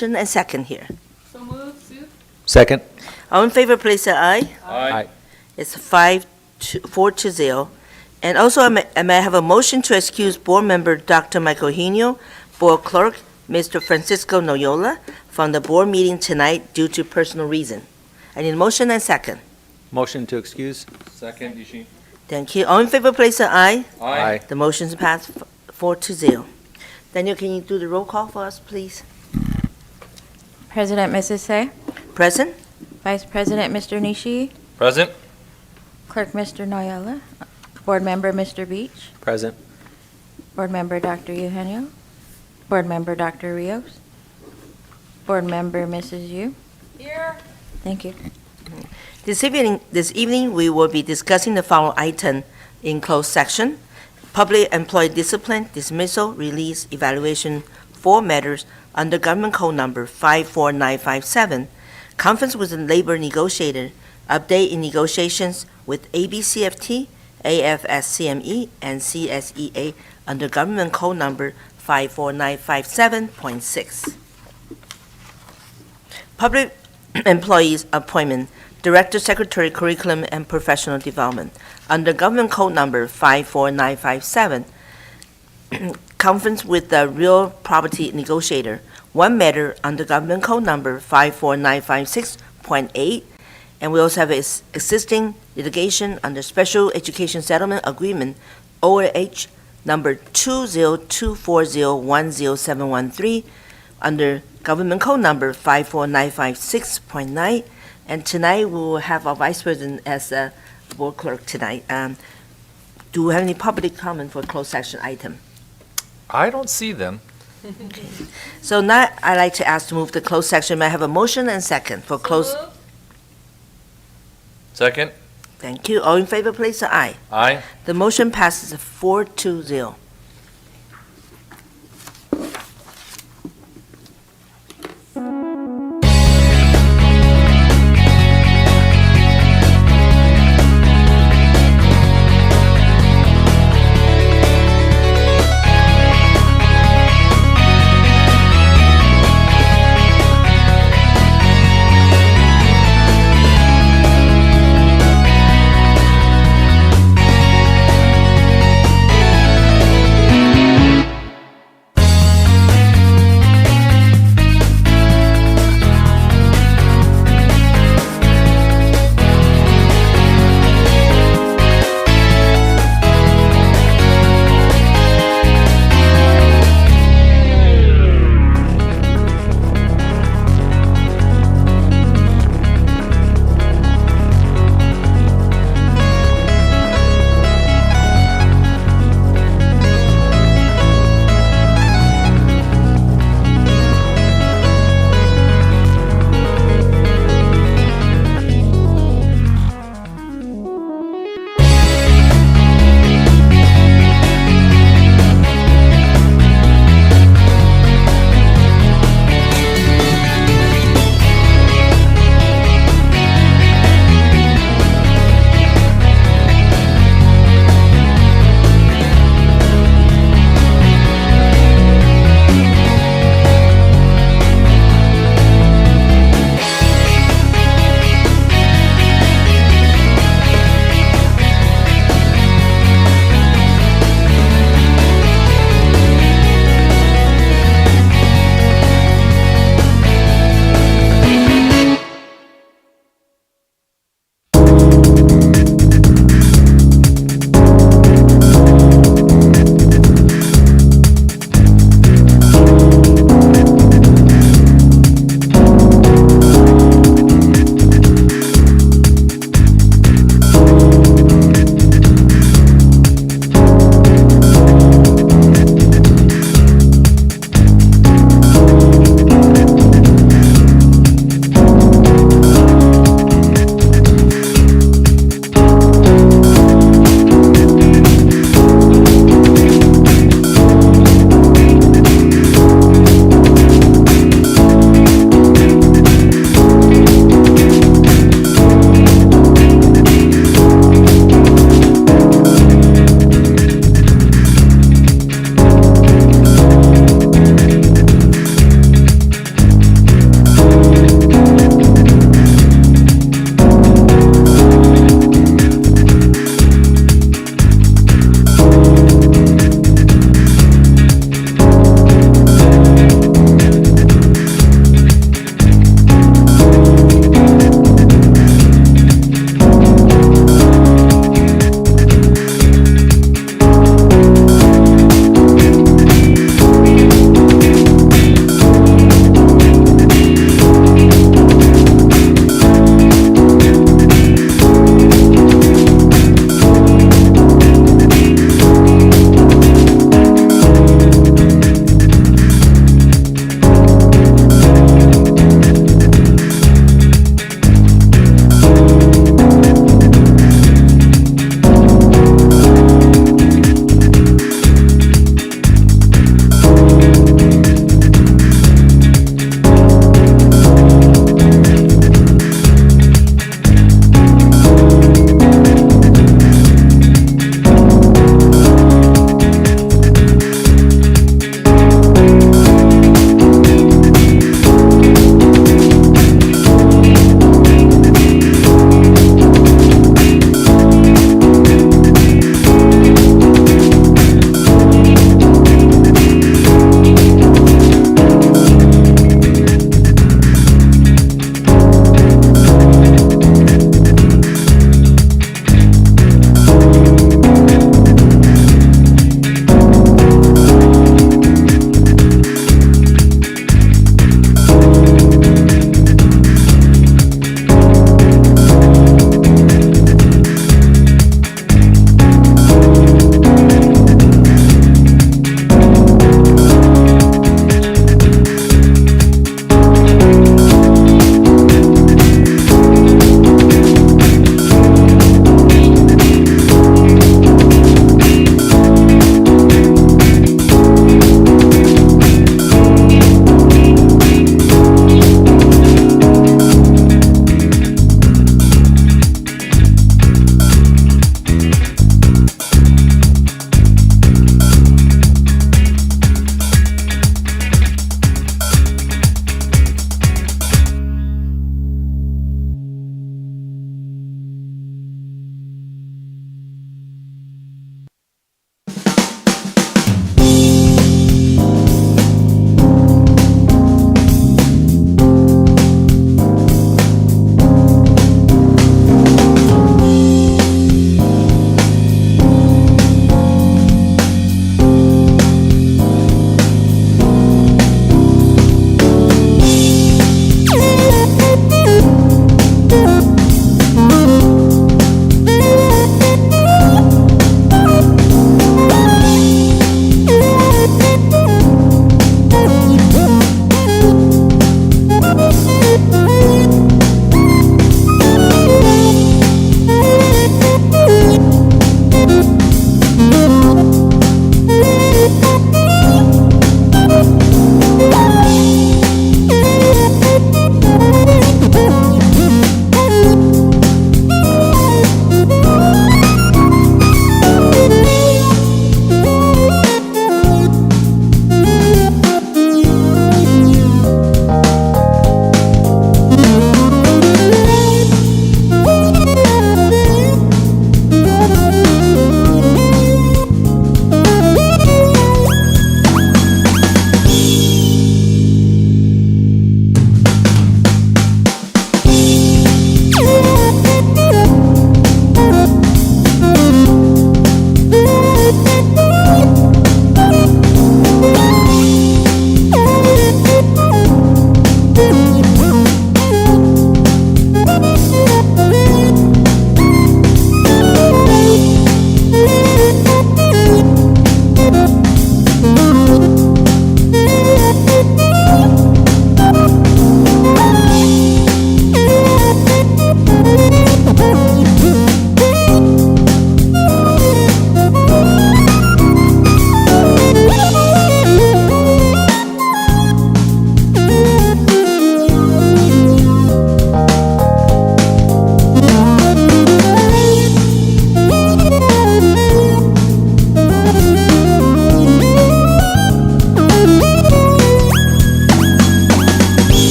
motion and second here? So moved, Sue. Second. All in favor, please say aye. Aye. It's 4-0. And also, may I have a motion to excuse Board Member Dr. Michael Hino, Board Clerk Mr. Francisco Noyola, from the board meeting tonight due to personal reason. I need a motion and second. Motion to excuse. Second, Ishii. Thank you. All in favor, please say aye. Aye. The motion's passed 4-0. Daniel, can you do the roll call for us, please? President Mrs. Say, Present? Vice President Mr. Nishi, Present. Clerk Mr. Noyella, Board Member Mr. Beach, Present. Board Member Dr. Eugenio, Board Member Dr. Rios, Board Member Mrs. Yu. Here. Thank you. This evening, we will be discussing the following item in closed section: public employee discipline, dismissal, release, evaluation, 4 matters under Government Code Number 54957, conference with the labor negotiator, update in negotiations with ABCFT, AFSCME, and CSEA under Government Code Number 54957.6. Public employees appointment, Director, Secretary, Curriculum and Professional Development, under Government Code Number 54957, conference with the real property negotiator, 1 matter under Government Code Number 54956.8, and we also have existing litigation under Special Education Settlement Agreement, OAH number 20240107113, under Government Code Number 54956.9, and tonight we will have our Vice President as a board clerk tonight. Do we have any public comment for closed session item? I don't see them. So now I'd like to ask to move the closed section. May I have a motion and second for closed? So moved. Second. Thank you. All in favor, please say aye. Aye. The motion passes 4-0.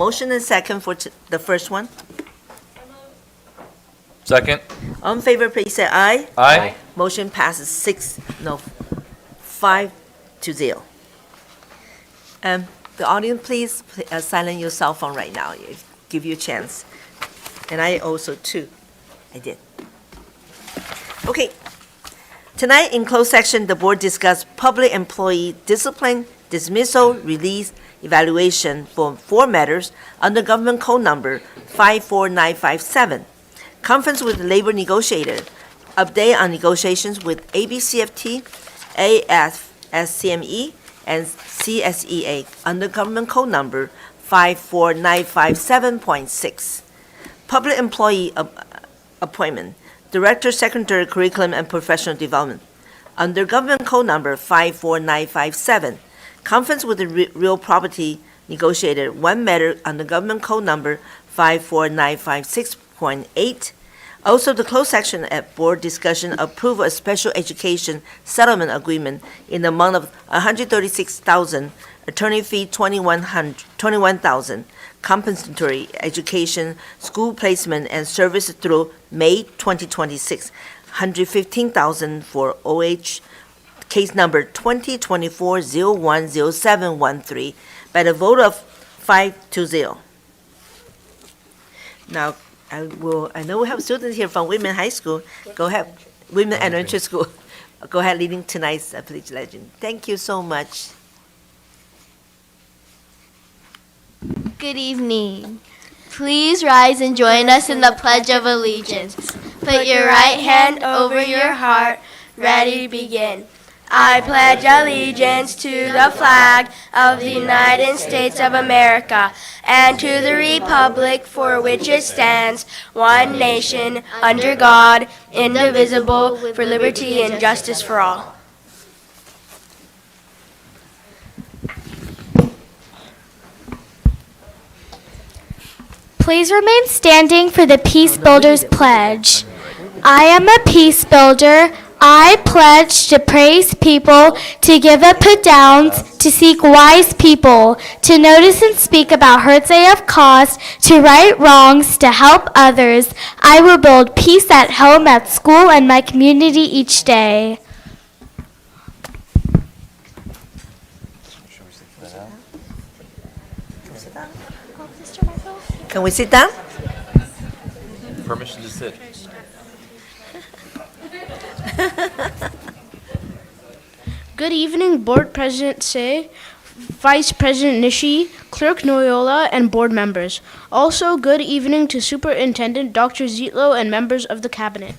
motion and second for the first one. Second. All in favor, please say aye. Aye. Motion passes 5-0. The audience, please silence your cell phone right now. Give you a chance. And I also too. I did. Okay. Tonight in closed session, the board discussed public employee discipline, dismissal, release, evaluation for 4 matters under Government Code Number 54957. Conference with labor negotiator, update on negotiations with ABCFT, AFSCME, and CSEA under Government Code Number 54957.6. Public employee appointment, Director, Secretary, Curriculum and Professional Development under Government Code Number 54957. Conference with the real property negotiator, 1 matter under Government Code Number 54956.8. Also, the closed section at board discussion approve a special education settlement agreement in the amount of $136,000, attorney fee $21,000, compensatory education, school placement and service through May 2026, $115,000 for OH, case number 2024-010713, by the vote of 5-0. Now, I know we have students here from Women High School. Go ahead, Women Elementary School. Go ahead, leading tonight's Pledge Legend. Thank you so much. Good evening. Please rise and join us in the Pledge of Allegiance. Put your right hand over your heart, ready to begin. I pledge allegiance to the flag of the United States of America and to the republic for which it stands, one nation, under God, indivisible, for liberty and justice for all. Please remain standing for the Peace Builders Pledge. I am a peace builder. I pledge to praise people, to give up put downs, to seek wise people, to notice and speak about hurts they have caused, to right wrongs, to help others. I will build peace at home, at school, and my community each day. Can we sit down? Permission to sit. Good evening, Board President Say, Vice President Nishi, Clerk Noyola, and board members. Also, good evening to Superintendent Dr. Zietlow and members of the Cabinet.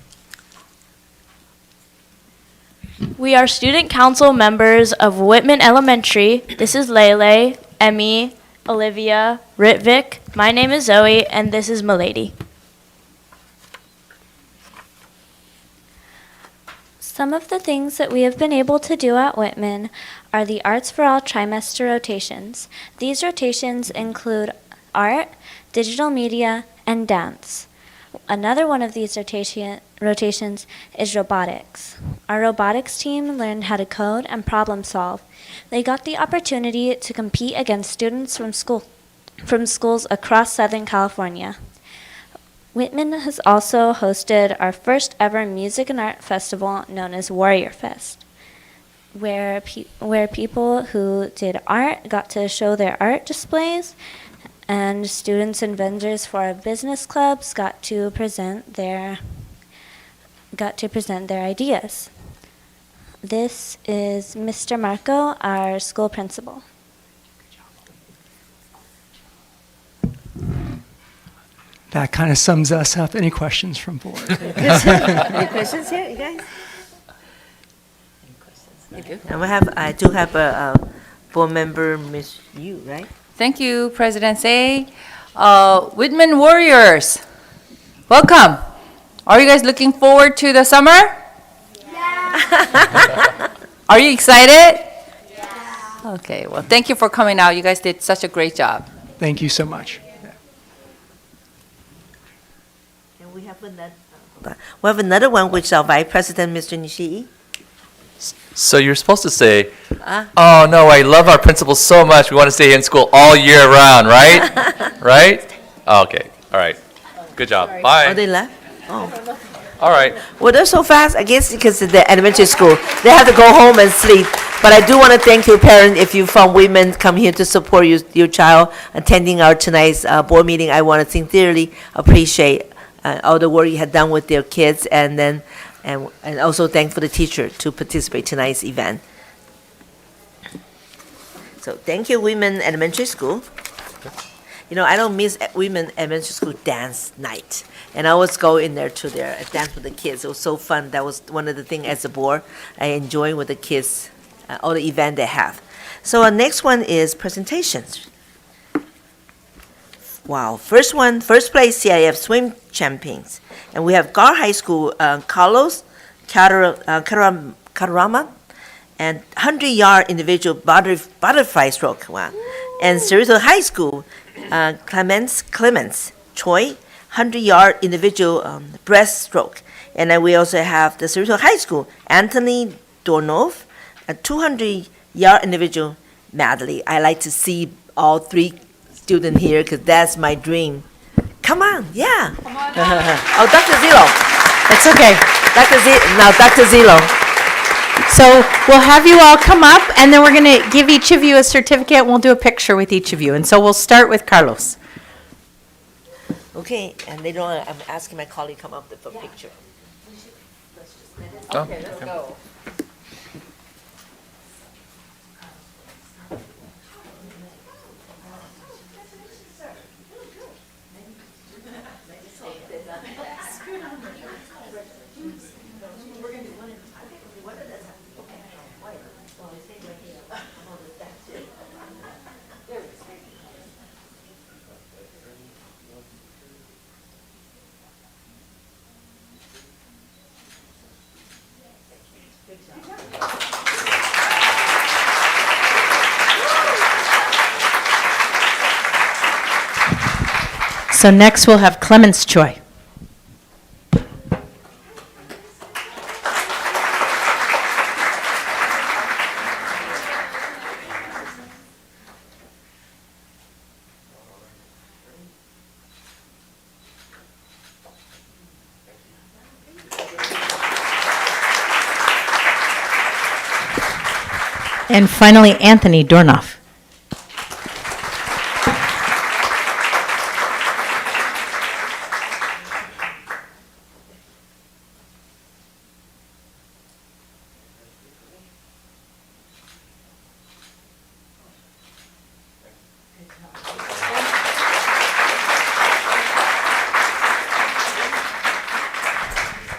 We are student council members of Whitman Elementary. This is Lele, Emmy, Olivia, Ritvik. My name is Zoe, and this is Milady. Some of the things that we have been able to do at Whitman are the Arts for All trimester rotations. These rotations include art, digital media, and dance. Another one of these rotations is robotics. Our robotics team learned how to code and problem solve. They got the opportunity to compete against students from schools across Southern California. Whitman has also hosted our first ever music and art festival known as Warrior Fest, where people who did art got to show their art displays, and students and vendors for our business clubs got to present their ideas. This is Mr. Marco, our school principal. That kind of sums us up. Any questions from board? Any questions here, you guys? And I do have a board member, Miss Yu, right? Thank you, President Say. Whitman Warriors, welcome. Are you guys looking forward to the summer? Yeah. Are you excited? Yeah. Okay, well, thank you for coming out. You guys did such a great job. Thank you so much. We have another one, which is our Vice President, Mr. Nishii. So you're supposed to say, Ah. oh, no, I love our principal so much. We want to stay in school all year round, right? Right? Okay. All right. Good job. Oh, Bye. they left? Oh. All right. Well, they're so fast, I guess because of the elementary school. They have to go home and sleep. But I do want to thank you, parent, if you from women come here to support your child attending our tonight's board meeting. I want to sincerely appreciate all the work you had done with their kids, and then and also thank for the teacher to participate tonight's event. So thank you, Women Elementary School. You know, I don't miss Women Elementary School dance night. And I always go in there to their dance with the kids. It was so fun. That was one of the things as a board I enjoy with the kids, all the event they have. So our next one is presentations. Wow, first place CIF swim champions. And we have Gar High School, Carlos Carama, and 100-yard individual butterfly stroke. Wow. And Cerrito High School, Clements Choi, 100-yard individual breaststroke. And then we also have the Cerrito High School, Anthony Dornov, a 200-yard individual medley. I like to see all three students here because that's my dream. Come on, yeah. Oh, Dr. Zillow. It's okay. Dr. Zillow. So we'll have you all come up, and then we're going to give each of you a certificate, and we'll do a picture with each of you. And so we'll start with Carlos. Okay, and later on, I'm asking my colleague to come up with a picture. Oh, okay. So next we'll have Clements Choi. And finally, Anthony Dornoff.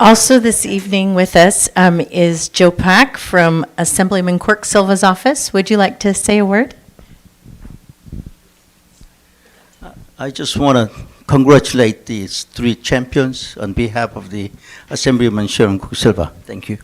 Also this evening with us is Joe Pack from Assemblyman Quirk Silva's office. Would you like to say a word? I just want to congratulate these three champions on behalf of the Assemblyman Sharon Quirk Silva. Thank you.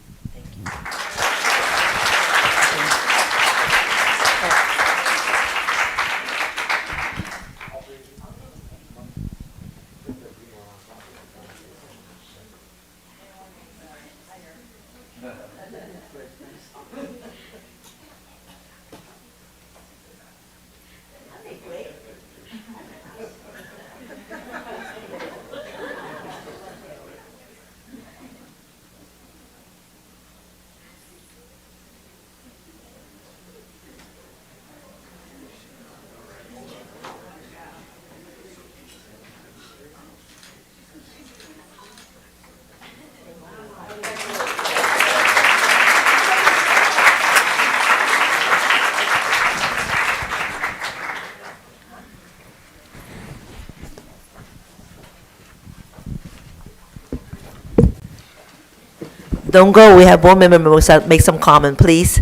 Don't go, we have board member make some comment, please.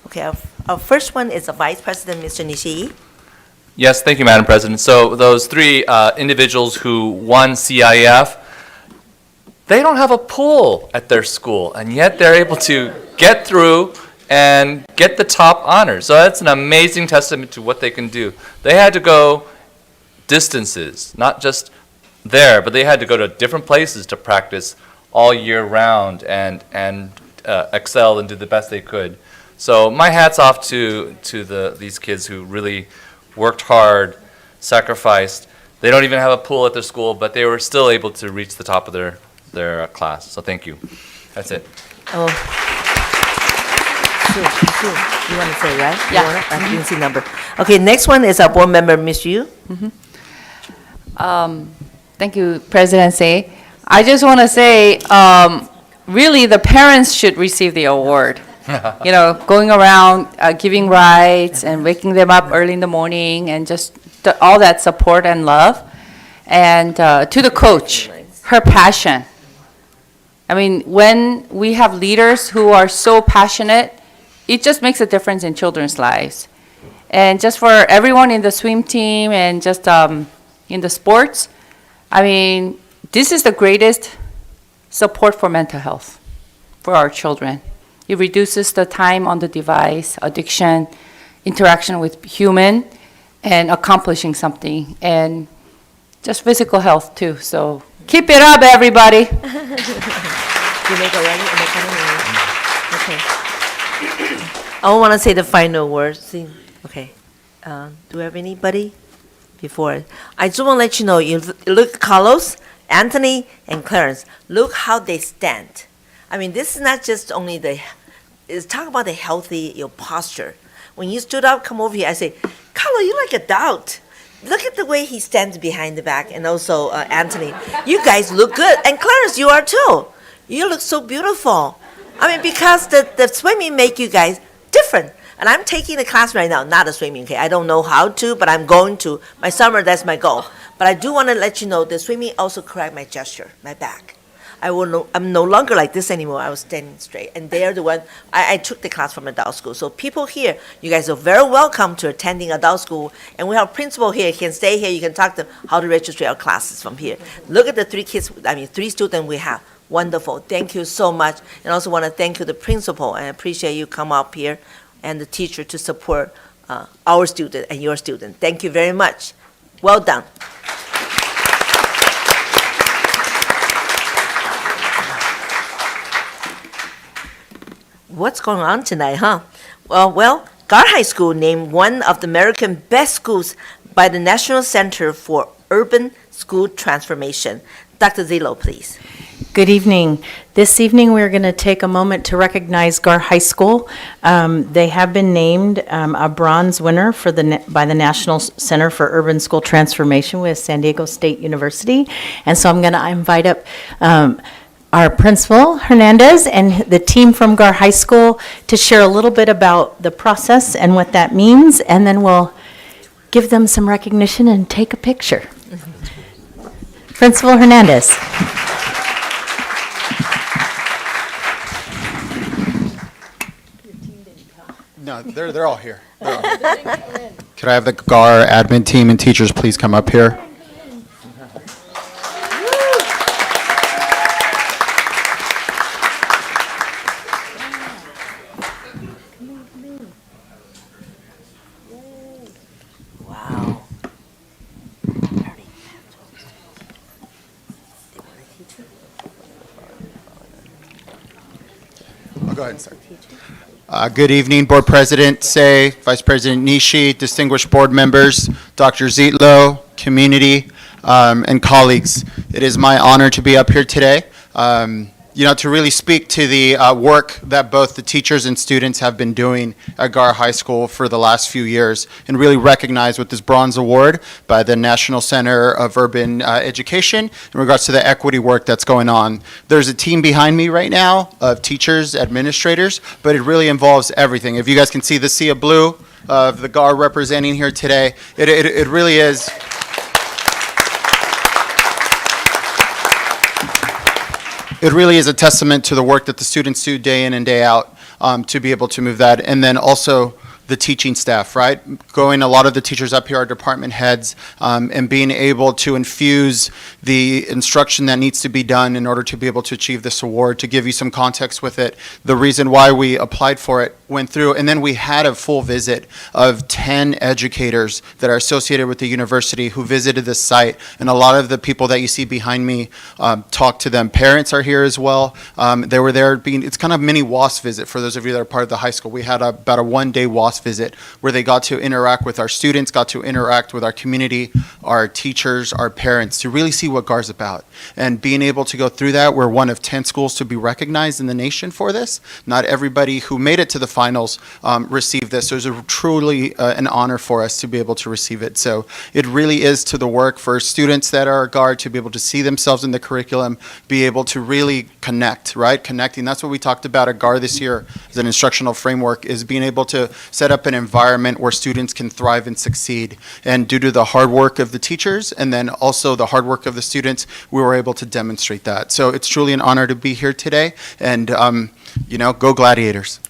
Okay, our first one is the Vice President, Mr. Nishii. Yes, thank you, Madam President. So those three individuals who won CIF, they don't have a pool at their school, and yet they're able to get through and get the top honors. So that's an amazing testament to what they can do. They had to go distances, not just there, but they had to go to different places to practice all year round and excelled and did the best they could. So my hat's off to these kids who really worked hard, sacrificed. They don't even have a pool at their school, but they were still able to reach the top of their class. So thank you. That's it. Oh. Sue, you want to say, right? Yeah. I didn't see number. Okay, next one is our board member, Miss Yu. Thank you, President Say. I just want to say, really, the parents should receive the award. You know, going around giving rides and waking them up early in the morning and just all that support and love. And to the coach, her passion. I mean, when we have leaders who are so passionate, it just makes a difference in children's lives. And just for everyone in the swim team and just in the sports, I mean, this is the greatest support for mental health for our children. It reduces the time on the device, addiction, interaction with human, and accomplishing something, and just physical health too. So keep it up, everybody. You make already? Okay. I want to say the final words. Okay. Do we have anybody before? I just want to let you know, you look, Carlos, Anthony, and Clarence, look how they stand. I mean, this is not just only it's talk about the healthy, your posture. When you stood up, come over here, I say, Carlos, you like a doubt. Look at the way he stands behind the back, and also Anthony. You guys look good. And Clarence, you are too. You look so beautiful. I mean, because the swimming make you guys different. And I'm taking the class right now, not a swimming, okay? I don't know how to, but I'm going to. My summer, that's my goal. But I do want to let you know the swimming also correct my gesture, my back. I'm no longer like this anymore. I was standing straight. And they're the one, I took the class from adult school. So people here, you guys are very welcome to attending adult school. And we have a principal here. You can stay here. You can talk to them how to register our classes from here. Look at the 3 students we have. Wonderful. Thank you so much. And also want to thank you, the principal. I appreciate you come up here and the teacher to support our student and your student. Thank you very much. Well done. What's going on tonight, huh? Well, Gar High School named one of the American best schools by the National Center for Urban School Transformation. Dr. Zillow, please. Good evening. This evening, we're going to take a moment to recognize Gar High School. They have been named a bronze winner by the National Center for Urban School Transformation with San Diego State University. And so I'm going to invite up our principal, Hernandez, and the team from Gar High School to share a little bit about the process and what that means, and then we'll give them some recognition and take a picture. Principal Hernandez. No, they're all here. Could I have the GAR admin team and teachers please come up here? Wow. I'll go ahead and start. Good evening, Board President Say, Vice President Nishi, distinguished board members, Dr. Zitlo, community, and colleagues. It is my honor to be up here today, to really speak to the work that both the teachers and students have been doing at Gar High School for the last few years, and really recognize with this bronze award by the National Center of Urban Education in regards to the equity work that's going on. There's a team behind me right now of teachers, administrators, but it really involves everything. If you guys can see the sea of blue of the Gar representing here today, it really is. It really is a testament to the work that the students do day in and day out to be able to move that. And then also the teaching staff, right? A lot of the teachers up here are department heads, and being able to infuse the instruction that needs to be done in order to be able to achieve this award. To give you some context with it, the reason why we applied for it went through, and then we had a full visit of 10 educators that are associated with the university who visited the site, and a lot of the people that you see behind me talked to them. Parents are here as well. They were there it's kind of mini WASP visit for those of you that are part of the high school. We had about a one-day WASP visit where they got to interact with our students, got to interact with our community, our teachers, our parents, to really see what GAR's about. And being able to go through that, we're one of 10 schools to be recognized in the nation for this. Not everybody who made it to the finals received this. So it was truly an honor for us to be able to receive it. So it really is to the work for students that are GAR to be able to see themselves in the curriculum, be able to really connect, right? Connecting. That's what we talked about at GAR this year as an instructional framework, is being able to set up an environment where students can thrive and succeed. And due to the hard work of the teachers and then also the hard work of the students, we were able to demonstrate that. So it's truly an honor to be here today, and go Gladiators.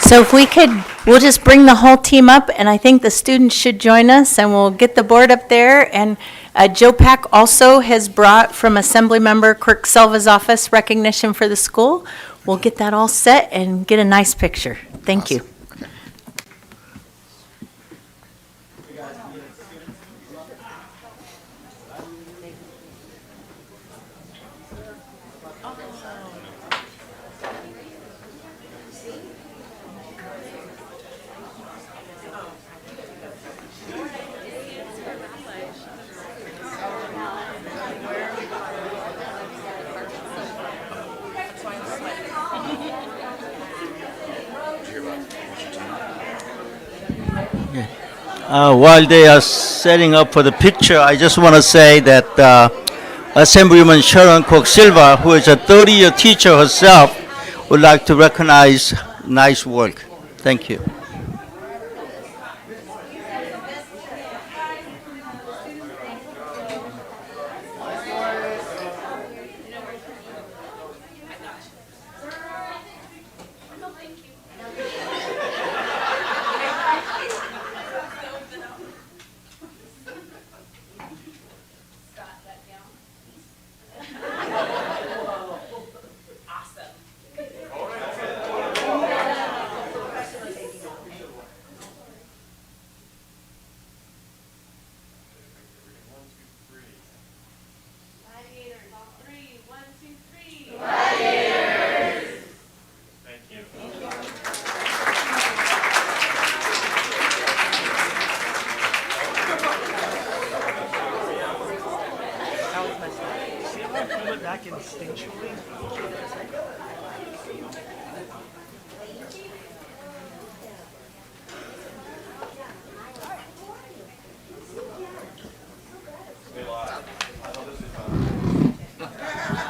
So if we could, we'll just bring the whole team up, and I think the students should join us, and we'll get the board up there. And Joe Pack also has brought from Assemblymember Kirk Silva's office recognition for the school. We'll get that all set and get a nice picture. Thank you. While they are setting up for the picture, I just want to say that Assemblywoman Sharon Cook Silva, who is a 30-year teacher herself, would like to recognize nice work. Thank you.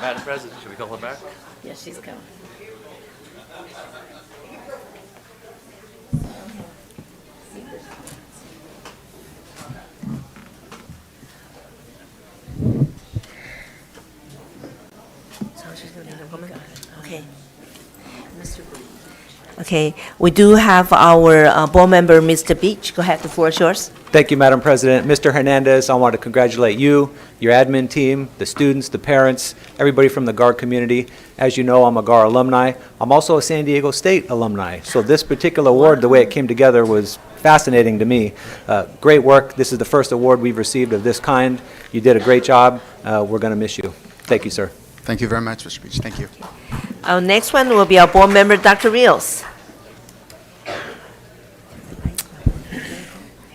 Madam President, should we call her back? Yes, she's coming. Okay. Okay, we do have our board member, Mr. Beach. Go ahead, the floor is yours. Thank you, Madam President. Mr. Hernandez, I want to congratulate you, your admin team, the students, the parents, everybody from the GAR community. As you know, I'm a GAR alumni. I'm also a San Diego State alumni. So this particular award, the way it came together, was fascinating to me. Great work. This is the first award we've received of this kind. You did a great job. We're going to miss you. Thank you, sir. Thank you very much, Mr. Beach. Thank you. Our next one will be our board member, Dr. Rios.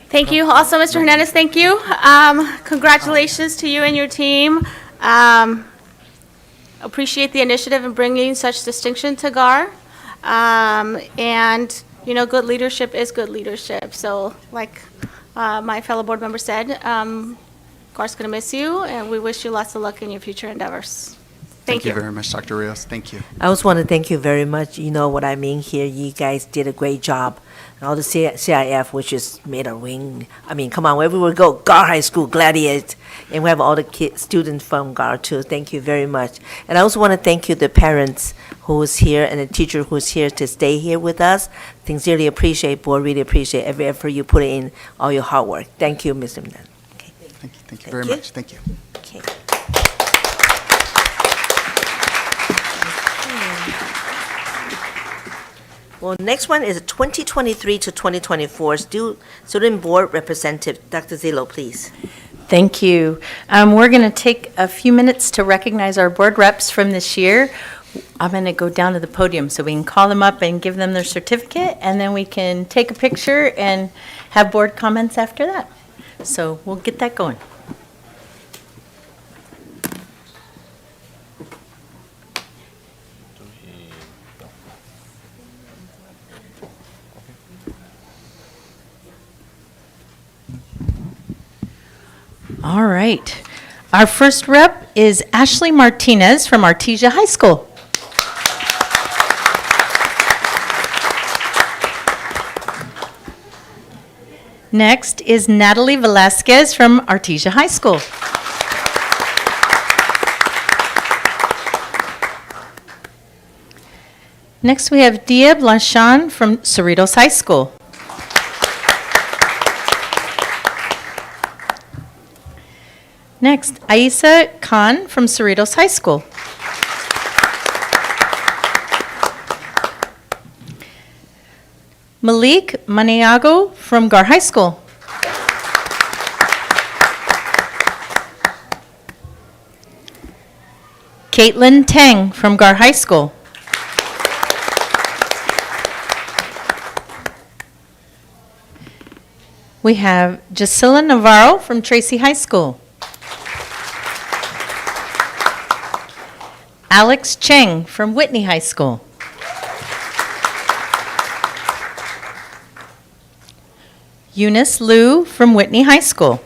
Thank you. Also, Mr. Hernandez, thank you. Congratulations to you and your team. Appreciate the initiative in bringing such distinction to GAR. And, you know, good leadership is good leadership. So like my fellow board member said, GAR's going to miss you, and we wish you lots of luck in your future endeavors. Thank you. Thank you very much, Dr. Rios. Thank you. I also want to thank you very much. You know what I mean here. You guys did a great job. And all the CIF, which is made a ring. I mean, come on, wherever we go, GAR High School, Gladiators. And we have all the students from GAR too. Thank you very much. And I also want to thank you, the parents who is here and the teacher who's here to stay here with us. Sincerely appreciate, board, really appreciate every effort you put in, all your hard work. Thank you, Mr. Mnan. Okay. Thank you very much. Thank you. Okay. Well, next one is 2023 to 2024 Student Board Representative. Dr. Zillow, please. Thank you. We're going to take a few minutes to recognize our board reps from this year. I'm going to go down to the podium so we can call them up and give them their certificate, and then we can take a picture and have board comments after that. So we'll get that going. All right. Our first rep is Ashley Martinez from Artesia High School. Next is Natalie Velasquez from Artesia High School. Next we have Dia Blanchan from Cerritos High School. Next, Aisa Khan from Cerritos High School. Malik Maniago from Gar High School. Caitlin Tang from Gar High School. We have Jasila Navarro from Tracy High School. Alex Cheng from Whitney High School. Eunice Liu from Whitney High School.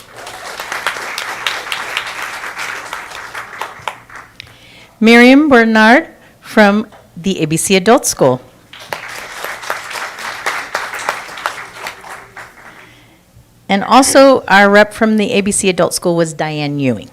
Miriam Bernard from the ABC Adult School. And also our rep from the ABC Adult School was Diane Ewing.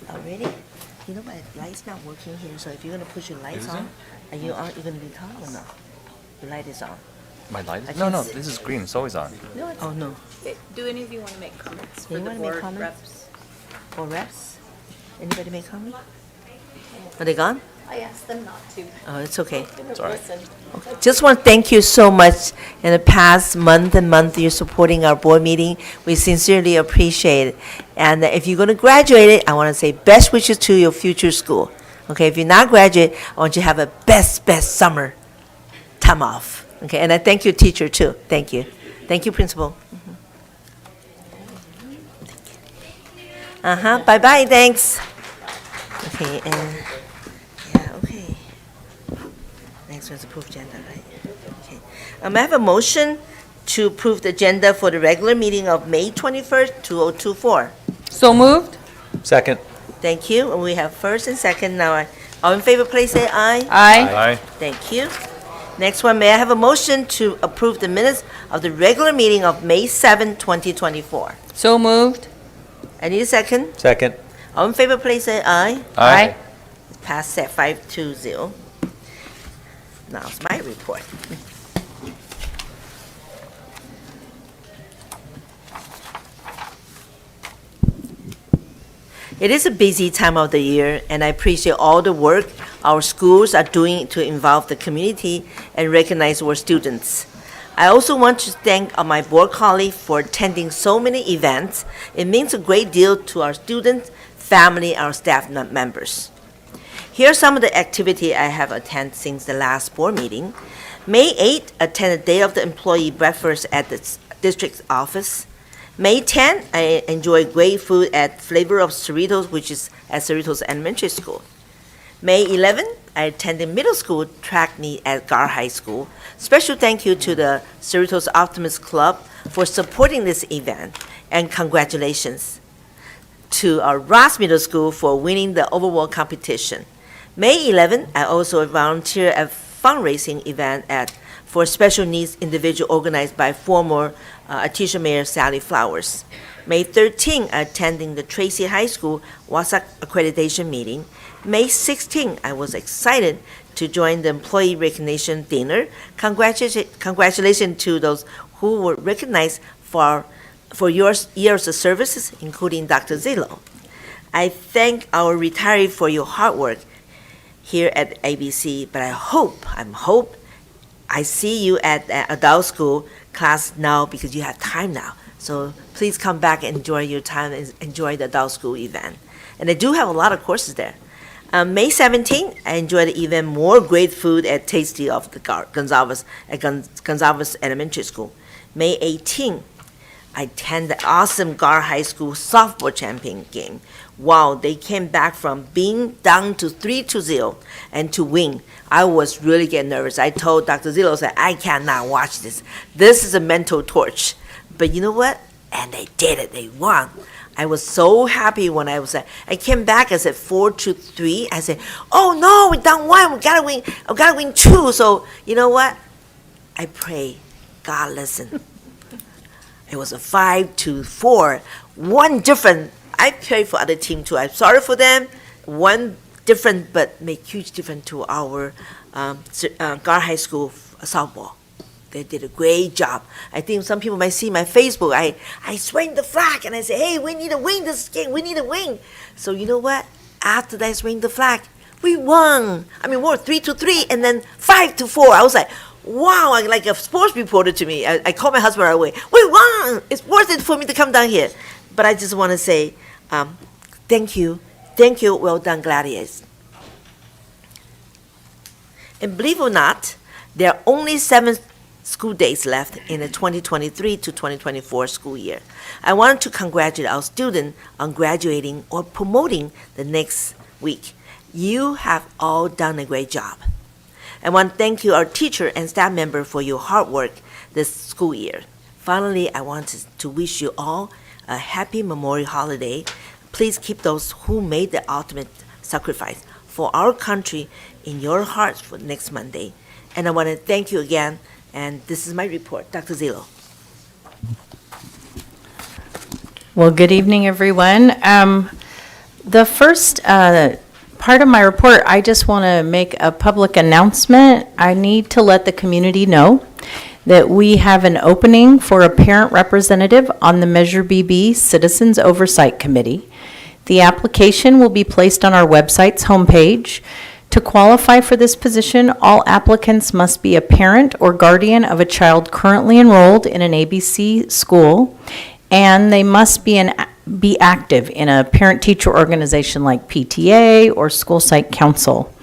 Already? You know, my light's not working here, so if you're gonna push your lights on, are you gonna be on or not? Your light is on. My light? I No, can't no, see. this is green. It's always on. No, oh, no. Do any of you want to make comments Do you for the wanna make board comments? reps? For reps? Anybody make comment? Are they gone? I asked them not to. Oh, it's okay. It's all right. Listen. Just want to thank you so much in the past month you're supporting our board meeting. We sincerely appreciate it. And if you're going to graduate it, I want to say best wishes to your future school. Okay, if you're not graduate, I want you to have a best summer time off. Okay, and I thank your teacher too. Thank you. Thank you, principal. Bye-bye, thanks. Okay, and, yeah, okay. Next one's approved agenda, right? Okay. I have a motion to approve the agenda for the regular meeting of May 21st, 2024. So moved? Second. Thank you, and we have first and second now. All in favor, please say aye. Aye. Thank you. Next one, may I have a motion to approve the minutes of the regular meeting of May 7, 2024? So moved? I need a second. Second. All in favor, please say aye. Aye. Pass that 520. Now it's my report. It is a busy time of the year, and I appreciate all the work our schools are doing to involve the community and recognize our students. I also want to thank my board colleagues for attending so many events. It means a great deal to our students, family, our staff members. Here are some of the activity I have attended since the last board meeting. May 8th, attended Day of the Employee Breakfast at the district office. May 10th, I enjoyed great food at Flavor of Cerritos, which is at Cerritos Elementary School. May 11th, I attended middle school track meet at Gar High School. Special thank you to the Cerritos Optimist Club for supporting this event, and congratulations to our Ross Middle School for winning the overall competition. May 11th, I also volunteered at fundraising event for special needs individual organized by former Teacher Mayor Sally Flowers. May 13th, attending the Tracy High School WASAC accreditation meeting. May 16th, I was excited to join the employee recognition dinner. Congratulations to those who were recognized for your years of services, including Dr. Zillow. I thank our retirees for your hard work here at ABC, but I hope I see you at the adult school class now because you have time now. So please come back and enjoy your time and enjoy the adult school event. And they do have a lot of courses there. May 17th, I enjoyed the even more great food at Tasty of the Gonzalez Elementary School. May 18th, I attended the awesome Gar High School softball champion game. Wow, they came back from being down to 3-0 and to win. I was really getting nervous. I told Dr. Zillow, I cannot watch this. This is a mental torch. But you know what? And they did it. They won. I was so happy when I came back. I said 4-3. I said, oh no, we down 1. We gotta win. I gotta win 2. So you know what? I pray, God listen. It was a 5-4. One different. I pray for other team too. I'm sorry for them. One different, but make huge difference to our Gar High School softball. They did a great job. I think some people might see my Facebook. I swing the flag and I say, hey, we need to win this game. We need to win. So you know what? After that swing the flag, we won. I mean, we're 3-3 and then 5-4. I was like, wow, like a sports reporter to me. I called my husband right away. We won. It's worth it for me to come down here. But I just want to say, thank you. Thank you. Well done, Gladiators. And believe it or not, there are only 7 school days left in the 2023 to 2024 school year. I want to congratulate our students on graduating or promoting the next week. You have all done a great job. I want to thank you, our teacher and staff member, for your hard work this school year. Finally, I want to wish you all a happy Memorial Holiday. Please keep those who made the ultimate sacrifice for our country in your hearts for next Monday. And I want to thank you again. And this is my report. Dr. Zillow. Well, good evening, everyone. The first part of my report, I just want to make a public announcement. I need to let the community know that we have an opening for a parent representative on the Measure BB Citizens Oversight Committee. The application will be placed on our website's homepage. To qualify for this position, all applicants must be a parent or guardian of a child currently enrolled in an ABC school, and they must be active in a parent-teacher organization like PTA or school site council.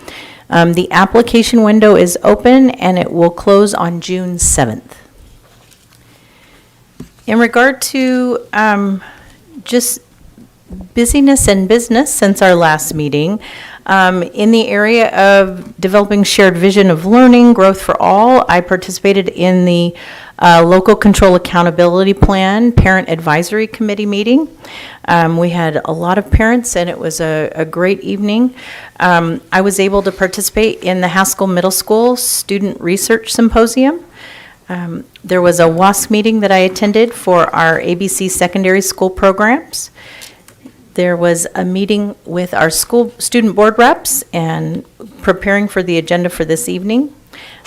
The application window is open and it will close on June 7th. In regard to just busyness and business since our last meeting, in the area of developing shared vision of learning, growth for all, I participated in the Local Control Accountability Plan Parent Advisory Committee meeting. We had a lot of parents and it was a great evening. I was able to participate in the Haskell Middle School Student Research Symposium. There was a WASC meeting that I attended for our ABC secondary school programs. There was a meeting with our school student board reps and preparing for the agenda for this evening.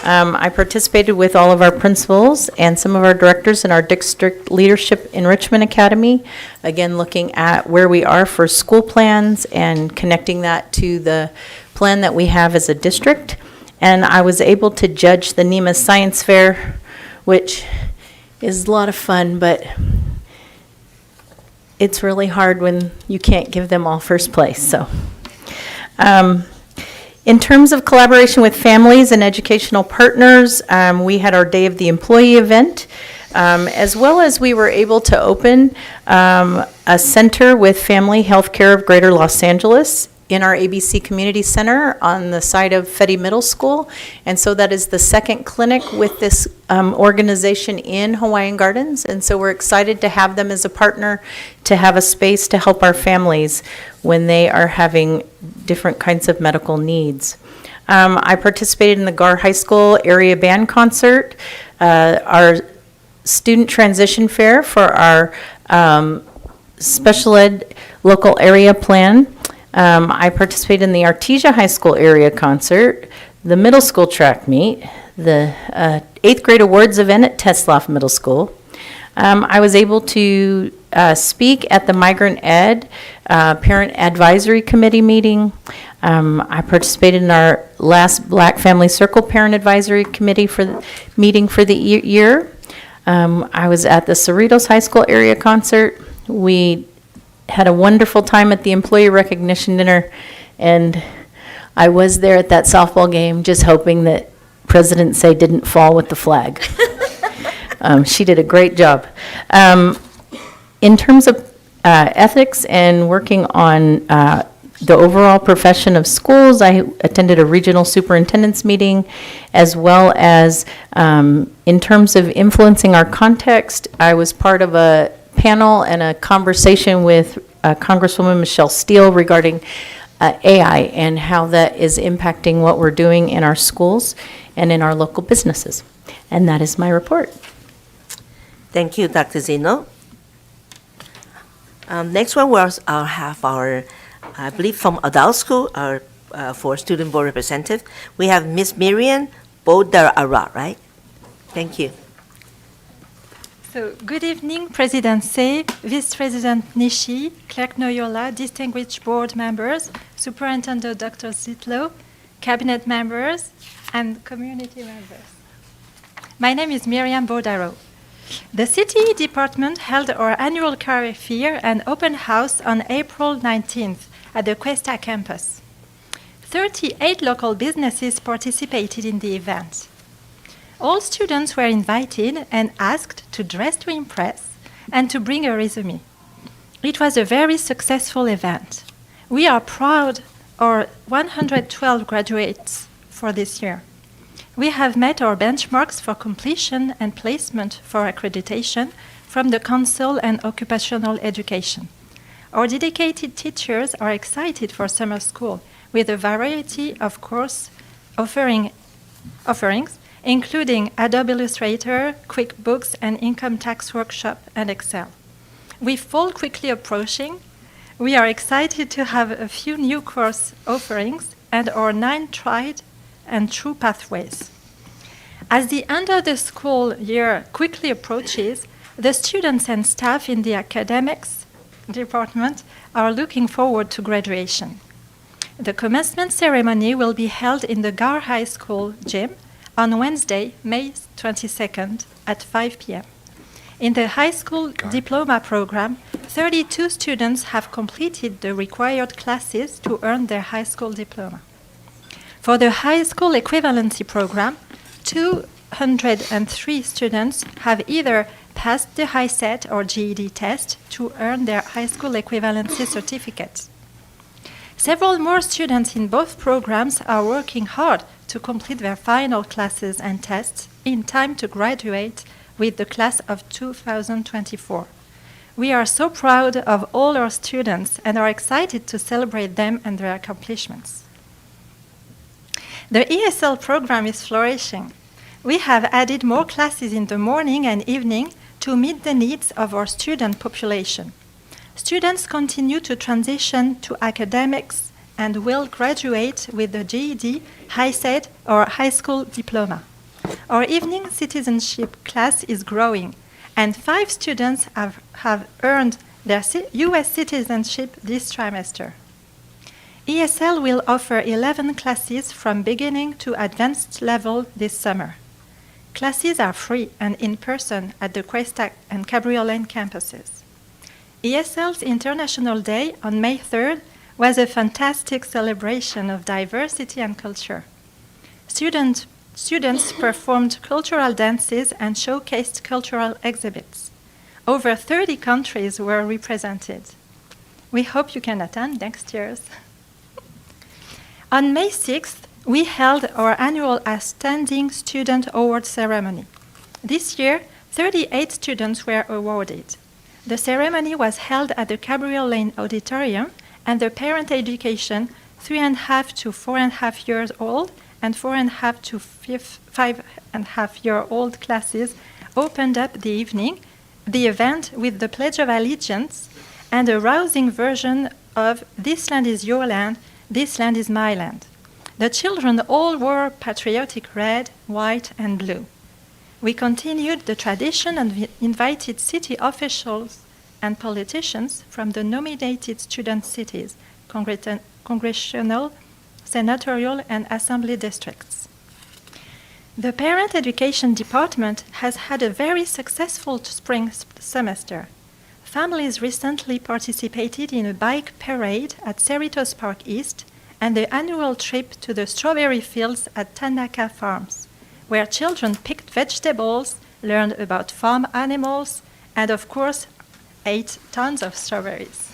I participated with all of our principals and some of our directors in our District Leadership Enrichment Academy, again, looking at where we are for school plans and connecting that to the plan that we have as a district. And I was able to judge the NEMA Science Fair, which is a lot of fun, but it's really hard when you can't give them all first place. So, in terms of collaboration with families and educational partners, we had our Day of the Employee event, as well as we were able to open a center with Family Healthcare of Greater Los Angeles in our ABC Community Center on the site of Fetty Middle School. And so that is the second clinic with this organization in Hawaiian Gardens. And so we're excited to have them as a partner, to have a space to help our families when they are having different kinds of medical needs. I participated in the Gar High School area band concert, our student transition fair for our special ed local area plan. I participated in the Artesia High School area concert, the middle school track meet, the 8th grade awards event at Tesloff Middle School. I was able to speak at the Migrant Ed Parent Advisory Committee meeting. I participated in our last Black Family Circle Parent Advisory Committee meeting for the year. I was at the Cerritos High School area concert. We had a wonderful time at the employee recognition dinner, and I was there at that softball game just hoping that President Say didn't fall with the flag. She did a great job. In terms of ethics and working on the overall profession of schools, I attended a regional superintendent's meeting, as well as in terms of influencing our context, I was part of a panel and a conversation with Congresswoman Michelle Steele regarding AI and how that is impacting what we're doing in our schools and in our local businesses. And that is my report. Thank you, Dr. Zeno. Next one was I'll have our, I believe from adult school, our for student board representative. We have Miss Miriam Bodara, right? Thank you. So, good evening, President Say, Vice President Nishi, Clerk Noyola, distinguished board members, Superintendent Dr. Zitlow, cabinet members, and community members. My name is Miriam Bodaro. The CTE department held our annual career fair and open house on April 19th at the Cuesta campus. 38 local businesses participated in the event. All students were invited and asked to dress to impress and to bring a resume. It was a very successful event. We are proud of 112 graduates for this year. We have met our benchmarks for completion and placement for accreditation from the Council on Occupational Education. Our dedicated teachers are excited for summer school with a variety of course offerings, including Adobe Illustrator, QuickBooks, and Income Tax Workshop, and Excel. With fall quickly approaching, we are excited to have a few new course offerings and our 9 tried and true pathways. As the end of the school year quickly approaches, the students and staff in the academics department are looking forward to graduation. The commencement ceremony will be held in the Gar High School gym on Wednesday, May 22nd at 5 p.m. In the high school diploma program, 32 students have completed the required classes to earn their high school diploma. For the high school equivalency program, 203 students have either passed the HiSET or GED test to earn their high school equivalency certificates. Several more students in both programs are working hard to complete their final classes and tests in time to graduate with the class of 2024. We are so proud of all our students and are excited to celebrate them and their accomplishments. The ESL program is flourishing. We have added more classes in the morning and evening to meet the needs of our student population. Students continue to transition to academics and will graduate with a GED, HiSED, or high school diploma. Our evening citizenship class is growing, and 5 students have earned their U.S. citizenship this trimester. ESL will offer 11 classes from beginning to advanced level this summer. Classes are free and in person at the Questac and Cabriolet campuses. ESL's International Day on May 3rd was a fantastic celebration of diversity and culture. Students performed cultural dances and showcased cultural exhibits. Over 30 countries were represented. We hope you can attend next year's. On May 6th, we held our annual Outstanding Student Award ceremony. This year, 38 students were awarded. The ceremony was held at the Cabriolet Auditorium, and the parent education 3.5 to 4.5 years old and 4.5 to 5.5 year old classes opened up the event with the Pledge of Allegiance and a rousing version of This Land is Your Land, This Land is My Land. The children all wore patriotic red, white, and blue. We continued the tradition and invited city officials and politicians from the nominated student cities, congressional, senatorial, and assembly districts. The Parent Education Department has had a very successful spring semester. Families recently participated in a bike parade at Cerritos Park East and the annual trip to the strawberry fields at Tanaka Farms, where children picked vegetables, learned about farm animals, and of course, ate tons of strawberries.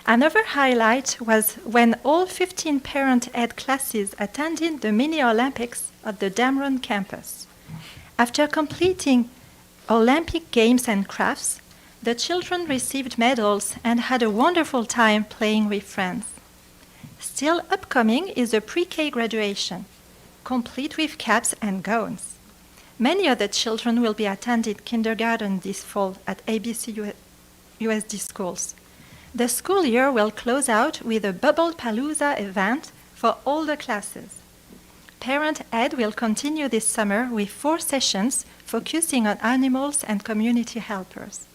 Another highlight was when all 15 parent ed classes attended the mini Olympics at the Dameron campus. After completing Olympic games and crafts, the children received medals and had a wonderful time playing with friends. Still upcoming is a pre-K graduation, complete with caps and gowns. Many of the children will be attending kindergarten this fall at ABCUSD schools. The school year will close out with a Bubble Palooza event for all the classes. Parent Ed will continue this summer with 4 sessions focusing on animals and community helpers.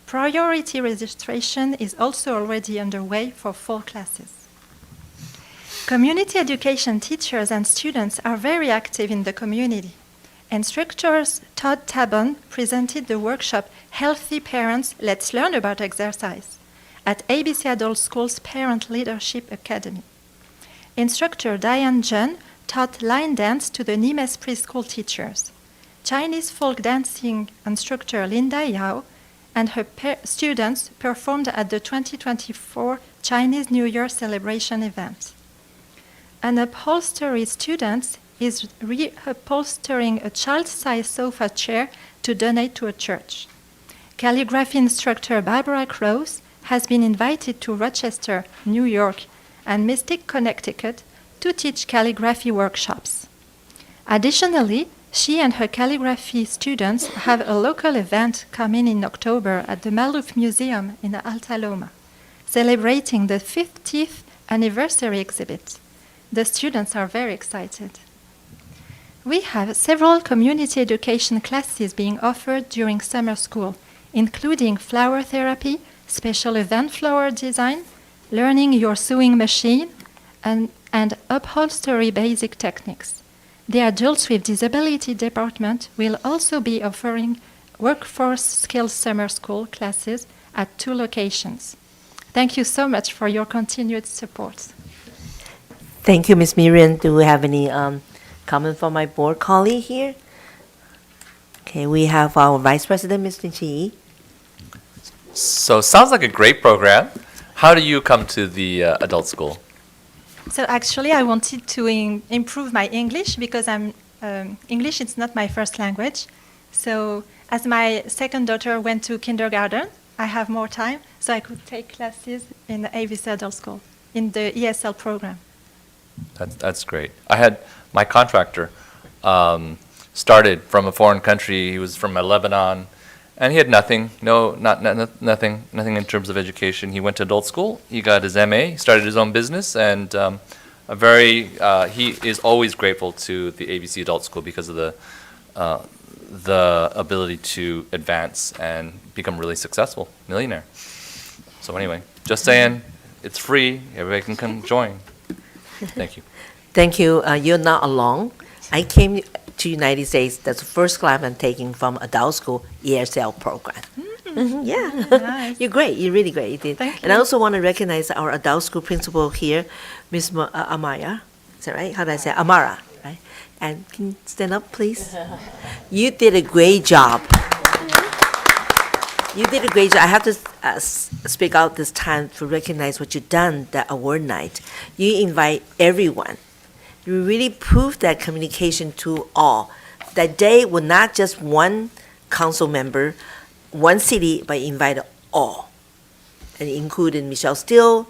Priority registration is also already underway for fall classes. Community education teachers and students are very active in the community. Instructors Todd Tabon presented the workshop Healthy Parents, Let's Learn About Exercise at ABC Adult School's Parent Leadership Academy. Instructor Diane Jun taught line dance to the Nimes preschool teachers. Chinese folk dancing instructor Linda Yao and her students performed at the 2024 Chinese New Year celebration event. An upholstery student is reupholstering a child-sized sofa chair to donate to a church. Calligraphy instructor Barbara Krause has been invited to Rochester, New York, and Mystic, Connecticut to teach calligraphy workshops. Additionally, she and her calligraphy students have a local event coming in October at the Maloof Museum in Alta Loma, celebrating the 50th anniversary exhibit. The students are very excited. We have several community education classes being offered during summer school, including flower therapy, special event flower design, learning your sewing machine, and upholstery basic techniques. The Adults with Disability Department will also be offering workforce skills summer school classes at 2 locations. Thank you so much for your continued support. Thank you, Ms. Miriam. Do we have any comment from my board colleague here? Okay, we have our Vice President, Mr. Chi. So sounds like a great program. How do you come to the adult school? So actually, I wanted to improve my English because English is not my first language. So as my second daughter went to kindergarten, I have more time, so I could take classes in the ABC Adult School, in the ESL program. That's great. I had my contractor started from a foreign country. He was from Lebanon, And he had nothing, nothing in terms of education. He went to adult school, he got his MA, he started his own business, and he is always grateful to the ABC Adult School because of the ability to advance and become really successful, millionaire. So anyway, just saying, it's free, everybody can come join. Thank you. Thank you. You're not alone. I came to United States. That's the first class I'm taking from adult school ESL program. Yeah, Nice. you're great. You're really great. You did. Thank And I you. also want to recognize our adult school principal here, Miss Amaya. Is that right? How did I say it? Amara, right? And can you stand up, please? You did a great job. You did a great job. I have to speak out this time to recognize what you've done that award night. You invite everyone. You really proved that communication to all. That day was not just one council member, one city, but invited all. And it included Michelle Steele,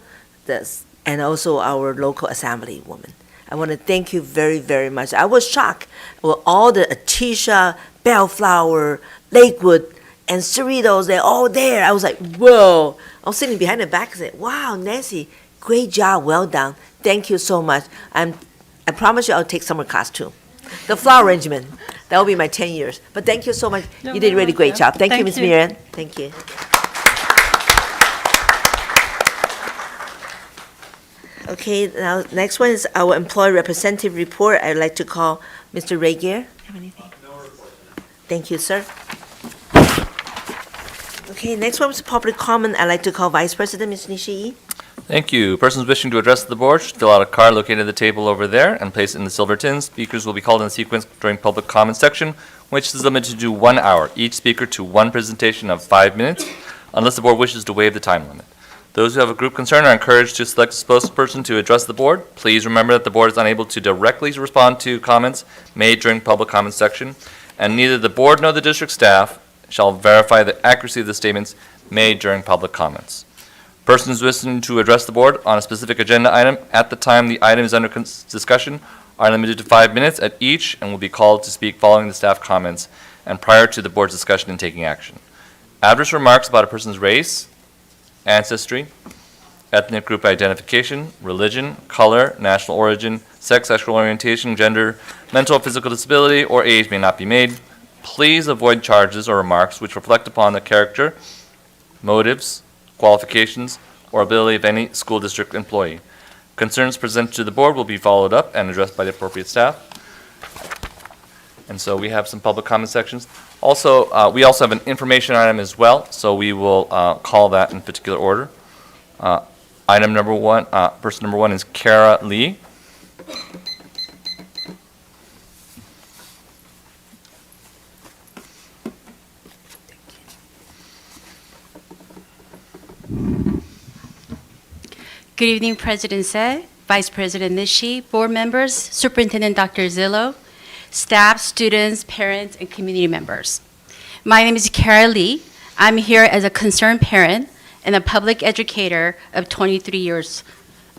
and also our local assemblywoman. I want to thank you very, very much. I was shocked with all the Atisha, Bellflower, Lakewood, and Cerritos, they're all there. I was like, whoa. I was sitting behind the back and said, wow, Nancy, great job, well done. Thank you so much. I promise you I'll take summer class too. The flower arrangement, that will be my 10 years. But thank you so much. You did a really great job. Thank you, Ms. Miriam. Thank you. Okay, now next one is our employee representative report. I'd like to call Mr. Ray Gear. Have anything? No report. Thank you, sir. Okay, next one is public comment. I'd like to call Vice President, Ms. Nishii. Thank you. Persons wishing to address the board should fill out a card located at the table over there and place it in the silver tin. Speakers will be called in sequence during public comment section, which is limited to 1 hour. Each speaker to one presentation of 5 minutes, unless the board wishes to waive the time limit. Those who have a group concern are encouraged to select a spokesperson to address the board. Please remember that the board is unable to directly respond to comments made during public comment section, and neither the board nor the district staff shall verify the accuracy of the statements made during public comments. Persons wishing to address the board on a specific agenda item at the time the item is under discussion are limited to 5 minutes at each and will be called to speak following the staff comments and prior to the board's discussion and taking action. Adverse remarks about a person's race, ancestry, ethnic group identification, religion, color, national origin, sex, sexual orientation, gender, mental or physical disability, or age may not be made. Please avoid charges or remarks which reflect upon the character, motives, qualifications, or ability of any school district employee. Concerns presented to the board will be followed up and addressed by the appropriate staff. And so we have some public comment sections. Also, we also have an information item as well, so we will call that in particular order. Item number one, person number one is Kara Lee. Good evening, President Se, Vice President Nishi, board members, Superintendent Dr. Zillow, staff, students, parents, and community members. My name is Kara Lee. I'm here as a concerned parent and a public educator of 23 years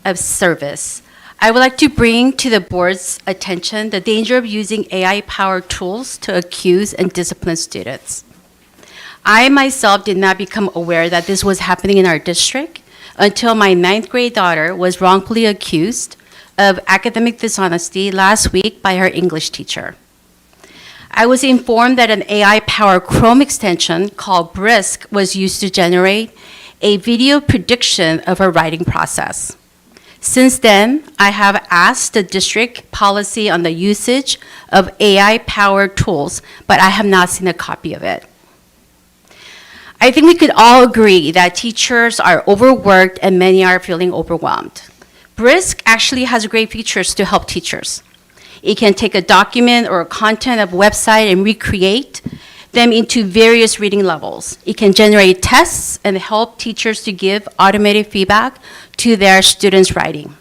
of service. I would like to bring to the board's attention the danger of using AI-powered tools to accuse and discipline students. I myself did not become aware that this was happening in our district until my 9th grade daughter was wrongfully accused of academic dishonesty last week by her English teacher. I was informed that an AI-powered Chrome extension called Brisk was used to generate a video prediction of her writing process. Since then, I have asked the district policy on the usage of AI-powered tools, but I have not seen a copy of it. I think we could all agree that teachers are overworked and many are feeling overwhelmed. Brisk actually has great features to help teachers. It can take a document or a content of a website and recreate them into various reading levels. It can generate tests and help teachers to give automated feedback to their students' writing.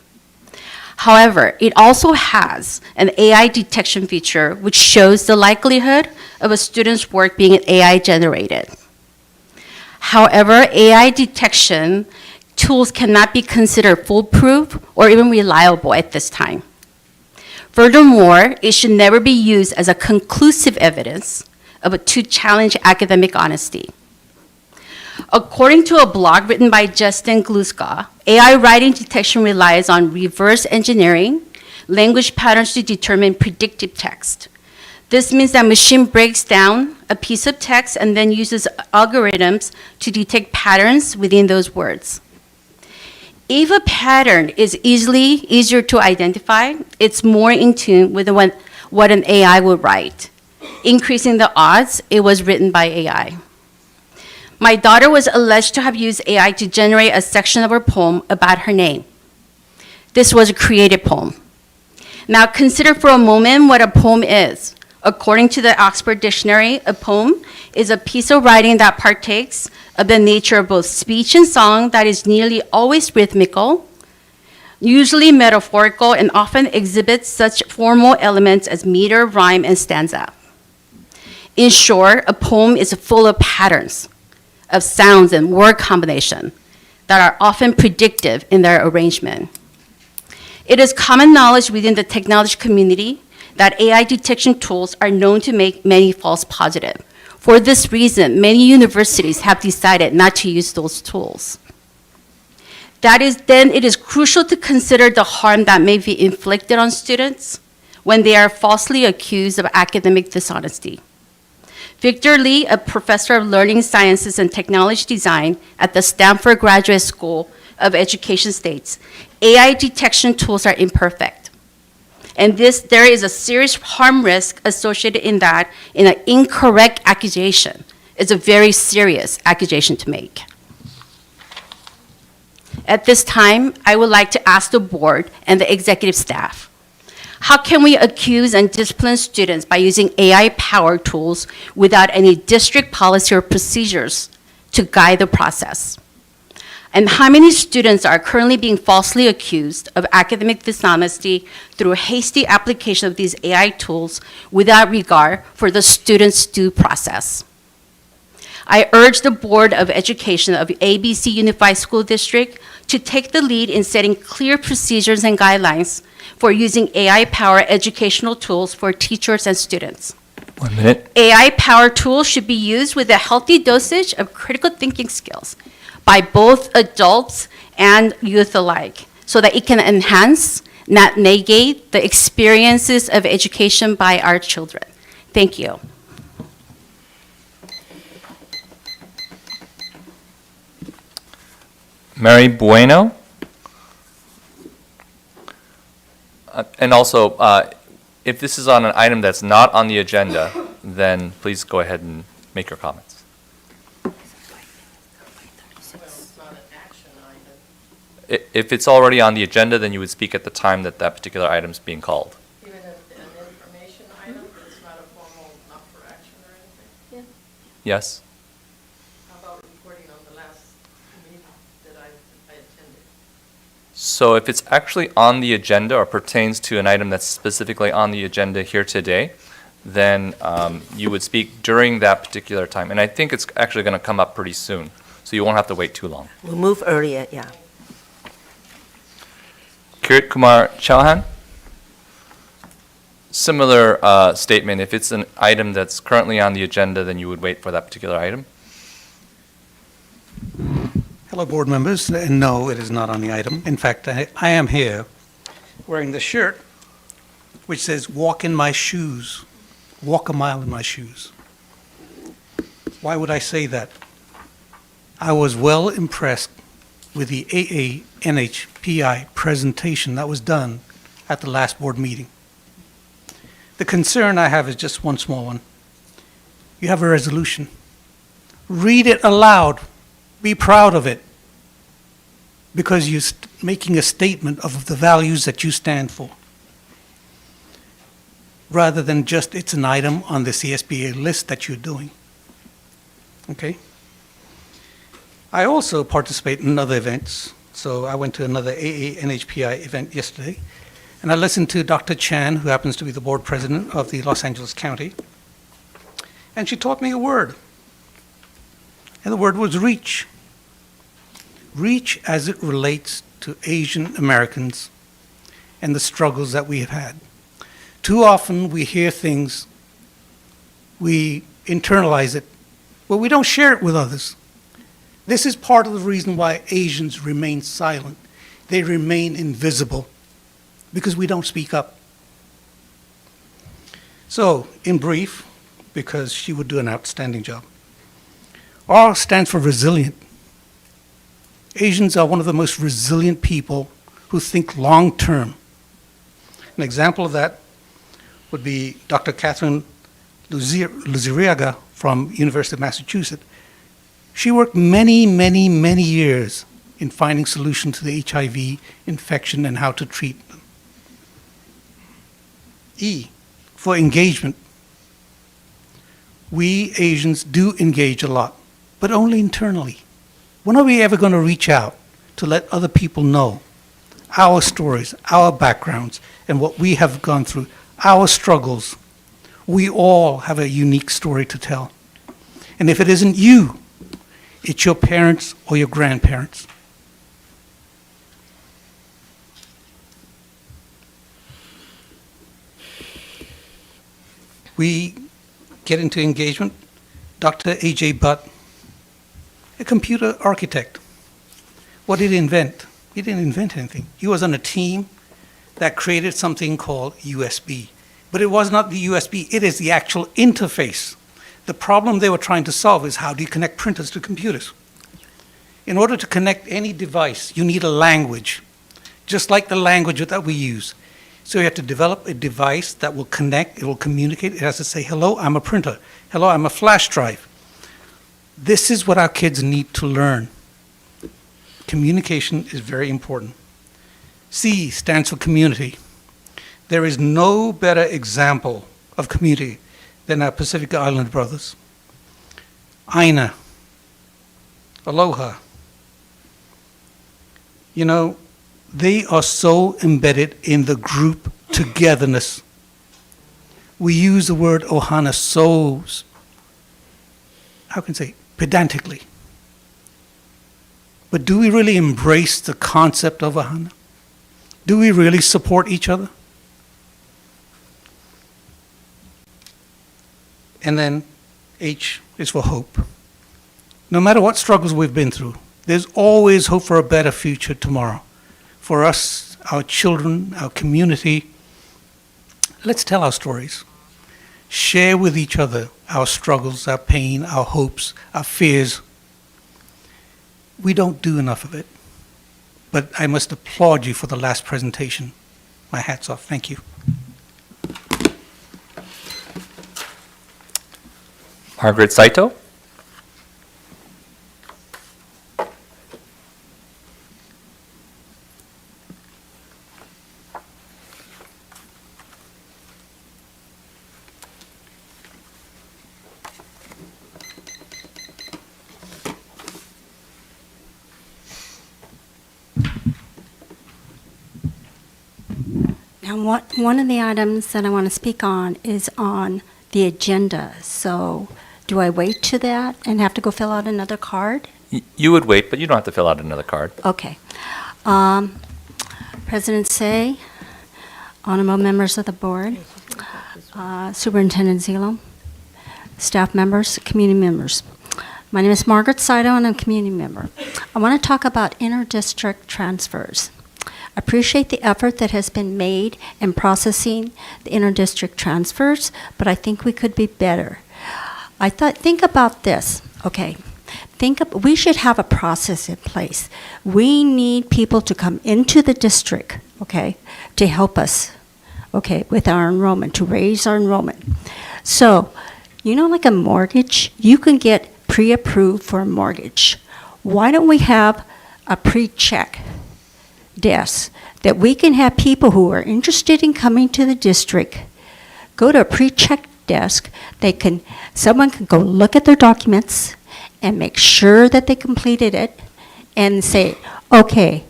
However, it also has an AI detection feature which shows the likelihood of a student's work being AI generated. However, AI detection tools cannot be considered foolproof or even reliable at this time. Furthermore, it should never be used as a conclusive evidence to challenge academic honesty. According to a blog written by Justin Gluska, AI writing detection relies on reverse engineering language patterns to determine predictive text. This means that machine breaks down a piece of text and then uses algorithms to detect patterns within those words. If a pattern is easier to identify, it's more in tune with what an AI would write, increasing the odds it was written by AI. My daughter was alleged to have used AI to generate a section of her poem about her name. This was a created poem. Now consider for a moment what a poem is. According to the Oxford Dictionary, a poem is a piece of writing that partakes of the nature of both speech and song that is nearly always rhythmical, usually metaphorical, and often exhibits such formal elements as meter, rhyme, and stanza. In short, a poem is full of patterns of sounds and word combination that are often predictive in their arrangement. It is common knowledge within the technology community that AI detection tools are known to make many false positives. For this reason, many universities have decided not to use those tools. Then it is crucial to consider the harm that may be inflicted on students when they are falsely accused of academic dishonesty. Victor Lee, a professor of learning sciences and technology design at the Stanford Graduate School of Education, states, AI detection tools are imperfect. And there is a serious harm risk associated in that, in an incorrect accusation. It's a very serious accusation to make. At this time, I would like to ask the board and the executive staff, how can we accuse and discipline students by using AI-powered tools without any district policy or procedures to guide the process? And how many students are currently being falsely accused of academic dishonesty through hasty application of these AI tools without regard for the student's due process? I urge the Board of Education of ABC Unified School District to take the lead in setting clear procedures and guidelines for using AI-powered educational tools for teachers and students. 1 minute. AI-powered tools should be used with a healthy dosage of critical thinking skills by both adults and youth alike, so that it can enhance, not negate, the experiences of education by our children. Thank you. Mary Bueno. And also, if this is on an item that's not on the agenda, then please go ahead and make your comments. If it's already on the agenda, then you would speak at the time that that particular item is being called. Even an information item, it's not a formal, not for action or anything? Yes? How about reporting on the last meeting that I attended? So if it's actually on the agenda or pertains to an item that's specifically on the agenda here today, then you would speak during that particular time. And I think it's actually going to come up pretty soon, so you won't have to wait too long. We'll move earlier, yeah. Kirit Kumar Chauhan. Similar statement. If it's an item that's currently on the agenda, then you would wait for that particular item. Hello, board members. And no, it is not on the item. In fact, I am here wearing the shirt which says, "Walk in my shoes, walk a mile in my shoes." Why would I say that? I was well impressed with the AANHPI presentation that was done at the last board meeting. The concern I have is just one small one. You have a resolution. Read it aloud. Be proud of it, because you're making a statement of the values that you stand for, rather than just it's an item on the CSBA list that you're doing. Okay? I also participate in other events. So I went to another AANHPI event yesterday, and I listened to Dr. Chan, who happens to be the board president of the Los Angeles County, and she taught me a word, and the word was reach. Reach as it relates to Asian Americans and the struggles that we have had. Too often we hear things, we internalize it, but we don't share it with others. This is part of the reason why Asians remain silent. They remain invisible, because we don't speak up. So, in brief, because she would do an outstanding job, R stands for resilient. Asians are one of the most resilient people who think long-term. An example of that would be Dr. Catherine Luziriaga from University of Massachusetts. She worked many, many, many years in finding solutions to the HIV infection and how to treat them. E, for engagement. We Asians do engage a lot, but only internally. When are we ever going to reach out to let other people know our stories, our backgrounds, and what we have gone through, our struggles? We all have a unique story to tell. And if it isn't you, it's your parents or your grandparents. We get into engagement. Dr. A.J. Butt, a computer architect. What did he invent? He didn't invent anything. He was on a team that created something called USB. But it was not the USB, it is the actual interface. The problem they were trying to solve is how do you connect printers to computers? In order to connect any device, you need a language, just like the language that we use. So you have to develop a device that will connect, it will communicate, it has to say, hello, I'm a printer. Hello, I'm a flash drive. This is what our kids need to learn. Communication is very important. C stands for community. There is no better example of community than our Pacific Island brothers. Aina, aloha. You know, they are so embedded in the group togetherness. We use the word ohana so, how can I say, pedantically. But do we really embrace the concept of ohana? Do we really support each other? And then H is for hope. No matter what struggles we've been through, there's always hope for a better future tomorrow. For us, our children, our community, let's tell our stories. Share with each other our struggles, our pain, our hopes, our fears. We don't do enough of it. But I must applaud you for the last presentation. My hat's off. Thank you. Margaret Saito. Now, one of the items that I want to speak on is on the agenda. So do I wait to that and have to go fill out another card? You would wait, but you don't have to fill out another card. Okay. President Say, honorable members of the board, Superintendent Zelo, staff members, community members. My name is Margaret Saito, and I'm a community member. I want to talk about inter-district transfers. I appreciate the effort that has been made in processing the inter-district transfers, but I think we could be better. Think about this, okay? We should have a process in place. We need people to come into the district, okay, to help us, okay, with our enrollment, to raise our enrollment. So, you know, like a mortgage, you can get pre-approved for a mortgage. Why don't we have a pre-check desk that we can have people who are interested in coming to the district go to a pre-check desk. Someone can go look at their documents and make sure that they completed it and say, okay,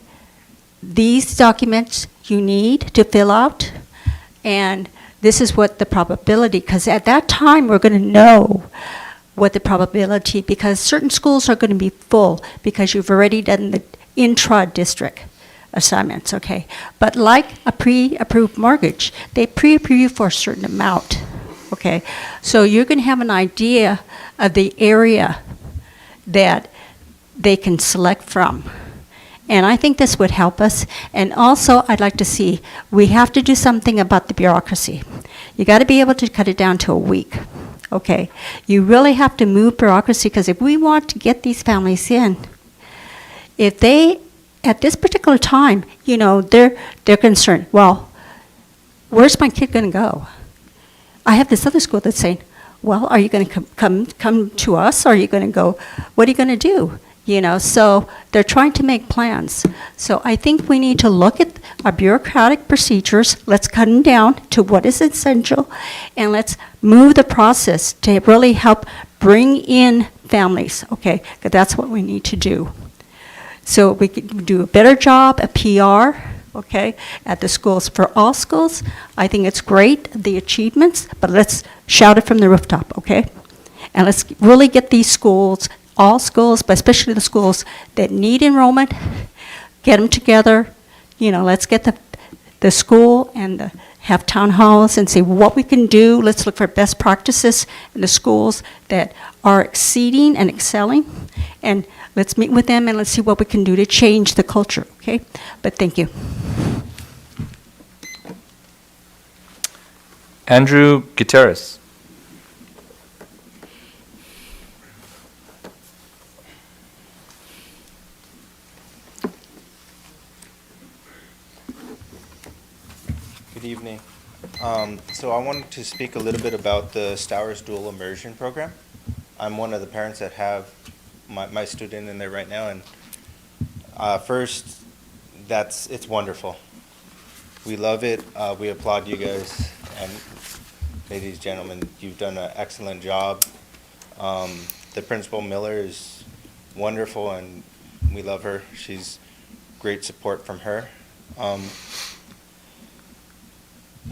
these documents you need to fill out, and this is what the probability, because at that time we're going to know what the probability, because certain schools are going to be full because you've already done the intra-district assignments, okay? But like a pre-approved mortgage, they pre-approve you for a certain amount, Okay, so you're going to have an idea of the area that they can select from. And I think this would help us. And also, I'd like to see, we have to do something about the bureaucracy. You got to be able to cut it down to a week. Okay, you really have to move bureaucracy, because if we want to get these families in, if they, at this particular time, you know, they're concerned, well, where's my kid going to go? I have this other school that's saying, well, are you going to come to us? Or are you going to go, what are you going to do? You know, so they're trying to make plans. So I think we need to look at our bureaucratic procedures. Let's cut them down to what is essential, and let's move the process to really help bring in families, okay? Because that's what we need to do. So we could do a better job at PR, okay, at the schools. For all schools, I think it's great, the achievements, but let's shout it from the rooftop, okay? And let's really get these schools, all schools, but especially the schools that need enrollment, get them together. You know, let's get the school and have town halls and see what we can do. Let's look for best practices in the schools that are exceeding and excelling. And let's meet with them and let's see what we can do to change the culture, okay? But thank you. Andrew Gutierrez. Good evening. So I wanted to speak a little bit about the Stowers Dual Immersion Program. I'm one of the parents that have my student in there right now, and first, it's wonderful. We love it. We applaud you guys, and ladies and gentlemen, you've done an excellent job. The Principal Miller is wonderful, and we love her. She's great support from her.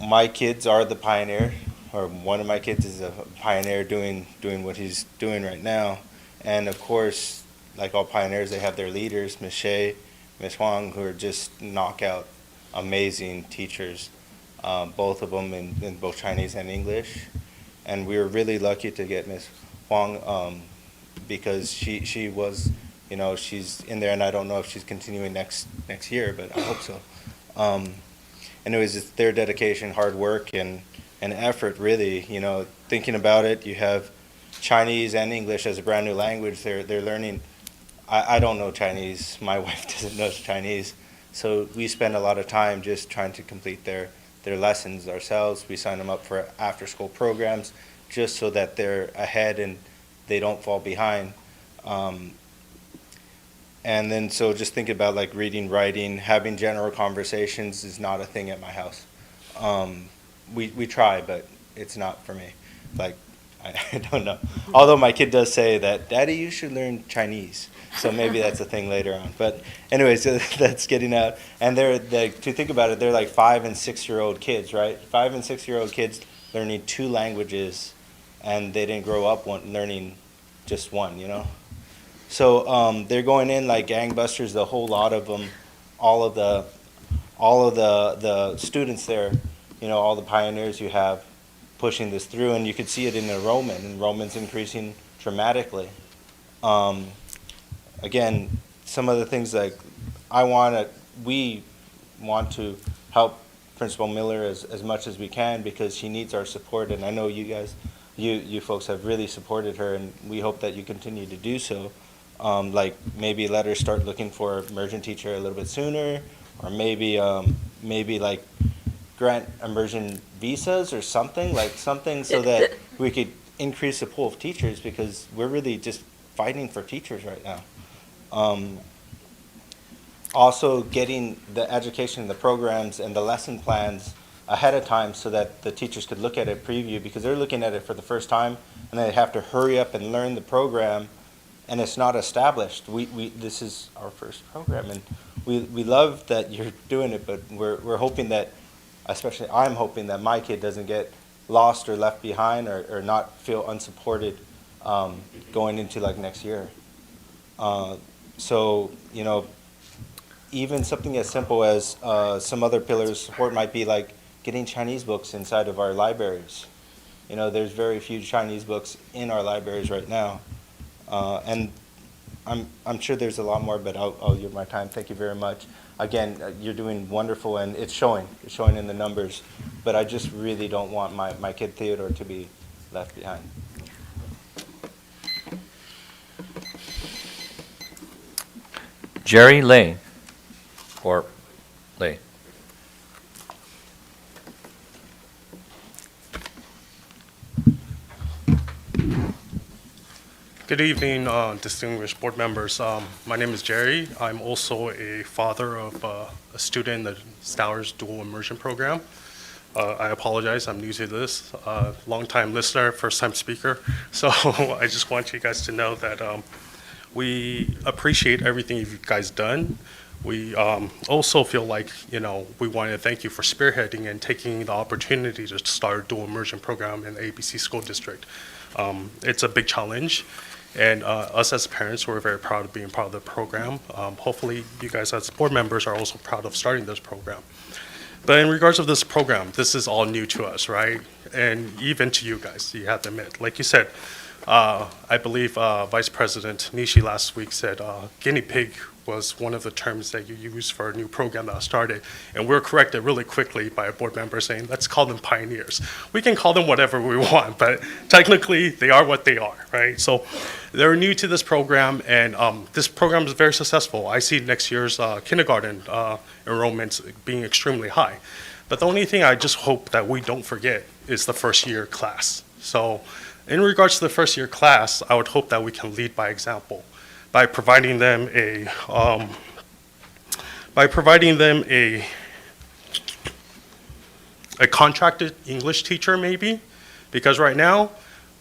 My kids are the pioneer, or one of my kids is a pioneer doing what he's doing right now. And of course, like all pioneers, they have their leaders, Ms. Shea, Ms. Huang, who are just knockout, amazing teachers, both of them in both Chinese and English. And we were really lucky to get Ms. Huang because she was, you know, she's in there, and I don't know if she's continuing next year, but I hope so. And it was just their dedication, hard work, and effort, really. You know, thinking about it, you have Chinese and English as a brand new language. They're learning. I don't know Chinese. My wife doesn't know Chinese. So we spend a lot of time just trying to complete their lessons ourselves. We sign them up for after-school programs just so that they're ahead and they don't fall behind. And then so just think about like reading, writing, having general conversations is not a thing at my house. We try, but it's not for me. Like, I don't know. Although my kid does say that, Daddy, you should learn Chinese. So maybe that's a thing later on. But anyways, so that's getting out. And to think about it, they're like 5- and 6-year-old kids, right? 5- and 6-year-old kids learning 2 languages, and they didn't grow up learning just one, you know? So they're going in like gangbusters, the whole lot of them, all of the students there, you know, all the pioneers you have pushing this through, and you can see it in enrollment. Enrollment's increasing dramatically. Again, some of the things like we want to help Principal Miller as much as we can because she needs our support, and I know you guys, you folks have really supported her, and we hope that you continue to do so. Like maybe let her start looking for an immersion teacher a little bit sooner, or maybe like grant immersion visas or something so that we could increase the pool of teachers, because we're really just fighting for teachers right now. Also getting the education, the programs, and the lesson plans ahead of time so that the teachers could look at it, preview, because they're looking at it for the first time and they have to hurry up and learn the program, and it's not established. This is our first program, and we love that you're doing it, but we're hoping that, especially I'm hoping that my kid doesn't get lost or left behind or not feel unsupported going into like next year. So, you know, even something as simple as some other pillars of support might be like getting Chinese books inside of our libraries. You know, there's very few Chinese books in our libraries right now. And I'm sure there's a lot more, but I'll yield my time. Thank you very much. Again, you're doing wonderful, and it's showing in the numbers. But I just really don't want my kid Theodore to be left behind. Jerry Lay, or Lay. Good evening, distinguished board members. My name is Jerry. I'm also a father of a student in the Stowers Dual Immersion Program. I apologize, I'm new to this. Long-time listener, first-time speaker. So I just want you guys to know that we appreciate everything you guys done. We also feel like, you know, we want to thank you for spearheading and taking the opportunity to start a dual immersion program in the ABC School District. It's a big challenge. And us as parents, we're very proud of being part of the program. Hopefully you guys as board members are also proud of starting this program. But in regards of this program, this is all new to us, right? And even to you guys, you have to admit. Like you said, I believe Vice President Nishi last week said guinea pig was one of the terms that you used for a new program that started. And we're corrected really quickly by a board member saying, let's call them pioneers. We can call them whatever we want, but technically they are what they are, right? So they're new to this program, and this program is very successful. I see next year's kindergarten enrollments being extremely high. But the only thing I just hope that we don't forget is the first year class. So in regards to the first year class, I would hope that we can lead by example by providing them a contracted English teacher maybe, because right now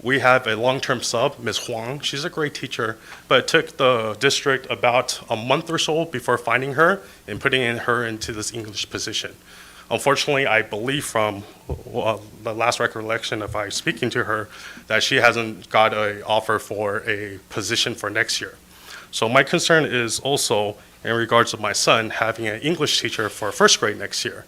we have a long-term sub, Ms. Huang. She's a great teacher, but it took the district about a month or so before finding her and putting her into this English position. Unfortunately, I believe from the last recollection of I speaking to her that she hasn't got an offer for a position for next year. So my concern is also in regards to my son having an English teacher for first grade next year.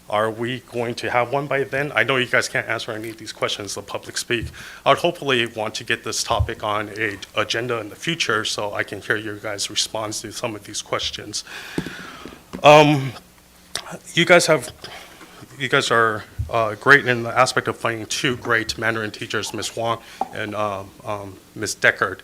Are we going to have one by then? I know you guys can't answer any of these questions, the public speak. I would hopefully want to get this topic on an agenda in the future so I can hear your guys' response to some of these questions. You guys are great in the aspect of finding two great Mandarin teachers, Ms. Huang and Ms. Deckard.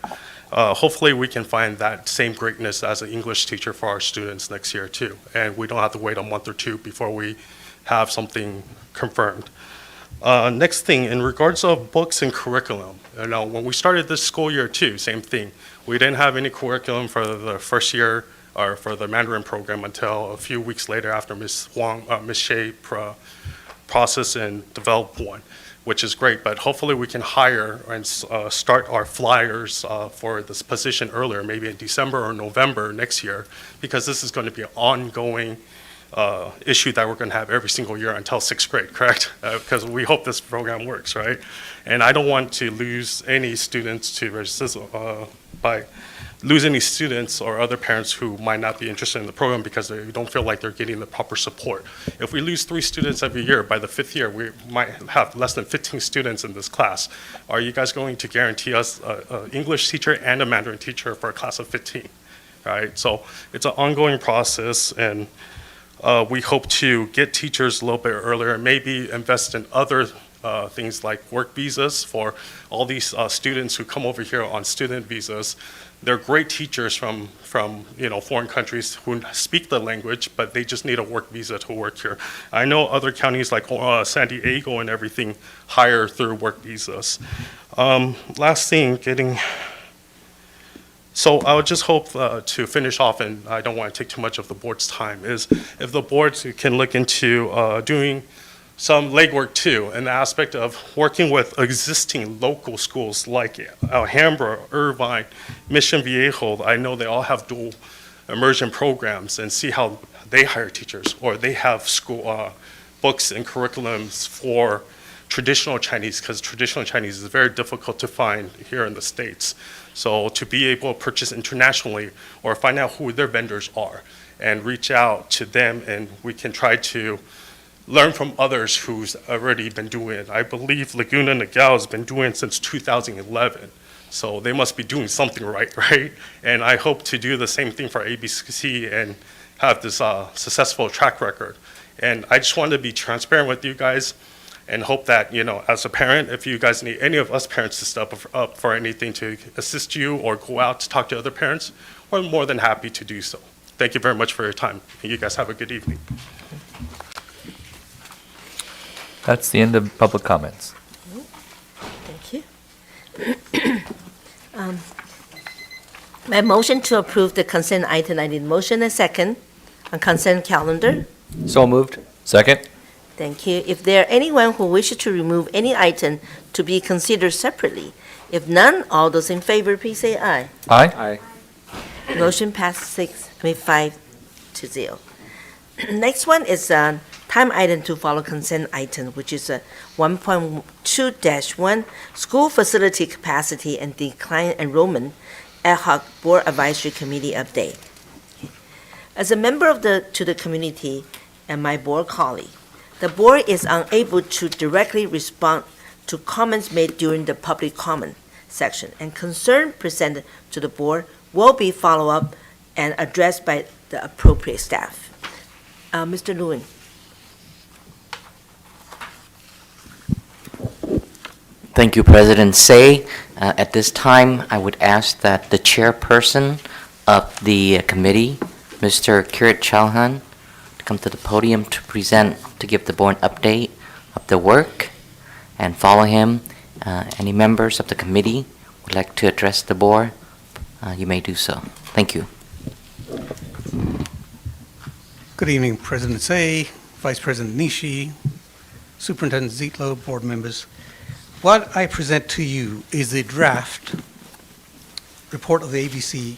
Hopefully we can find that same greatness as an English teacher for our students next year too. And we don't have to wait a month or two before we have something confirmed. Next thing, in regards of books and curriculum, you know, when we started this school year too, same thing. We didn't have any curriculum for the first year or for the Mandarin program until a few weeks later after Ms. Shea processed and developed one, which is great. But hopefully we can hire and start our flyers for this position earlier, maybe in December or November next year, because this is going to be an ongoing issue that we're going to have every single year until sixth grade, correct? Because we hope this program works, right? And I don't want to lose any students to racism by lose any students or other parents who might not be interested in the program because they don't feel like they're getting the proper support. If we lose 3 students every year, by the 5th year, we might have less than 15 students in this class. Are you guys going to guarantee us an English teacher and a Mandarin teacher for a class of 15? Right? So it's an ongoing process, and we hope to get teachers a little bit earlier, maybe invest in other things like work visas for all these students who come over here on student visas. They're great teachers from foreign countries who speak the language, but they just need a work visa to work here. I know other counties like San Diego and everything hire through work visas. Last thing, so I would just hope to finish off, and I don't want to take too much of the board's time, is if the board can look into doing some legwork too, in the aspect of working with existing local schools like Alhambra, Irvine, Mission Viejo. I know they all have dual immersion programs, and see how they hire teachers, or they have school books and curriculums for traditional Chinese, because traditional Chinese is very difficult to find here in the States. So to be able to purchase internationally or find out who their vendors are and reach out to them, and we can try to learn from others who's already been doing it. I believe Laguna Niguel has been doing it since 2011. So they must be doing something right, right? And I hope to do the same thing for ABCC and have this successful track record. And I just wanted to be transparent with you guys and hope that, as a parent, if you guys need any of us parents to step up for anything to assist you or go out to talk to other parents, we're more than happy to do so. Thank you very much for your time. And you guys have a good evening. That's the end of public comments. Thank you. My motion to approve the consent item, I need motion and second on consent calendar. So moved. Second? Thank you. If there are anyone who wishes to remove any item to be considered separately, if none, all those in favor, please say aye. Aye. Motion passed 5-0. Next one is time item to follow consent item, which is 1.2-1, school facility capacity and decline enrollment ad hoc board advisory committee update. As a member to the community and my board colleague, the board is unable to directly respond to comments made during the public comment section, and concern presented to the board will be followed up and addressed by the appropriate staff. Mr. Lewin. Thank you, President Say. At this time, I would ask that the chairperson of the committee, Mr. Kirit Chauhan, to come to the podium to give the board an update of the work, and follow him. Any members of the committee would like to address the board, you may do so. Thank you. Good evening, President Say, Vice President Nishi, Superintendent Zitlo, board members. What I present to you is the draft report of the ABC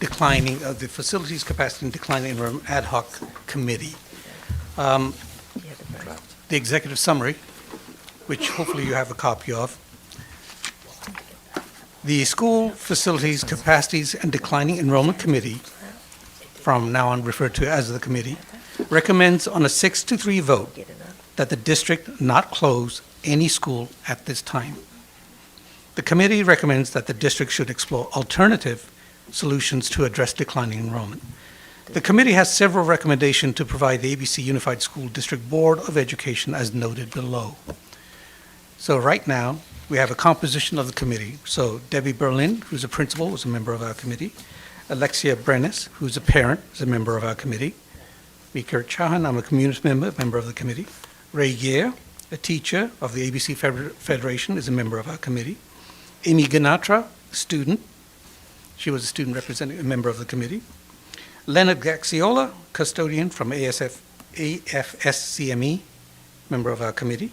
declining of the facilities capacity and declining in ad hoc committee. The executive summary, which hopefully you have a copy of. The school facilities capacities and declining enrollment committee, from now on referred to as the committee, recommends on a 6-3 vote that the district not close any school at this time. The committee recommends that the district should explore alternative solutions to address declining enrollment. The committee has several recommendations to provide the ABC Unified School District Board of Education as noted below. So right now, we have a composition of the committee. So Debbie Berlin, who's a principal, is a member of our committee. Alexia Brenes, who's a parent, is a member of our committee. Me, Kirit Chauhan, I'm a community member of the committee. Ray Gear, a teacher of the ABC Federation, is a member of our committee. Amy Ganatra, student. She was a student representative, a member of the committee. Leonard Gaxiola, custodian from AFSCME, member of our committee.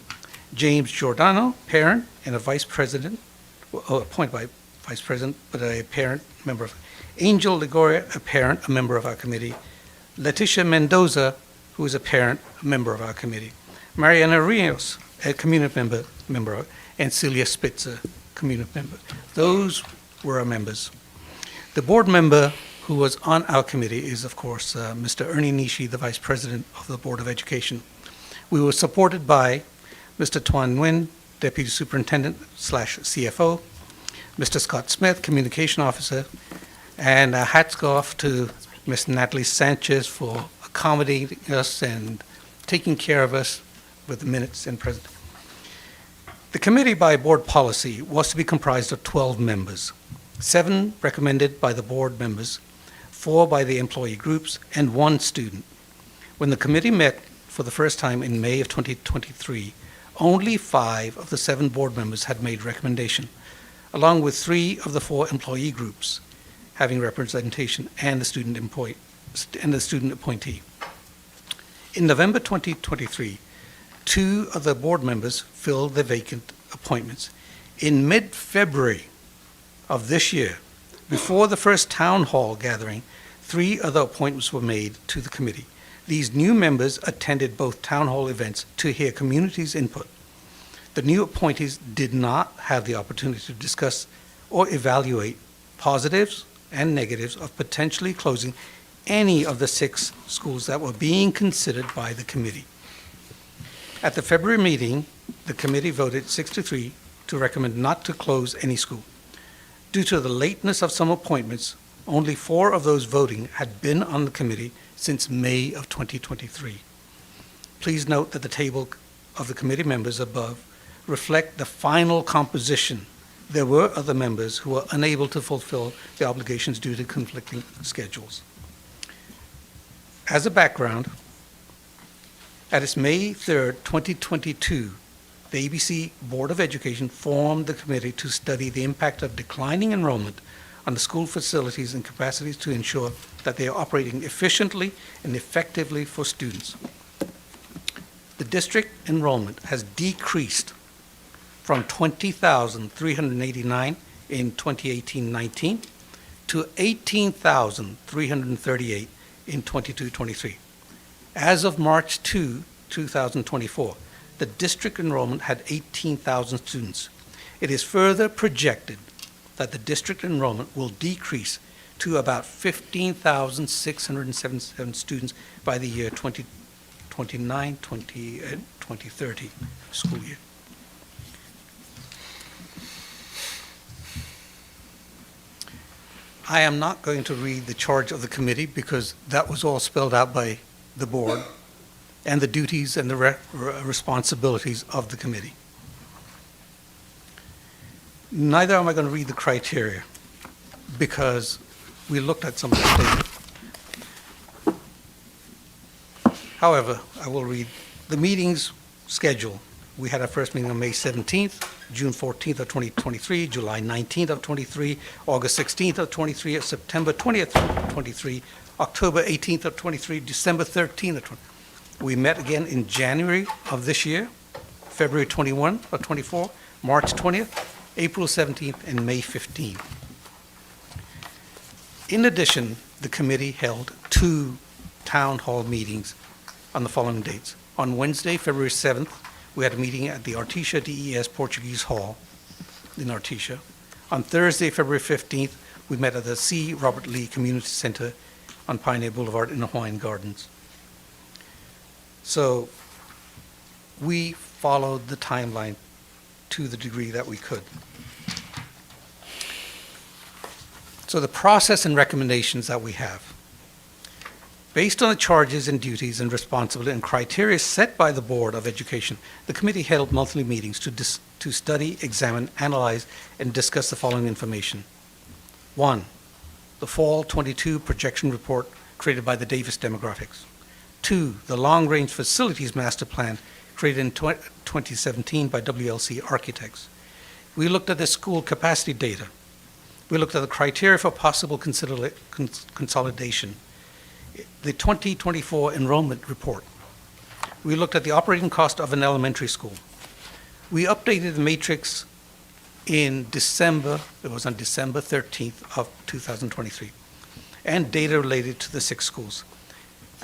James Giordano, parent and a vice president, appointed by vice president, but a parent, member of. Angel Ligoria, a parent, a member of our committee. Leticia Mendoza, who is a parent, a member of our committee. Mariana Rios, a community member, and Celia Spitzer, community member. Those were our members. The board member who was on our committee is, of course, Mr. Ernie Nishi, the Vice President of the Board of Education. We were supported by Mr. Tuan Nguyen, Deputy Superintendent / CFO, Mr. Scott Smith, Communication Officer, and hats go off to Ms. Natalie Sanchez for accommodating us and taking care of us with the minutes and present. The committee by board policy was to be comprised of 12 members, 7 recommended by the board members, 4 by the employee groups, and 1 student. When the committee met for the first time in May of 2023, only 5 of the 7 board members had made recommendation, along with 3 of the 4 employee groups having representation and the student appointee. In November 2023, 2 of the board members filled the vacant appointments. In mid-February of this year, before the first town hall gathering, 3 other appointments were made to the committee. These new members attended both town hall events to hear community's input. The new appointees did not have the opportunity to discuss or evaluate positives and negatives of potentially closing any of the 6 schools that were being considered by the committee. At the February meeting, the committee voted 6-3 to recommend not to close any school. Due to the lateness of some appointments, only 4 of those voting had been on the committee since May of 2023. Please note that the table of the committee members above reflect the final composition. There were other members who were unable to fulfill the obligations due to conflicting schedules. As a background, at its May 3rd, 2022, the ABC Board of Education formed the committee to study the impact of declining enrollment on the school facilities and capacities to ensure that they are operating efficiently and effectively for students. The district enrollment has decreased from 20,389 in 2018-19 to 18,338 in 22-23. As of March 2, 2024, the district enrollment had 18,000 students. It is further projected that the district enrollment will decrease to about 15,677 students by the year 2030 school year. I am not going to read the charge of the committee because that was all spelled out by the board and the duties and the responsibilities of the committee. Neither am I going to read the criteria because we looked at some of the data. However, I will read the meetings schedule. We had our first meeting on May 17th, June 14th of 2023, July 19th of 23, August 16th of 23, September 20th of 23, October 18th of 23, December 13th of 23. We met again in January of this year, February 21 of 24, March 20th, April 17th, and May 15th. In addition, the committee held 2 town hall meetings on the following dates. On Wednesday, February 7th, we had a meeting at the Artesia DES Portuguese Hall in Artesia. On Thursday, February 15th, we met at the C. Robert Lee Community Center on Pioneer Boulevard in the Hawaiian Gardens. So we followed the timeline to the degree that we could. So the process and recommendations that we have. Based on the charges and duties and responsibility and criteria set by the Board of Education, the committee held monthly meetings to study, examine, analyze, and discuss the following information. 1, the Fall 22 projection report created by the Davis Demographics. 2, the Long Range Facilities Master Plan created in 2017 by WLC Architects. We looked at the school capacity data. We looked at the criteria for possible consolidation. The 2024 enrollment report. We looked at the operating cost of an elementary school. We updated the matrix in December, it was on December 13th of 2023, and data related to the 6 schools.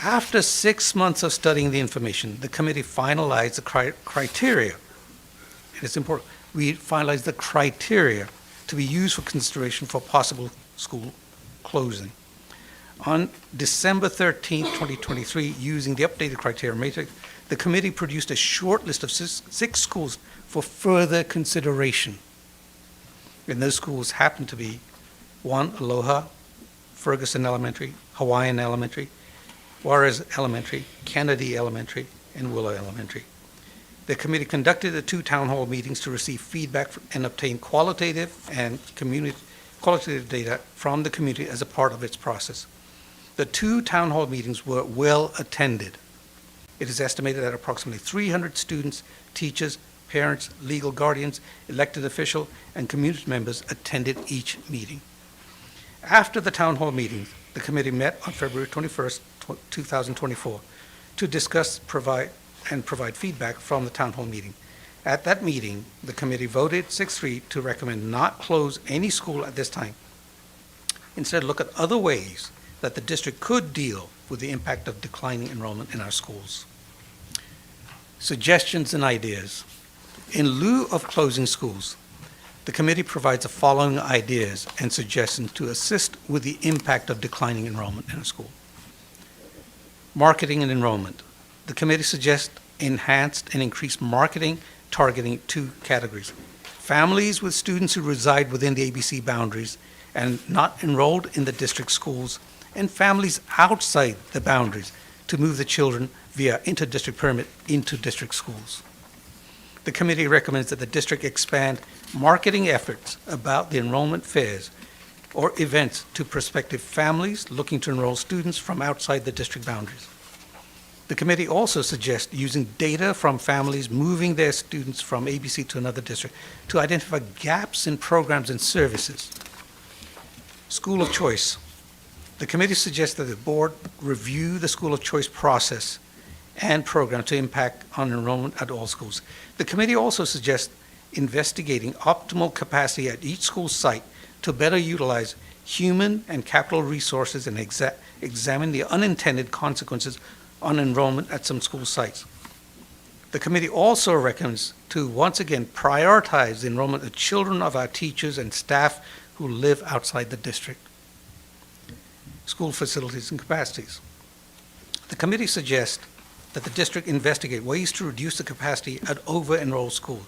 After 6 months of studying the information, the committee finalized the criteria. And it's important, we finalized the criteria to be used for consideration for possible school closing. On December 13th, 2023, using the updated criteria matrix, the committee produced a short list of 6 schools for further consideration. And those schools happen to be 1, Aloha, Ferguson Elementary, Hawaiian Elementary, Juarez Elementary, Kennedy Elementary, and Willow Elementary. The committee conducted the 2 town hall meetings to receive feedback and obtain qualitative and qualitative data from the community as a part of its process. The 2 town hall meetings were well attended. It is estimated that approximately 300 students, teachers, parents, legal guardians, elected officials, and community members attended each meeting. After the town hall meetings, the committee met on February 21st, 2024 to discuss, provide feedback from the town hall meeting. At that meeting, the committee voted 6-3 to recommend not close any school at this time. Instead, look at other ways that the district could deal with the impact of declining enrollment in our schools. Suggestions and ideas. In lieu of closing schools, the committee provides the following ideas and suggestions to assist with the impact of declining enrollment in a school. Marketing and enrollment. The committee suggests enhanced and increased marketing targeting two categories: families with students who reside within the ABC boundaries and not enrolled in the district schools, and families outside the boundaries to move the children via inter-district permit into district schools. The committee recommends that the district expand marketing efforts about the enrollment fairs or events to prospective families looking to enroll students from outside the district boundaries. The committee also suggests using data from families moving their students from ABC to another district to identify gaps in programs and services. School of choice. The committee suggests that the board review the school of choice process and program to impact on enrollment at all schools. The committee also suggests investigating optimal capacity at each school site to better utilize human and capital resources and examine the unintended consequences on enrollment at some school sites. The committee also recommends to once again prioritize the enrollment of children of our teachers and staff who live outside the district. School facilities and capacities. The committee suggests that the district investigate ways to reduce the capacity at over-enrolled schools,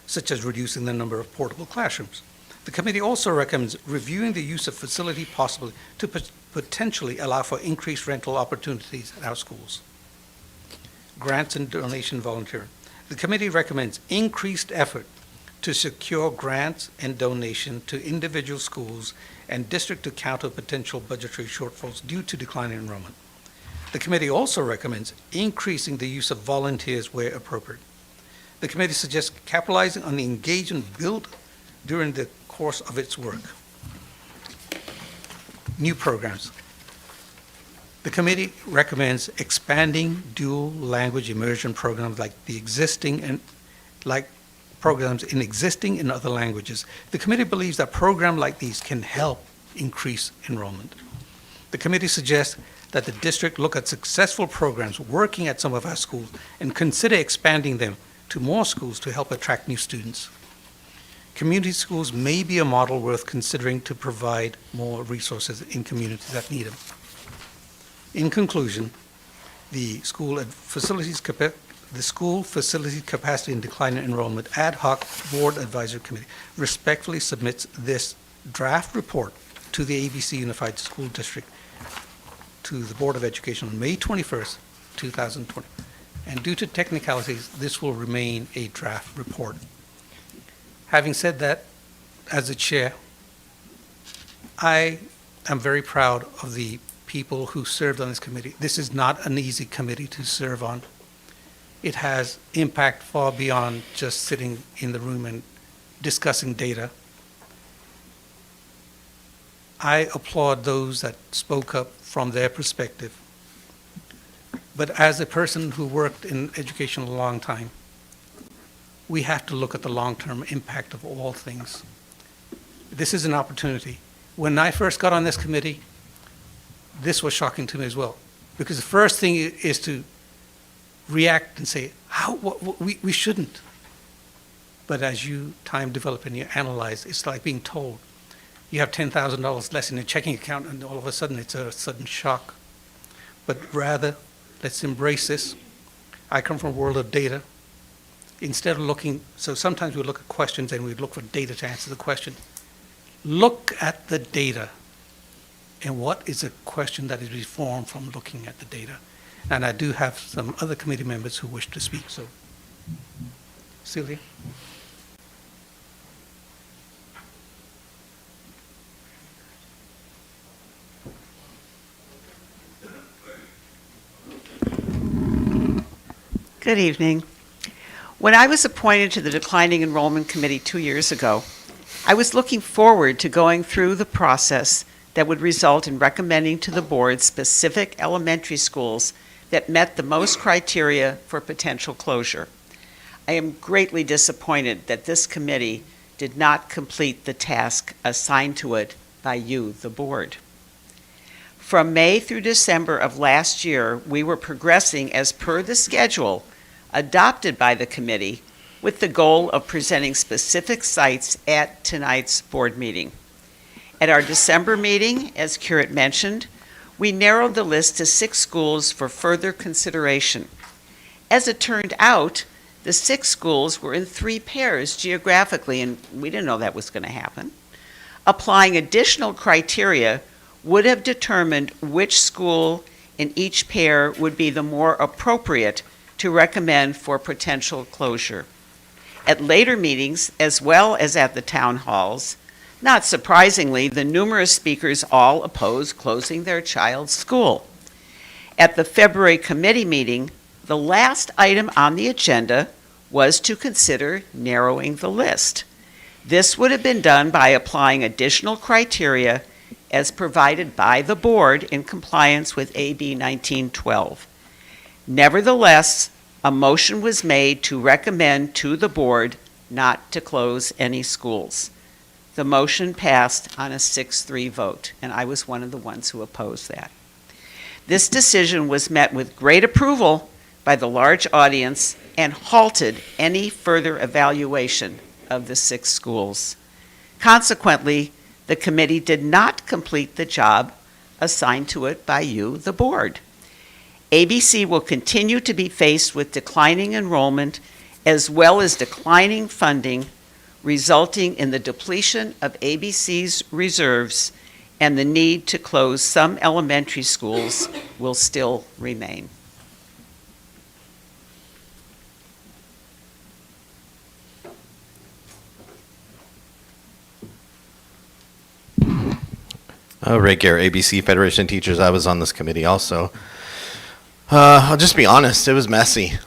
such as reducing the number of portable classrooms. The committee also recommends reviewing the use of facility possibly to potentially allow for increased rental opportunities at our schools. Grants and donation volunteering. The committee recommends increased effort to secure grants and donation to individual schools and district to counter potential budgetary shortfalls due to declining enrollment. The committee also recommends increasing the use of volunteers where appropriate. The committee suggests capitalizing on the engagement built during the course of its work. New programs. The committee recommends expanding dual language immersion programs like programs in existing and other languages. The committee believes that programs like these can help increase enrollment. The committee suggests that the district look at successful programs working at some of our schools and consider expanding them to more schools to help attract new students. Community schools may be a model worth considering to provide more resources in communities that need them. In conclusion, the school facilities capacity and decline in enrollment ad hoc board advisory committee respectfully submits this draft report to the ABC Unified School District to the Board of Education on May 21st, 2020. And due to technicalities, this will remain a draft report. Having said that, as the chair, I am very proud of the people who served on this committee. This is not an easy committee to serve on. It has impact far beyond just sitting in the room and discussing data. I applaud those that spoke up from their perspective. But as a person who worked in education a long time, we have to look at the long-term impact of all things. This is an opportunity. When I first got on this committee, this was shocking to me as well, because the first thing is to react and say, we shouldn't. But as time develops and you analyze, it's like being told, you have $10,000 less in your checking account, and all of a sudden it's a sudden shock. But rather, let's embrace this. I come from a world of data. Instead of looking, so sometimes we look at questions and we look for data to answer the question. Look at the data. And what is a question that is reformed from looking at the data? And I do have some other committee members who wish to speak, so. Sylvia? Good evening. When I was appointed to the Declining Enrollment Committee 2 years ago, I was looking forward to going through the process that would result in recommending to the board specific elementary schools that met the most criteria for potential closure. I am greatly disappointed that this committee did not complete the task assigned to it by you, the board. From May through December of last year, we were progressing as per the schedule adopted by the committee with the goal of presenting specific sites at tonight's board meeting. At our December meeting, as Curate mentioned, we narrowed the list to 6 schools for further consideration. As it turned out, the 6 schools were in 3 pairs geographically, and we didn't know that was going to happen. Applying additional criteria would have determined which school in each pair would be the more appropriate to recommend for potential closure. At later meetings, as well as at the town halls, not surprisingly, the numerous speakers all opposed closing their child's school. At the February committee meeting, the last item on the agenda was to consider narrowing the list. This would have been done by applying additional criteria as provided by the board in compliance with AB 1912. Nevertheless, a motion was made to recommend to the board not to close any schools. The motion passed on a 6-3 vote, and I was one of the ones who opposed that. This decision was met with great approval by the large audience and halted any further evaluation of the 6 schools. Consequently, the committee did not complete the job assigned to it by you, the board. ABC will continue to be faced with declining enrollment as well as declining funding, resulting in the depletion of ABC's reserves, and the need to close some elementary schools will still remain. Ray Garrett, ABC Federation of Teachers. I was on this committee also. I'll just be honest, it was messy.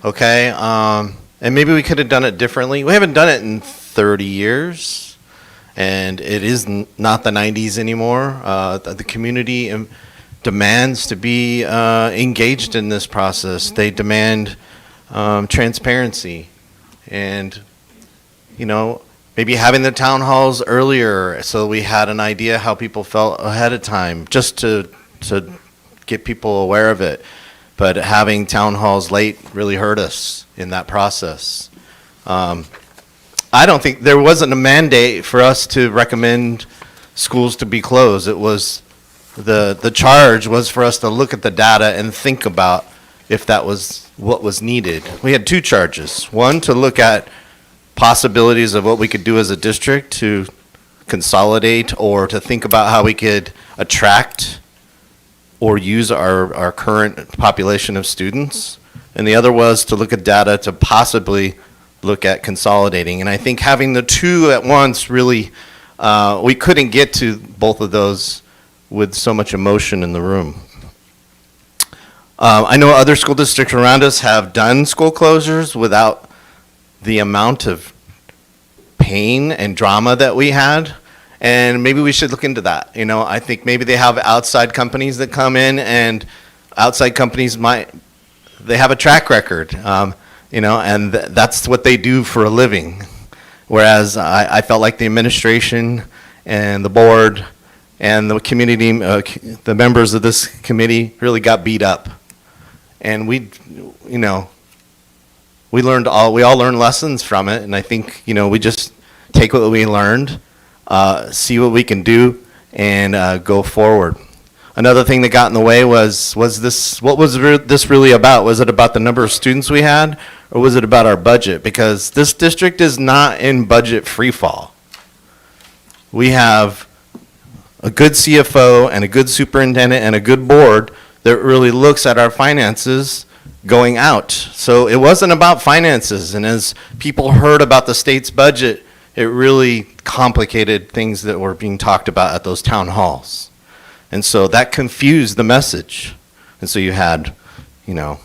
Okay, and maybe we could have done it differently. We haven't done it in 30 years, and it is not the 90s anymore. The community demands to be engaged in this process. They demand transparency, and, you know, maybe having the town halls earlier so we had an idea how people felt ahead of time, just to get people aware of it. But having town halls late really hurt us in that process. I don't think there wasn't a mandate for us to recommend schools to be closed. It was the charge was for us to look at the data and think about if that was what was needed. We had 2 charges. One, to look at possibilities of what we could do as a district to consolidate or to think about how we could attract or use our current population of students. And the other was to look at data to possibly look at consolidating. And I think having the 2 at once really, we couldn't get to both of those with so much emotion in the room. I know other school districts around us have done school closures without the amount of pain and drama that we had, and maybe we should look into that. You know, I think maybe they have outside companies that come in, and outside companies they have a track record, you know, and that's what they do for a living. Whereas I felt like the administration and the board and the community, the members of this committee really got beat up. And we all learned lessons from it, and I think, you know, we just take what we learned, see what we can do, and go forward. Another thing that got in the way was this, what was this really about? Was it about the number of students we had, or was it about our budget? Because this district is not in budget free fall. We have a good CFO and a good superintendent and a good board that really looks at our finances going out. So it wasn't about finances, and as people heard about the state's budget, it really complicated things that were being talked about at those town halls. And so that confused the message. And so you had, you know,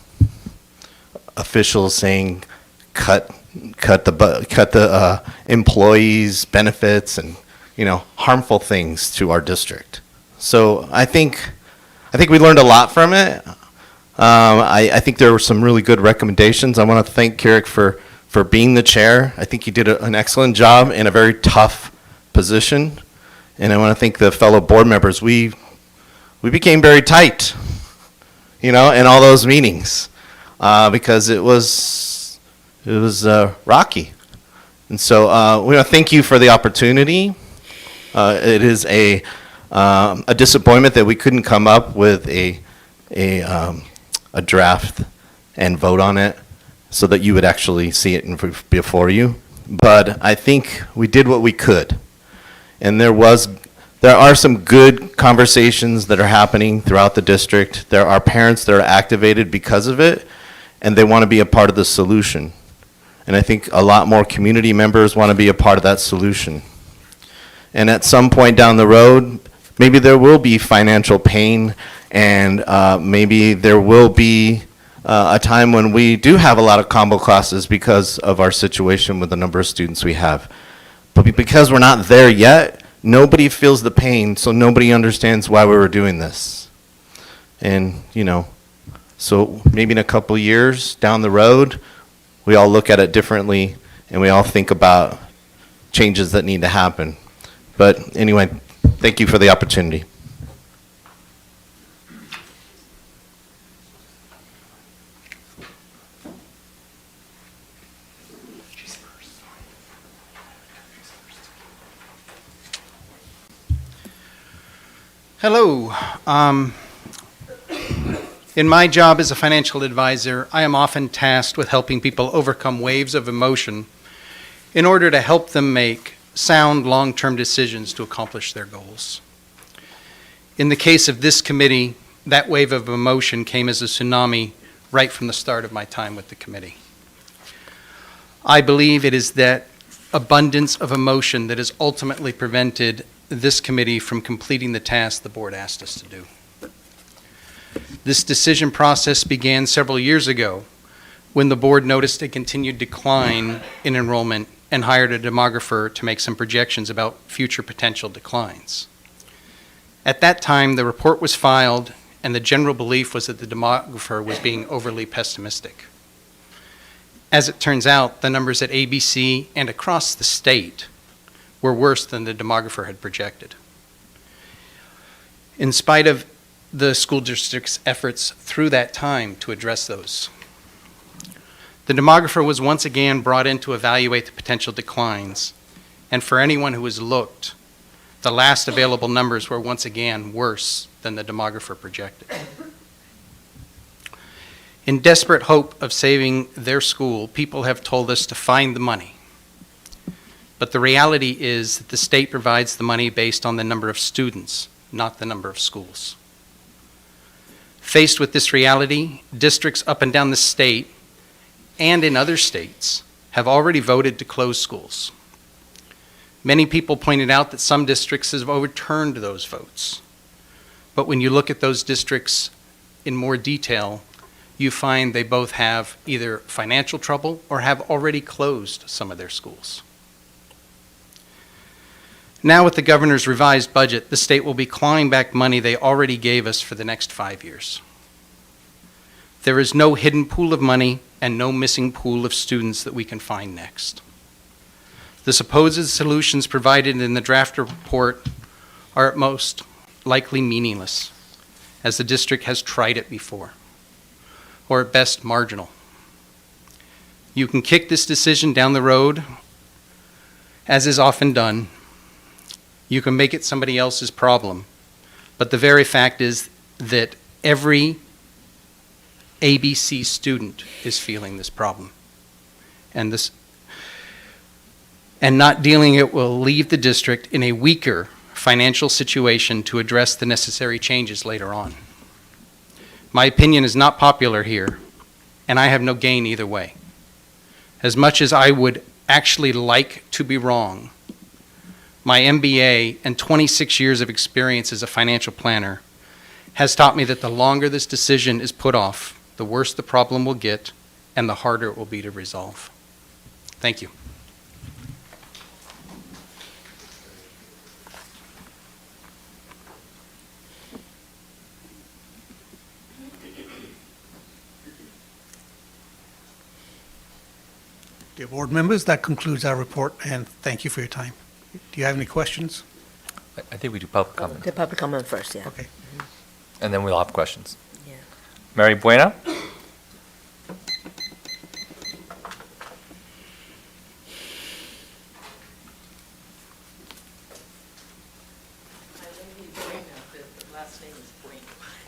officials saying cut the employees' benefits and, you know, harmful things to our district. So I think we learned a lot from it. I think there were some really good recommendations. I want to thank Carrick for being the chair. I think you did an excellent job in a very tough position. And I want to thank the fellow board members. We became very tight, you know, in all those meetings because it was rocky. And so we want to thank you for the opportunity. It is a disappointment that we couldn't come up with a draft and vote on it so that you would actually see it before you. But I think we did what we could. And there are some good conversations that are happening throughout the district. There are parents that are activated because of it, and they want to be a part of the solution. And I think a lot more community members want to be a part of that solution. And at some point down the road, maybe there will be financial pain, and maybe there will be a time when we do have a lot of combo classes because of our situation with the number of students we have. But because we're not there yet, nobody feels the pain, so nobody understands why we were doing this. And, so maybe in a couple years down the road, we all look at it differently, and we all think about changes that need to happen. But anyway, thank you for the opportunity. Hello. In my job as a financial advisor, I am often tasked with helping people overcome waves of emotion in order to help them make sound long-term decisions to accomplish their goals. In the case of this committee, that wave of emotion came as a tsunami right from the start of my time with the committee. I believe it is that abundance of emotion that has ultimately prevented this committee from completing the task the board asked us to do. This decision process began several years ago when the board noticed a continued decline in enrollment and hired a demographer to make some projections about future potential declines. At that time, the report was filed, and the general belief was that the demographer was being overly pessimistic. As it turns out, the numbers at ABC and across the state were worse than the demographer had projected. In spite of the school district's efforts through that time to address those, the demographer was once again brought in to evaluate the potential declines, and for anyone who has looked, the last available numbers were once again worse than the demographer projected. In desperate hope of saving their school, people have told us to find the money. But the reality is that the state provides the money based on the number of students, not the number of schools. Faced with this reality, districts up and down the state and in other states have already voted to close schools. Many people pointed out that some districts have overturned those votes. But when you look at those districts in more detail, you find they both have either financial trouble or have already closed some of their schools. Now with the governor's revised budget, the state will be clawing back money they already gave us for the next 5 years. There is no hidden pool of money and no missing pool of students that we can find next. The supposed solutions provided in the draft report are at most likely meaningless, as the district has tried it before, or at best marginal. You can kick this decision down the road, as is often done. You can make it somebody else's problem, but the very fact is that every ABC student is feeling this problem. And not dealing it will leave the district in a weaker financial situation to address the necessary changes later on. My opinion is not popular here, and I have no gain either way. As much as I would actually like to be wrong, my MBA and 26 years of experience as a financial planner has taught me that the longer this decision is put off, the worse the problem will get and the harder it will be to resolve. Thank you. Dear board members, that concludes our report, and thank you for your time. Do you have any questions? I think we do public comment. The public comment first, yeah. Okay. And then we'll have questions. Yeah. Mary Buena?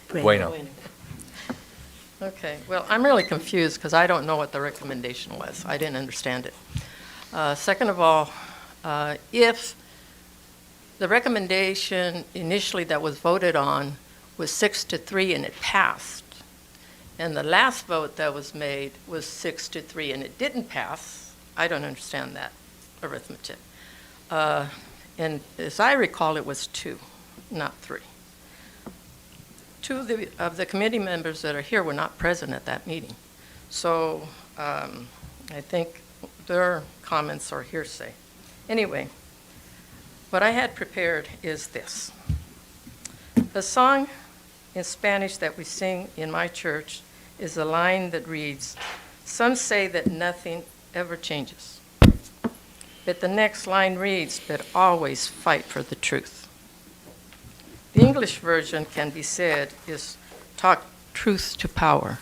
Great. Bueno. Okay, well, I'm really confused because I don't know what the recommendation was. I didn't understand it. Second of all, if the recommendation initially that was voted on was 6-3 and it passed, and the last vote that was made was 6-3 and it didn't pass, I don't understand that arithmetic. And as I recall, it was 2, not 3. Two of the committee members that are here were not present at that meeting. So I think their comments are hearsay. Anyway, what I had prepared is this. The song in Spanish that we sing in my church is a line that reads, "Some say that nothing ever changes." But the next line reads, "But always fight for the truth." The English version can be said is talk truth to power.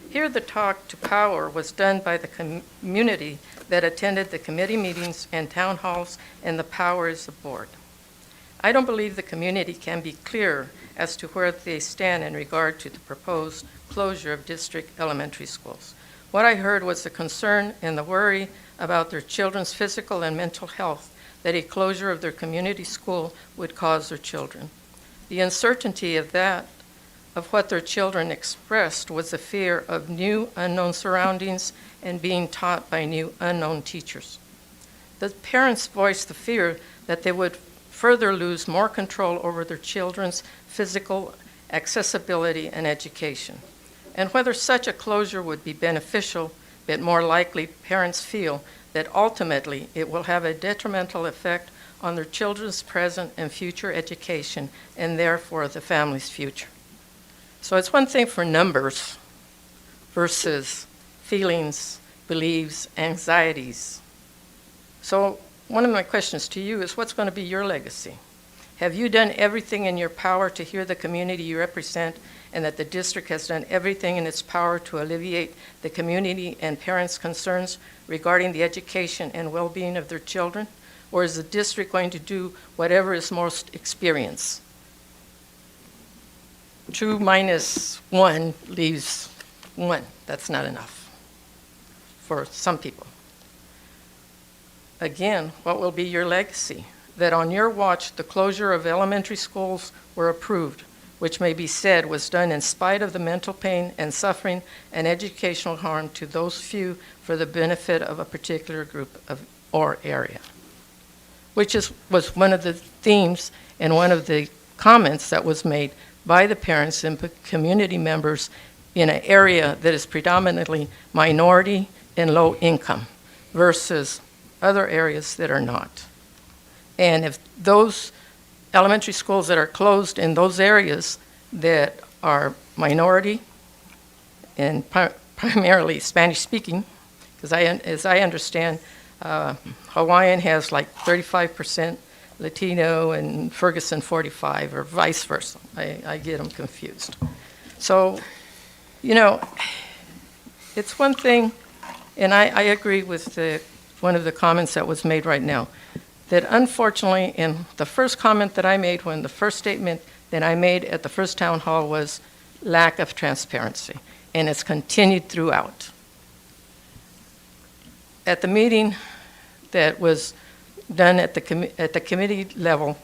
Here the talk to power was done by the community that attended the committee meetings and town halls, and the power is the board. I don't believe the community can be clearer as to where they stand in regard to the proposed closure of district elementary schools. What I heard was the concern and the worry about their children's physical and mental health that a closure of their community school would cause their children. The uncertainty of what their children expressed was the fear of new unknown surroundings and being taught by new unknown teachers. The parents voiced the fear that they would further lose more control over their children's physical accessibility and education. And whether such a closure would be beneficial, but more likely parents feel that ultimately it will have a detrimental effect on their children's present and future education, and therefore the family's future. So it's one thing for numbers versus feelings, beliefs, anxieties. So one of my questions to you is, what's going to be your legacy? Have you done everything in your power to hear the community you represent, and that the district has done everything in its power to alleviate the community and parents' concerns regarding the education and well-being of their children? Or is the district going to do whatever is most experience? 2 minus 1 leaves 1. That's not enough for some people. Again, what will be your legacy? That on your watch, the closure of elementary schools were approved, which may be said was done in spite of the mental pain and suffering and educational harm to those few for the benefit of a particular group or area, which was one of the themes and one of the comments that was made by the parents and community members in an area that is predominantly minority and low income versus other areas that are not. And if those elementary schools that are closed in those areas that are minority and primarily Spanish-speaking, because as I understand, Hawaiian has like 35% Latino and Ferguson 45, or vice versa. I get them confused. So, you know, it's one thing, and I agree with one of the comments that was made right now, that unfortunately, in the first comment that I made, when the first statement that I made at the first town hall was lack of transparency, and it's continued throughout. At the meeting that was done at the committee level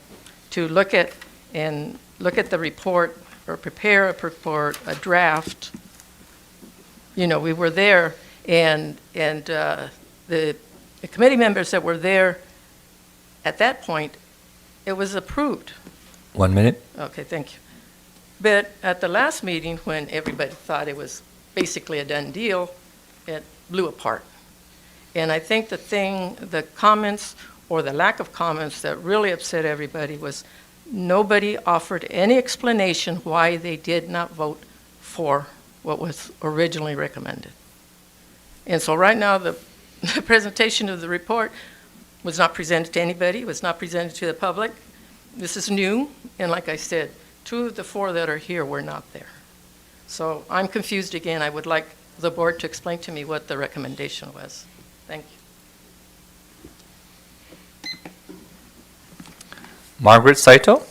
to look at the report or prepare a report, a draft, you know, we were there, and the committee members that were there at that point, it was approved. 1 minute. Okay, thank you. But at the last meeting, when everybody thought it was basically a done deal, it blew apart. And I think the comments or the lack of comments that really upset everybody was nobody offered any explanation why they did not vote for what was originally recommended. And so right now, the presentation of the report was not presented to anybody, was not presented to the public. This is new, and like I said, 2 of the 4 that are here were not there. So I'm confused again. I would like the board to explain to me what the recommendation was. Thank you. Margaret Saito?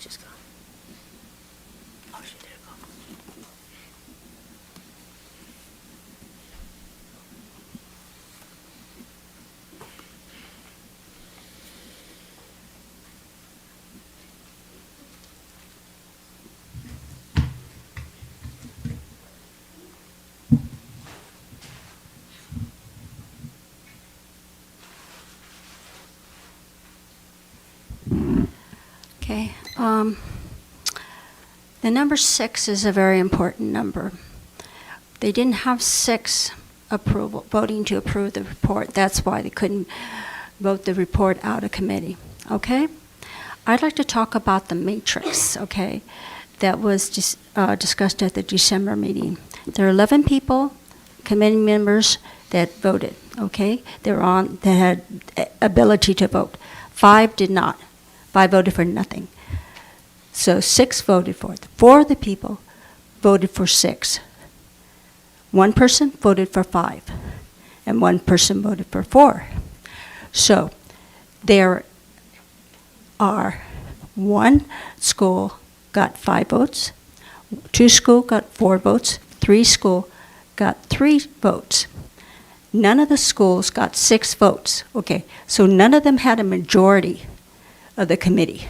she's gone. Oh, she did go. Okay. The number 6 is a very important number. They didn't have 6 voting to approve the report. That's why they couldn't vote the report out of committee. Okay? I'd like to talk about the matrix, okay, that was discussed at the December meeting. There are 11 people, committee members, that voted, okay? That had ability to vote. 5 did not. 5 voted for nothing. So 6 voted for it. 4 of the people voted for 6. 1 person voted for 5. And 1 person voted for 4. So there are 1 school got 5 votes, 2 school got 4 votes, 3 school got 3 votes. None of the schools got 6 votes. Okay, so none of them had a majority of the committee.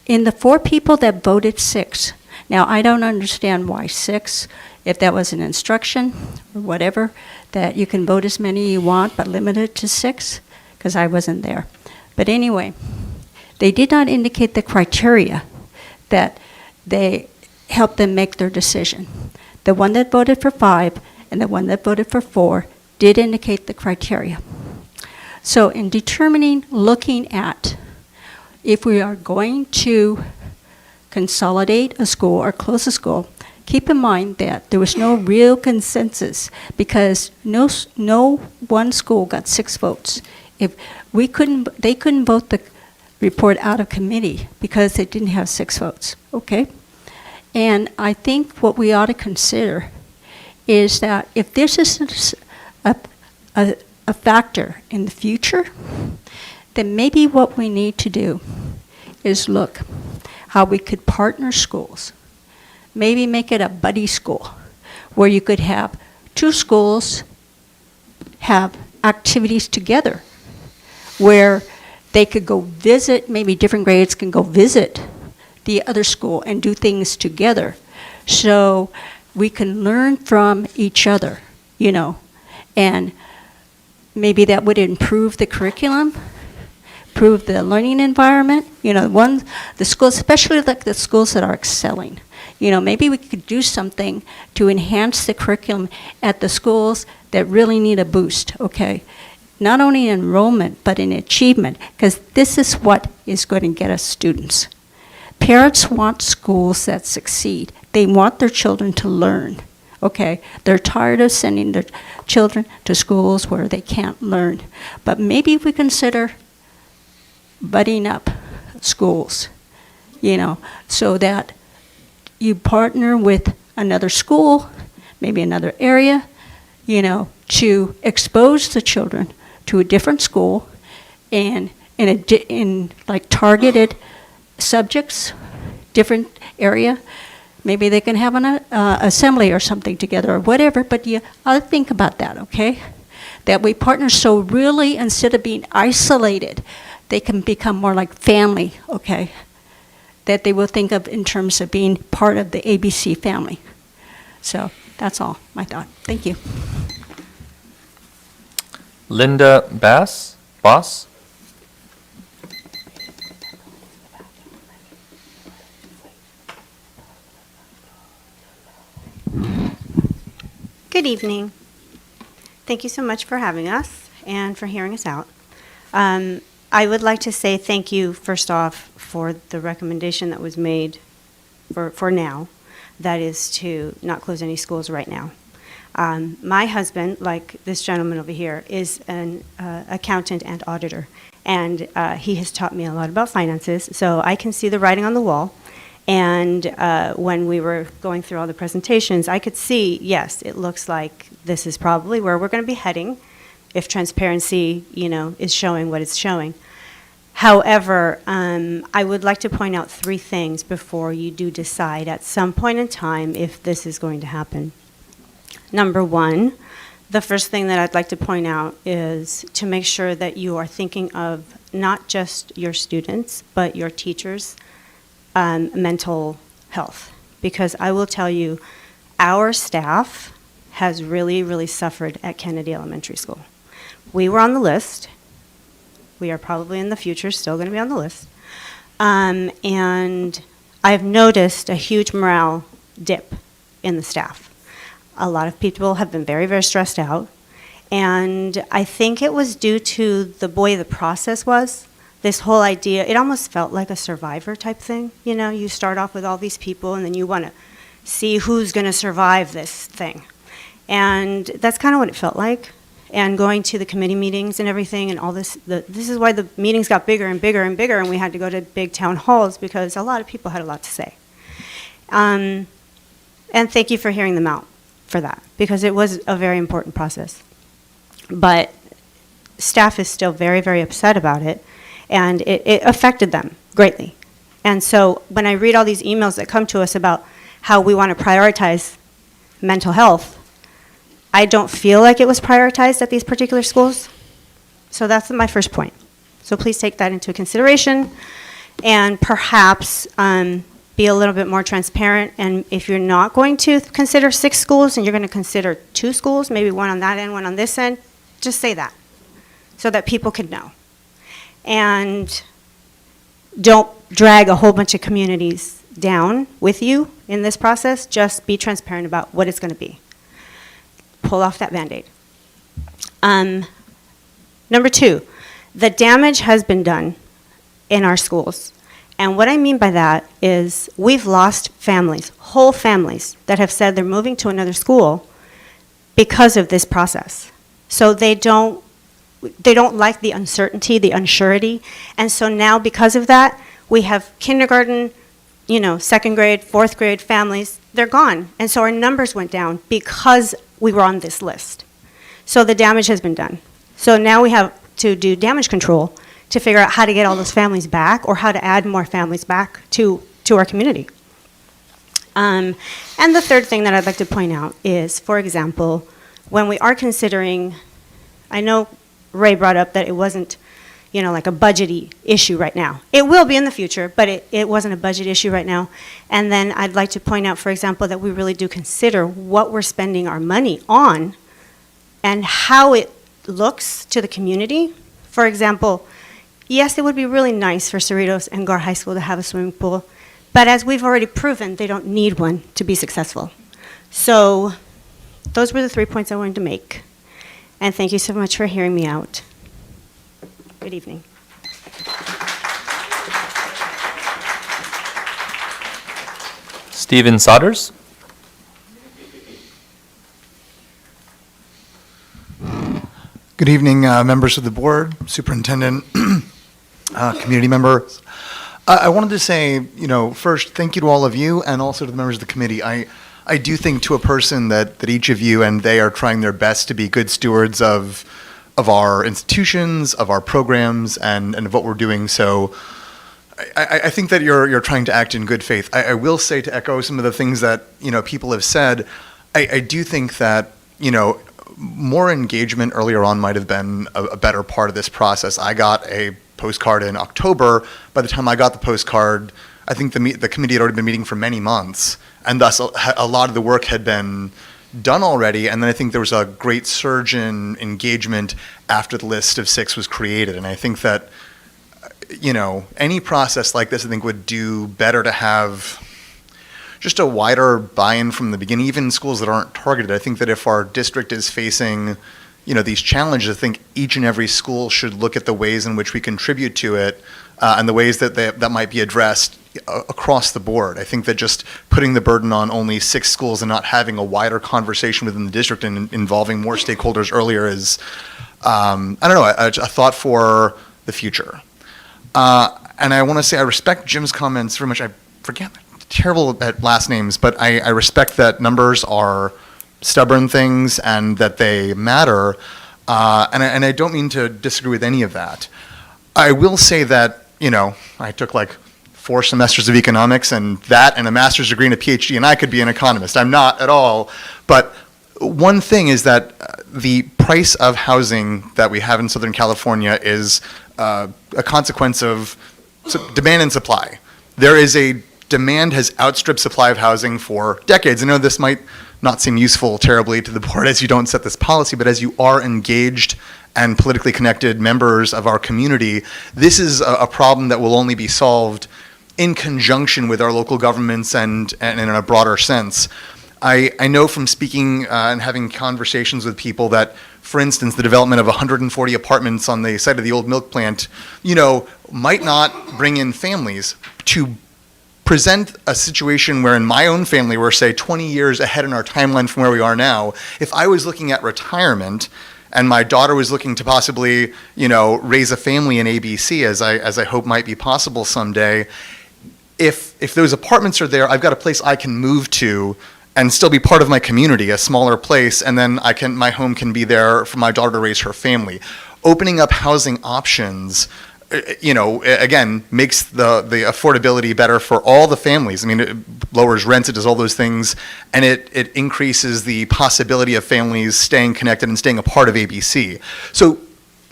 In the 4 people that voted 6, now I don't understand why 6, if that was an instruction or whatever, that you can vote as many you want but limit it to 6, because I wasn't there. But anyway, they did not indicate the criteria that they helped them make their decision. The one that voted for 5 and the one that voted for 4 did indicate the criteria. So in determining, looking at if we are going to consolidate a school or close a school, keep in mind that there was no real consensus because no one school got 6 votes. If they couldn't vote the report out of committee because they didn't have 6 votes, okay? And I think what we ought to consider is that if this is a factor in the future, then maybe what we need to do is look how we could partner schools. Maybe make it a buddy school where you could have 2 schools have activities together where they could go visit, maybe different grades can go visit the other school and do things together. So we can learn from each other, you know, and maybe that would improve the curriculum, improve the learning environment. You know, the schools, especially like the schools that are excelling, you know, maybe we could do something to enhance the curriculum at the schools that really need a boost, okay? Not only in enrollment, but in achievement, because this is what is going to get us students. Parents want schools that succeed. They want their children to learn, okay? They're tired of sending their children to schools where they can't learn. But maybe if we consider budding up schools, you know, so that you partner with another school, maybe another area, you know, to expose the children to a different school and in like targeted subjects, different area. Maybe they can have an assembly or something together or whatever, but you ought to think about that, okay? That we partner so really instead of being isolated, they can become more like family, okay? That they will think of in terms of being part of the ABC family. So that's all my thought. Thank you. Linda Boss? Good evening. Thank you so much for having us and for hearing us out. I would like to say thank you, first off, for the recommendation that was made for now, that is to not close any schools right now. My husband, like this gentleman over here, is an accountant and auditor, and he has taught me a lot about finances, so I can see the writing on the wall. And when we were going through all the presentations, I could see, yes, it looks like this is probably where we're going to be heading if transparency, you know, is showing what it's showing. However, I would like to point out 3 things before you do decide at some point in time if this is going to happen. Number 1, the first thing that I'd like to point out is to make sure that you are thinking of not just your students, but your teachers' mental health. Because I will tell you, our staff has really, really suffered at Kennedy Elementary School. We were on the list. We are probably in the future still going to be on the list. And I've noticed a huge morale dip in the staff. A lot of people have been very, very stressed out. And I think it was due to the way the process was. This whole idea, it almost felt like a Survivor type thing. You know, you start off with all these people and then you want to see who's going to survive this thing. And that's kind of what it felt like. And going to the committee meetings and everything and all this, this is why the meetings got bigger and bigger and bigger and we had to go to big town halls because a lot of people had a lot to say. And thank you for hearing them out for that because it was a very important process. But staff is still very, very upset about it and it affected them greatly. And so when I read all these emails that come to us about how we want to prioritize mental health, I don't feel like it was prioritized at these particular schools. So that's my first point. So please take that into consideration and perhaps be a little bit more transparent. And if you're not going to consider 6 schools and you're going to consider 2 schools, maybe one on that end, one on this end, just say that so that people can know. And don't drag a whole bunch of communities down with you in this process. Just be transparent about what it's going to be. Pull off that Band-Aid. Number 2, the damage has been done in our schools. And what I mean by that is we've lost families, whole families, that have said they're moving to another school because of this process. So they don't like the uncertainty, the unsurety. And so now because of that, we have kindergarten, 2nd grade, 4th grade families, they're gone. And so our numbers went down because we were on this list. So the damage has been done. So now we have to do damage control to figure out how to get all those families back or how to add more families back to our community. And the third thing that I'd like to point out is, for example, when we are considering, I know Ray brought up that it wasn't like a budget issue right now. It will be in the future, but it wasn't a budget issue right now. And then I'd like to point out, for example, that we really do consider what we're spending our money on and how it looks to the community. For example, yes, it would be really nice for Cerritos and Gar High School to have a swimming pool, but as we've already proven, they don't need one to be successful. So those were the 3 points I wanted to make. And thank you so much for hearing me out. Good evening. Stephen Sodders. Good evening, members of the board, superintendent, community members. I wanted to say, first, thank you to all of you and also to the members of the committee. I do think to a person that each of you and they are trying their best to be good stewards of our institutions, of our programs, and of what we're doing. So I think that you're trying to act in good faith. I will say, to echo some of the things that people have said, I do think that more engagement earlier on might have been a better part of this process. I got a postcard in October. By the time I got the postcard, I think the committee had already been meeting for many months, and thus a lot of the work had been done already. And then I think there was a great surge in engagement after the list of 6 was created. And I think that any process like this, I think, would do better to have just a wider buy-in from the beginning, even in schools that aren't targeted. I think that if our district is facing, these challenges, I think each and every school should look at the ways in which we contribute to it and the ways that might be addressed across the board. I think that just putting the burden on only 6 schools and not having a wider conversation within the district and involving more stakeholders earlier is, a thought for the future. And I want to say I respect Jim's comments very much. I forget, terrible at last names, but I respect that numbers are stubborn things and that they matter. And I don't mean to disagree with any of that. I will say that, I took like 4 semesters of economics, and that and a master's degree and a PhD, and I could be an economist. I'm not at all. But one thing is that the price of housing that we have in Southern California is a consequence of demand and supply. There is a demand has outstripped supply of housing for decades. I know this might not seem useful terribly to the board as you don't set this policy, but as you are engaged and politically connected members of our community, this is a problem that will only be solved in conjunction with our local governments and in a broader sense. I know from speaking and having conversations with people that, for instance, the development of 140 apartments on the site of the old milk plant, might not bring in families. To present a situation where in my own family we're, say, 20 years ahead in our timeline from where we are now, if I was looking at retirement and my daughter was looking to possibly, raise a family in ABC, as I hope might be possible someday, if those apartments are there, I've got a place I can move to and still be part of my community, a smaller place, and then my home can be there for my daughter to raise her family. Opening up housing options, again, makes the affordability better for all the families. I mean, it lowers rent, it does all those things, and it increases the possibility of families staying connected and staying a part of ABC. So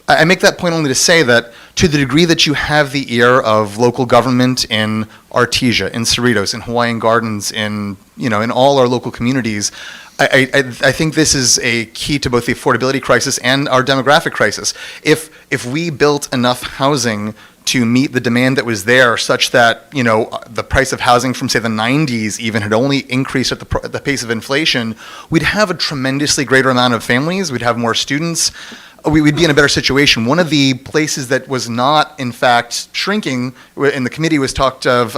I make that point only to say that to the degree that you have the ear of local government in Artesia, in Cerritos, in Hawaiian Gardens, in all our local communities, I think this is a key to both the affordability crisis and our demographic crisis. If we built enough housing to meet the demand that was there, such that the price of housing from, say, the 90s even had only increased at the pace of inflation, we'd have a tremendously greater amount of families. We'd have more students. We'd be in a better situation. One of the places that was not, in fact, shrinking in the committee was talked of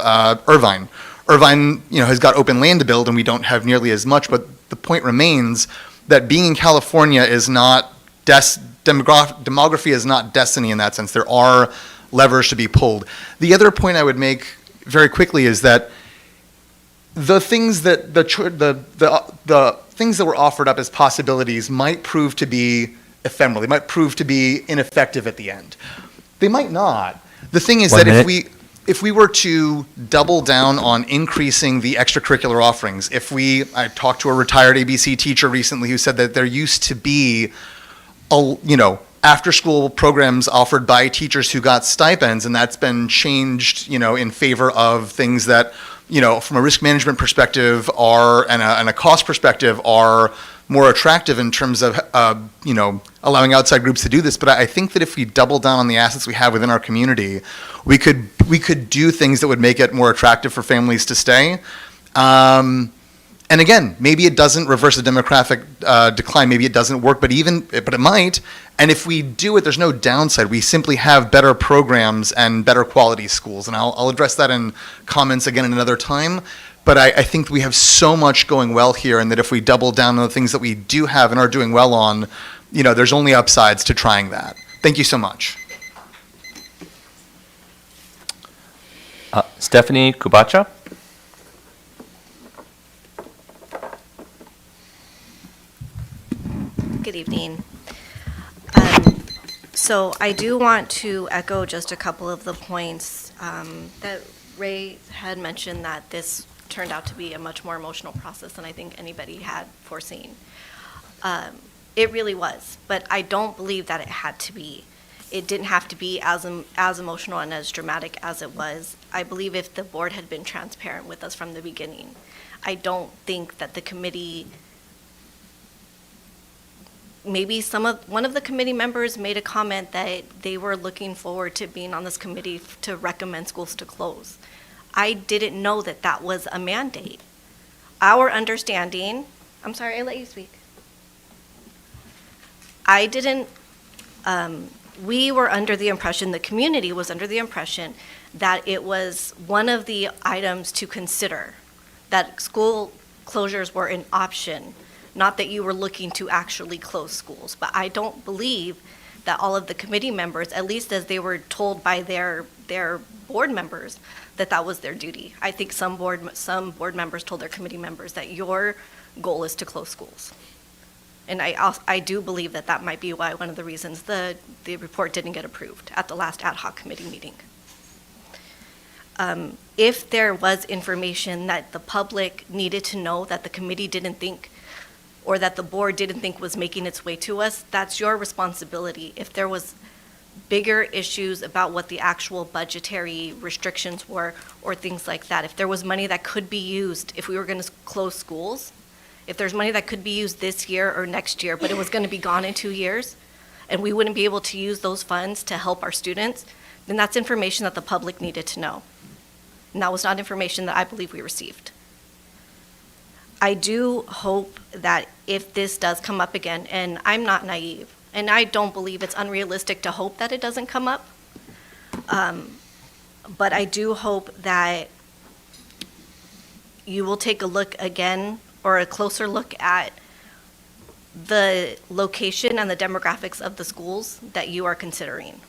Irvine. Irvine, has got open land to build, and we don't have nearly as much. But the point remains that being in California is not demography is not destiny in that sense. There are levers to be pulled. The other point I would make very quickly is that the things that the things that were offered up as possibilities might prove to be ephemeral. They might prove to be ineffective at the end. They might not. The thing is that if we were to double down on increasing the extracurricular offerings, I talked to a retired ABC teacher recently who said that there used to be, after-school programs offered by teachers who got stipends, and that's been changed, in favor of things that, from a risk management perspective and a cost perspective are more attractive in terms of, allowing outside groups to do this. But I think that if we double down on the assets we have within our community, we could do things that would make it more attractive for families to stay. And again, maybe it doesn't reverse the demographic decline. Maybe it doesn't work, but it might. And if we do it, there's no downside. We simply have better programs and better quality schools. And I'll address that in comments again another time. But I think we have so much going well here, and that if we double down on the things that we do have and are doing well on, there's only upsides to trying that. Thank you so much. Stephanie Kubacha. Good evening. So I do want to echo just a couple of the points that Ray had mentioned, that this turned out to be a much more emotional process than I think anybody had foreseen. It really was, but I don't believe that it had to be. It didn't have to be as emotional and as dramatic as it was. I believe if the board had been transparent with us from the beginning, I don't think that the committee, maybe one of the committee members made a comment that they were looking forward to being on this committee to recommend schools to close. I didn't know that that was a mandate. Our understanding, I'm sorry, I let you speak. We were under the impression, the community was under the impression that it was one of the items to consider, that school closures were an option, not that you were looking to actually close schools. But I don't believe that all of the committee members, at least as they were told by their board members, that was their duty. I think some board members told their committee members that your goal is to close schools. And I do believe that that might be why one of the reasons the report didn't get approved at the last ad hoc committee meeting. If there was information that the public needed to know that the committee didn't think, or that the board didn't think was making its way to us, that's your responsibility. If there was bigger issues about what the actual budgetary restrictions were or things like that, if there was money that could be used, if we were going to close schools, if there's money that could be used this year or next year, but it was going to be gone in 2 years, and we wouldn't be able to use those funds to help our students, then that's information that the public needed to know. And that was not information that I believe we received. I do hope that if this does come up again, and I'm not naive, and I don't believe it's unrealistic to hope that it doesn't come up, but I do hope that you will take a look again, or a closer look at the location and the demographics of the schools that you are considering.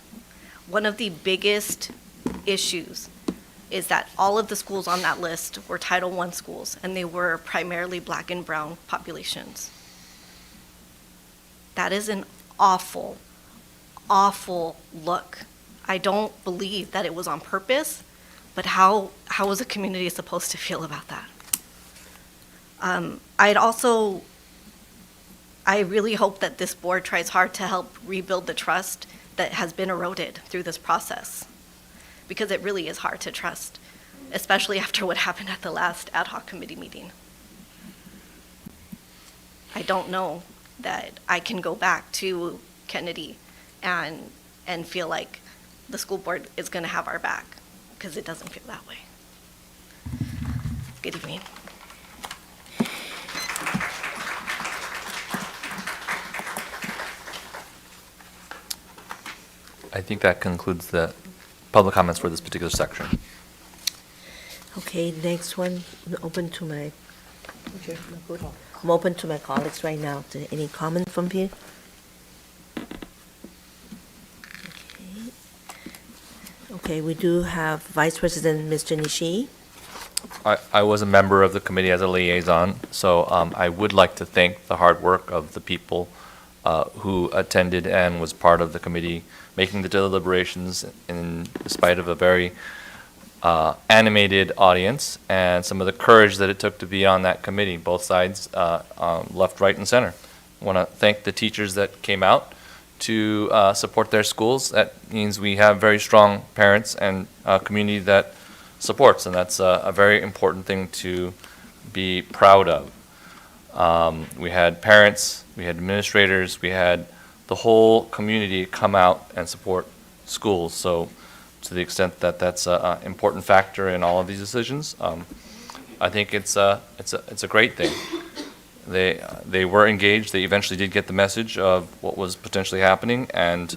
One of the biggest issues is that all of the schools on that list were Title I schools, and they were primarily Black and brown populations. That is an awful, awful look. I don't believe that it was on purpose, but how was a community supposed to feel about that? I really hope that this board tries hard to help rebuild the trust that has been eroded through this process, because it really is hard to trust, especially after what happened at the last ad hoc committee meeting. I don't know that I can go back to Kennedy and feel like the school board is going to have our back, because it doesn't feel that way. Good evening. I think that concludes the public comments for this particular section. Okay, next one, I'm open to my colleagues right now. Any comment from you? Okay, we do have Vice President Mr. Nishi. I was a member of the committee as a liaison, so I would like to thank the hard work of the people who attended and was part of the committee, making the deliberations in spite of a very animated audience, and some of the courage that it took to be on that committee, both sides, left, right, and center. I want to thank the teachers that came out to support their schools. That means we have very strong parents and a community that supports, and that's a very important thing to be proud of. We had parents, we had administrators, we had the whole community come out and support schools. So to the extent that that's an important factor in all of these decisions, I think it's a great thing. They were engaged. They eventually did get the message of what was potentially happening, and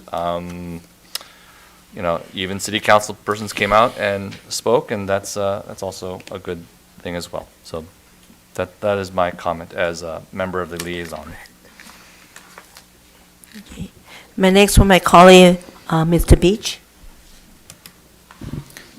even city council persons came out and spoke, and that's also a good thing as well. So that is my comment as a member of the liaison. Okay. My next one, my colleague, Mr. Beach.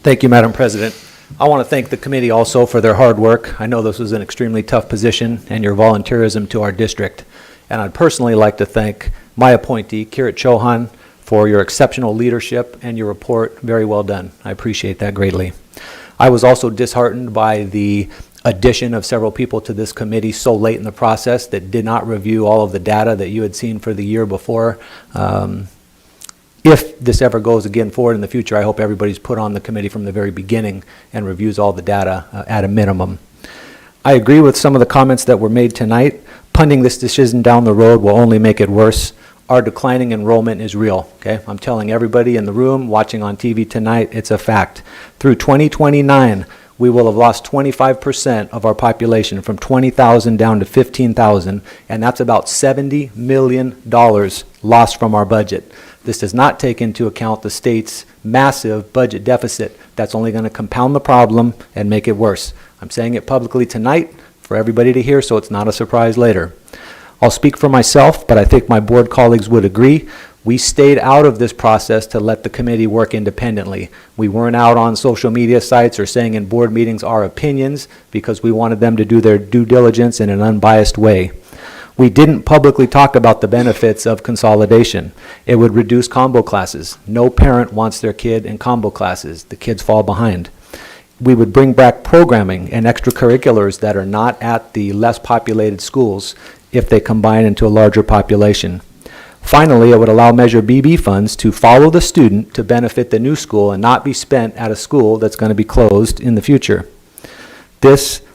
Thank you, Madam President. I want to thank the committee also for their hard work. I know this was an extremely tough position and your volunteerism to our district. And I'd personally like to thank my appointee, Kirit Chauhan, for your exceptional leadership and your report. Very well done. I appreciate that greatly. I was also disheartened by the addition of several people to this committee so late in the process that did not review all of the data that you had seen for the year before. If this ever goes again forward in the future, I hope everybody's put on the committee from the very beginning and reviews all the data at a minimum. I agree with some of the comments that were made tonight. Punting this decision down the road will only make it worse. Our declining enrollment is real, okay? I'm telling everybody in the room, watching on TV tonight, it's a fact. Through 2029, we will have lost 25% of our population, from 20,000 down to 15,000, and that's about $70 million lost from our budget. This does not take into account the state's massive budget deficit. That's only going to compound the problem and make it worse. I'm saying it publicly tonight for everybody to hear, so it's not a surprise later. I'll speak for myself, but I think my board colleagues would agree. We stayed out of this process to let the committee work independently. We weren't out on social media sites or saying in board meetings our opinions, because we wanted them to do their due diligence in an unbiased way. We didn't publicly talk about the benefits of consolidation. It would reduce combo classes. No parent wants their kid in combo classes. The kids fall behind. We would bring back programming and extracurriculars that are not at the less populated schools if they combine into a larger population. Finally, it would allow Measure BB funds to follow the student to benefit the new school and not be spent at a school that's going to be closed in the future.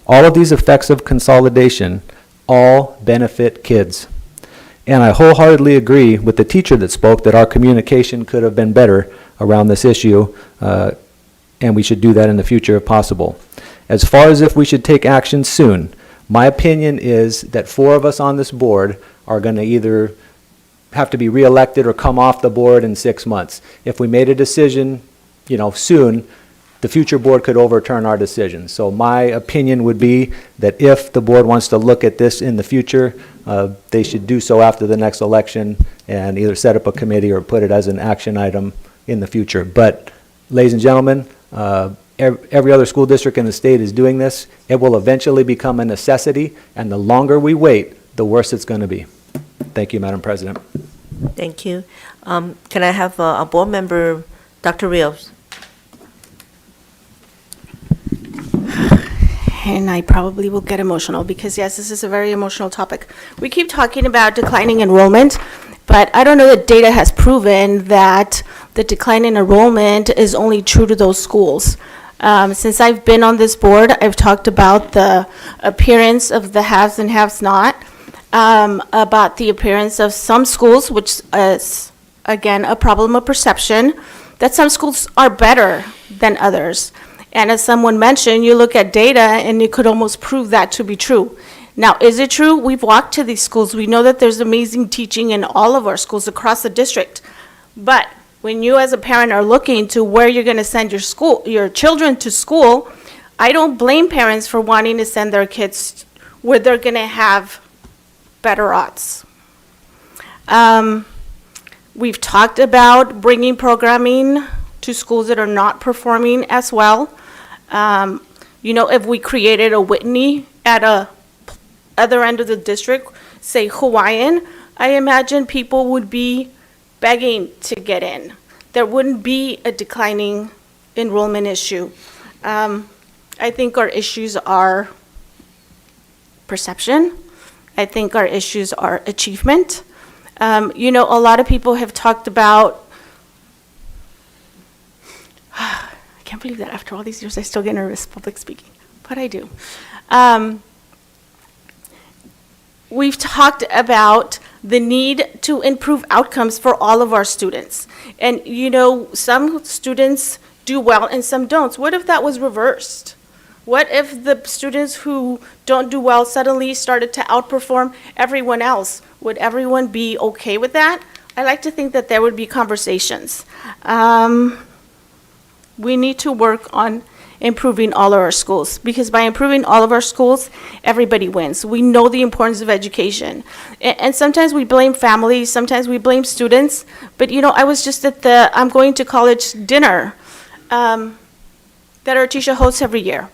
All of these effects of consolidation all benefit kids. And I wholeheartedly agree with the teacher that spoke that our communication could have been better around this issue, and we should do that in the future if possible. As far as if we should take action soon, my opinion is that 4 of us on this board are going to either have to be reelected or come off the board in 6 months. If we made a decision, soon, the future board could overturn our decision. So my opinion would be that if the board wants to look at this in the future, they should do so after the next election and either set up a committee or put it as an action item in the future. But, ladies and gentlemen, every other school district in the state is doing this. It will eventually become a necessity, and the longer we wait, the worse it's going to be. Thank you, Madam President. Thank you. Can I have a board member, Dr. Rios? And I probably will get emotional because, yes, this is a very emotional topic. We keep talking about declining enrollment, but I don't know that data has proven that the decline in enrollment is only true to those schools. Since I've been on this board, I've talked about the appearance of the haves and haves not, about the appearance of some schools, which is, again, a problem of perception, that some schools are better than others. And as someone mentioned, you look at data and you could almost prove that to be true. Now, is it true? We've walked to these schools. We know that there's amazing teaching in all of our schools across the district. But when you as a parent are looking to where you're going to send your children to school, I don't blame parents for wanting to send their kids where they're going to have better odds. We've talked about bringing programming to schools that are not performing as well. If we created a Whitney at a other end of the district, say Hawaiian, I imagine people would be begging to get in. There wouldn't be a declining enrollment issue. I think our issues are perception. I think our issues are achievement. A lot of people have talked about, I can't believe that after all these years I still get nervous public speaking, but I do. We've talked about the need to improve outcomes for all of our students. And, some students do well and some don't. What if that was reversed? What if the students who don't do well suddenly started to outperform everyone else? Would everyone be okay with that? I like to think that there would be conversations. We need to work on improving all of our schools, because by improving all of our schools, everybody wins. We know the importance of education. And sometimes we blame families, sometimes we blame students, but I was just at the I'm going to college dinner that Artesia hosts every year.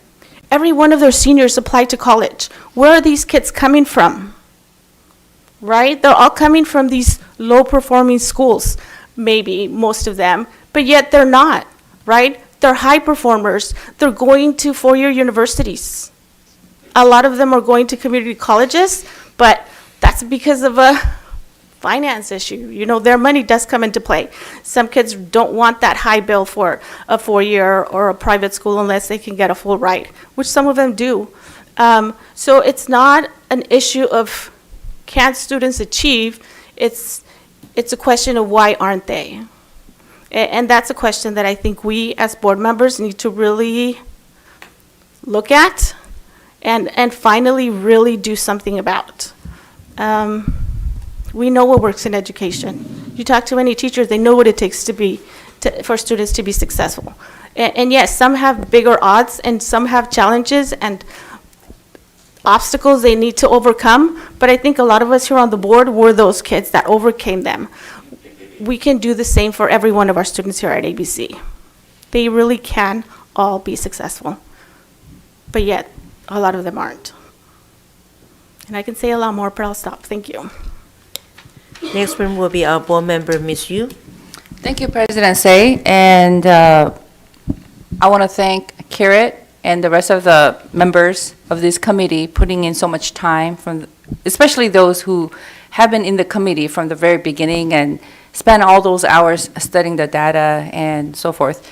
Every one of their seniors applied to college. Where are these kids coming from? Right? They're all coming from these low-performing schools, maybe most of them, but yet they're not, right? They're high performers. They're going to four-year universities. A lot of them are going to community colleges, but that's because of a finance issue. Their money does come into play. Some kids don't want that high bill for a four-year or a private school unless they can get a full ride, which some of them do. So it's not an issue of can students achieve, it's a question of why aren't they? And that's a question that I think we as board members need to really look at and finally really do something about. We know what works in education. You talk to any teachers, they know what it takes for students to be successful. And yes, some have bigger odds and some have challenges and obstacles they need to overcome, but I think a lot of us here on the board were those kids that overcame them. We can do the same for every one of our students here at ABC. They really can all be successful, but yet a lot of them aren't. And I can say a lot more, but I'll stop. Thank you. Next one will be our board member, Ms. Yu. Thank you, President Say, and I want to thank Kirit and the rest of the members of this committee putting in so much time, especially those who have been in the committee from the very beginning and spent all those hours studying the data and so forth.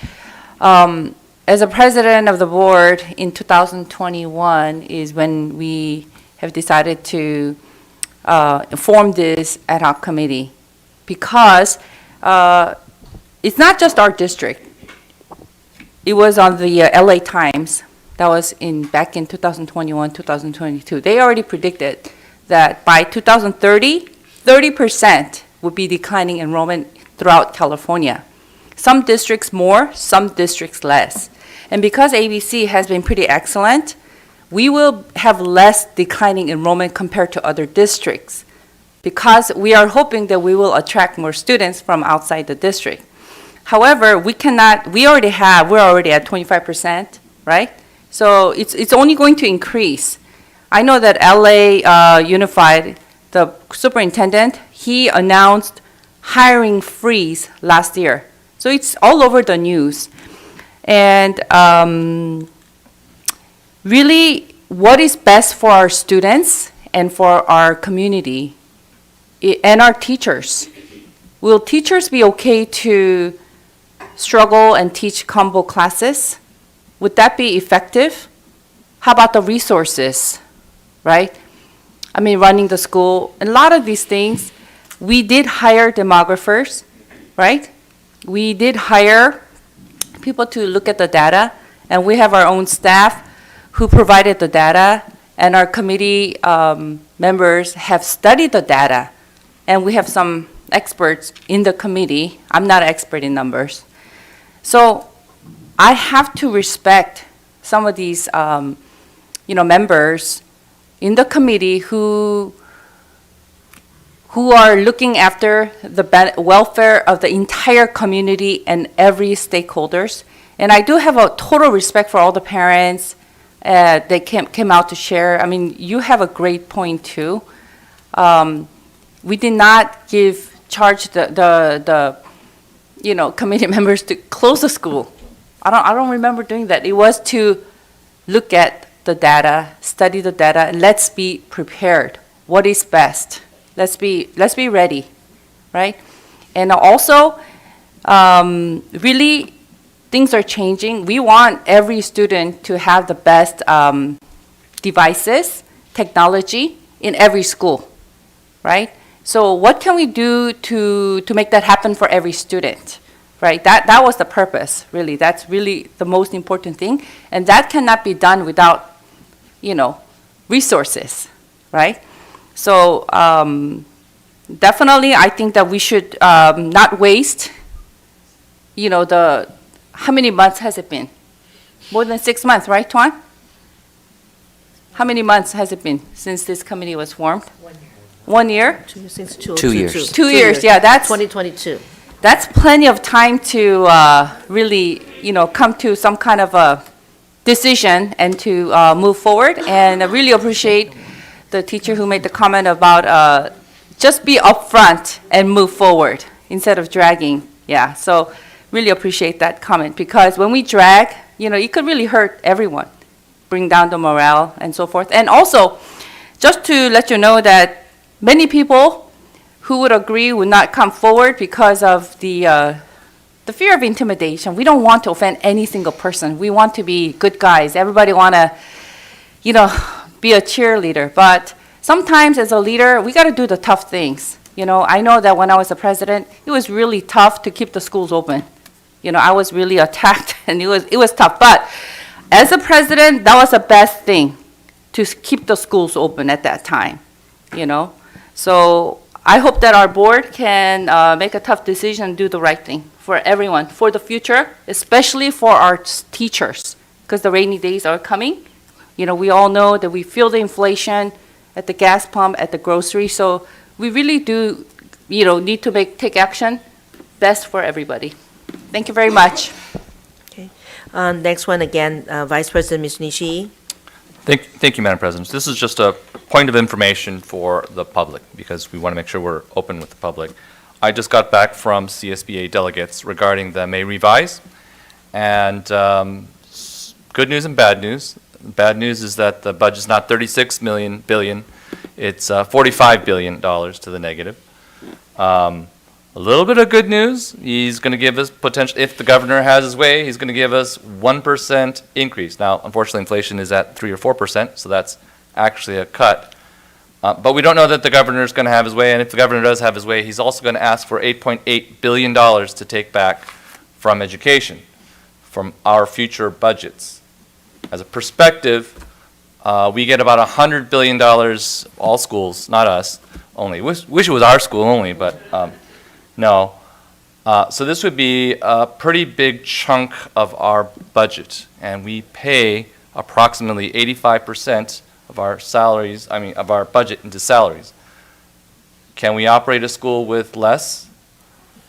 As a president of the board in 2021 is when we have decided to form this ad hoc committee, because it's not just our district. It was on the LA Times. That was back in 2021, 2022. They already predicted that by 2030, 30% would be declining enrollment throughout California. Some districts more, some districts less. And because ABC has been pretty excellent, we will have less declining enrollment compared to other districts, because we are hoping that we will attract more students from outside the district. However, we're already at 25%, right? So it's only going to increase. I know that LA Unified, the superintendent, he announced hiring freeze last year. So it's all over the news. And really, what is best for our students and for our community and our teachers? Will teachers be okay to struggle and teach combo classes? Would that be effective? How about the resources, right? I mean, running the school, a lot of these things, we did hire demographers, right? We did hire people to look at the data, and we have our own staff who provided the data, and our committee members have studied the data, and we have some experts in the committee. I'm not an expert in numbers. So I have to respect some of these members in the committee who are looking after the welfare of the entire community and every stakeholders. And I do have a total respect for all the parents that came out to share. I mean, you have a great point too. We did not charge the committee members to close the school. I don't remember doing that. It was to look at the data, study the data, and let's be prepared. What is best? Let's be ready, right? And also, really, things are changing. We want every student to have the best devices, technology in every school, right? So what can we do to make that happen for every student, right? That was the purpose, really. That's really the most important thing. And that cannot be done without, resources, right? So definitely, I think that we should not waste, how many months has it been? More than 6 months, right, Tuan? How many months has it been since this committee was formed? 1 year? Since 2 years. 2 years, yeah, that's 2022. That's plenty of time to really, come to some kind of a decision and to move forward. And I really appreciate the teacher who made the comment about just be upfront and move forward instead of dragging. Yeah, so really appreciate that comment, because when we drag, it could really hurt everyone, bring down the morale and so forth. And also, just to let you know that many people who would agree would not come forward because of the fear of intimidation. We don't want to offend any single person. We want to be good guys. Everybody want to, be a cheerleader. But sometimes as a leader, we got to do the tough things. I know that when I was the president, it was really tough to keep the schools open. I was really attacked, and it was tough. But as a president, that was the best thing, to keep the schools open at that time. So I hope that our board can make a tough decision and do the right thing for everyone, for the future, especially for our teachers, because the rainy days are coming. We all know that we feel the inflation at the gas pump, at the grocery, so we really do, need to take action best for everybody. Thank you very much. Okay. Next one again, Vice President Ms. Nishi. Thank you, Madam President. This is just a point of information for the public, because we want to make sure we're open with the public. I just got back from CSBA delegates regarding the May revise, and good news and bad news. Bad news is that the budget's not 36 billion, it's $45 billion to the negative. A little bit of good news, he's going to give us potential, if the governor has his way, he's going to give us 1% increase. Now, unfortunately, inflation is at 3 or 4%, so that's actually a cut. But we don't know that the governor is going to have his way, and if the governor does have his way, he's also going to ask for $8.8 billion to take back from education, from our future budgets. As a perspective, we get about $100 billion, all schools, not us only. Wish it was our school only, but no. So this would be a pretty big chunk of our budget, and we pay approximately 85% of our salaries, of our budget into salaries. Can we operate a school with less?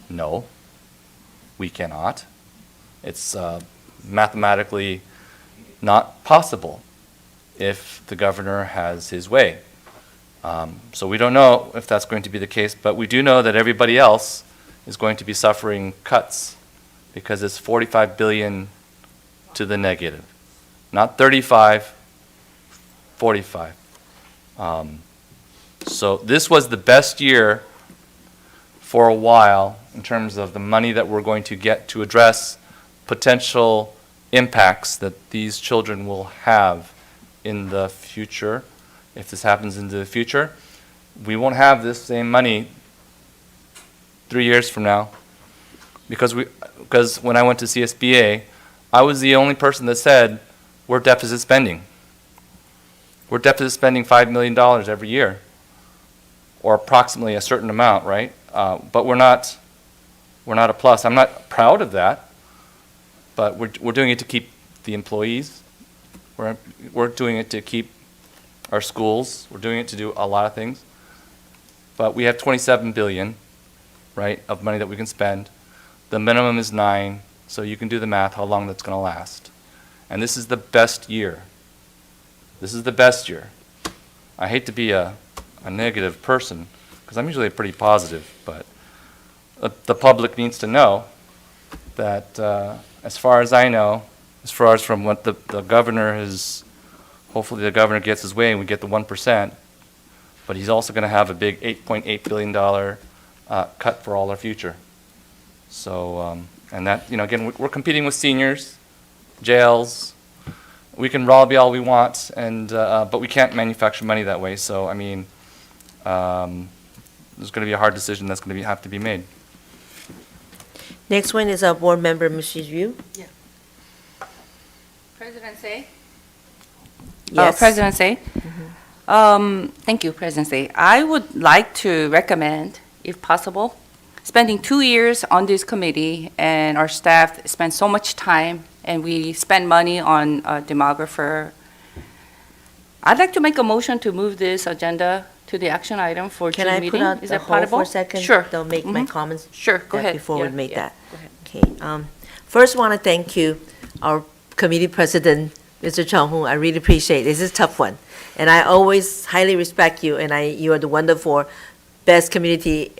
No, we cannot. It's mathematically not possible if the governor has his way. So we don't know if that's going to be the case, but we do know that everybody else is going to be suffering cuts because it's 45 billion to the negative. Not 35, 45. So this was the best year for a while in terms of the money that we're going to get to address potential impacts that these children will have in the future. If this happens into the future, we won't have this same money 3 years from now, because when I went to CSBA, I was the only person that said we're deficit spending. We're deficit spending $5 million every year, or approximately a certain amount, right? But we're not a plus. I'm not proud of that, but we're doing it to keep the employees. We're doing it to keep our schools. We're doing it to do a lot of things. But we have 27 billion, right, of money that we can spend. The minimum is 9, so you can do the math how long that's going to last. And this is the best year. This is the best year. I hate to be a negative person, because I'm usually pretty positive, but the public needs to know that as far as I know, as far as from what the governor has, hopefully the governor gets his way and we get the 1%, but he's also going to have a big $8.8 billion cut for all our future. So, and that, again, we're competing with seniors, jails. We can lobby all we want, but we can't manufacture money that way. So, there's going to be a hard decision that's going to have to be made. Next one is our board member, Mrs. Yu. Yeah. President Say? Yes. President Say? Thank you, President Say. I would like to recommend, if possible, spending 2 years on this committee, and our staff spend so much time, and we spend money on a demographer. I'd like to make a motion to move this agenda to the action item for June Can I meeting. put out Is the that hold possible? for a second? Sure. Don't make my comments. Sure, go ahead. Before we Yeah, make yeah, that. go ahead. Okay. First, want to thank you, our committee president, Mr. Chong Hu. I really appreciate it. This is a tough one. And I always highly respect you, and you are the wonderful, best community,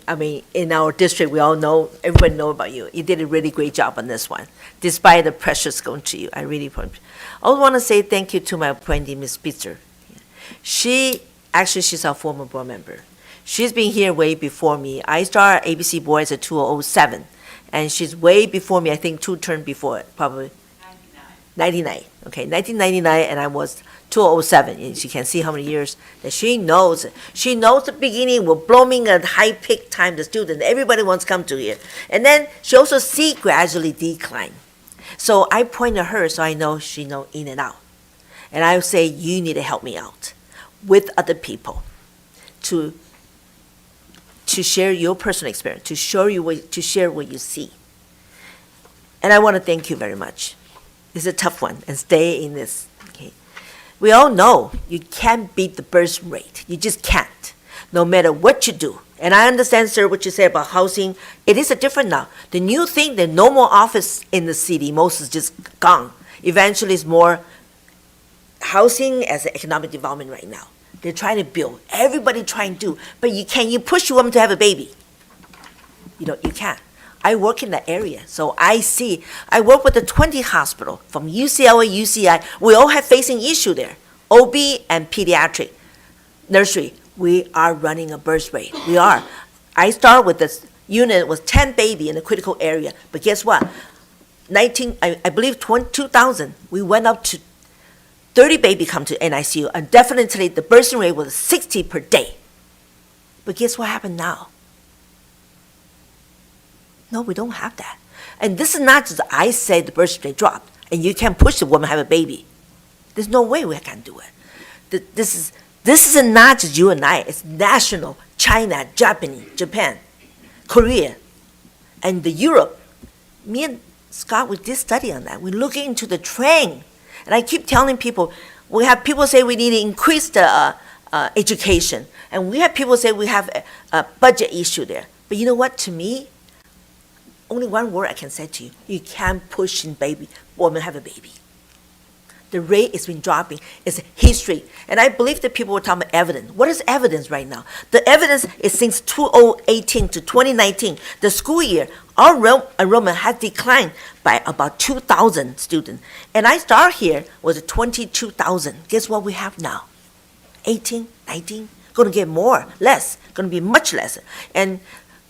in our district. We all know, everybody know about you. You did a really great job on this one, despite the pressures going to you. I really appreciate it. I also want to say thank you to my appointee, Ms. Spitzer. She's our former board member. She's been here way before me. I started ABC board as a 2007, and she's way before me, I think 2 terms before, probably. 99. Okay, 1999, and I was 2007. And you can see how many years that she knows. She knows the beginning will blooming a high peak time, the student, everybody wants to come to here. And then she also see gradually decline. So I point to her so I know she know in and out. And I say, you need to help me out with other people to share your personal experience, to share what you see. And I want to thank you very much. It's a tough one, and stay in this. Okay, we all know you can't beat the birth rate. You just can't, no matter what you do. And I understand, sir, what you say about housing. It is a different now. The new thing, there's no more office in the city. Most is just gone. Eventually, it's more housing as an economic development right now. They're trying to build. Everybody trying to do. But you push a woman to have a baby. You can't. I work in that area, so I work with the 20 hospital from UCLA, UCI. We all have facing issue there. OB and pediatric nursery. We are running a birth rate. We are. I start with this unit with 10 baby in the critical area, but guess what? I believe 2000, we went up to 30 baby come to NICU, and definitely the birthing rate was 60 per day. But guess what happened now? No, we don't have that. And this is not just I say the birth rate dropped, and you can't push the woman to have a baby. There's no way we can do it. This is not just you and I. It's national. China, Japan, Korea, and Europe. Me and Scott, we did study on that. We're looking into the trend. And I keep telling people, we have people say we need to increase the education. And we have people say we have a budget issue there. But you know what, to me, only one word I can say to you. You can't push in women have a baby. The rate has been dropping. It's history. And I believe that people were talking about evidence. What is evidence right now? The evidence is since 2018 to 2019, the school year, our enrollment has declined by about 2,000 students. And I start here with 22,000. Guess what we have now? 18, 19, going to get more, less, going to be much less. And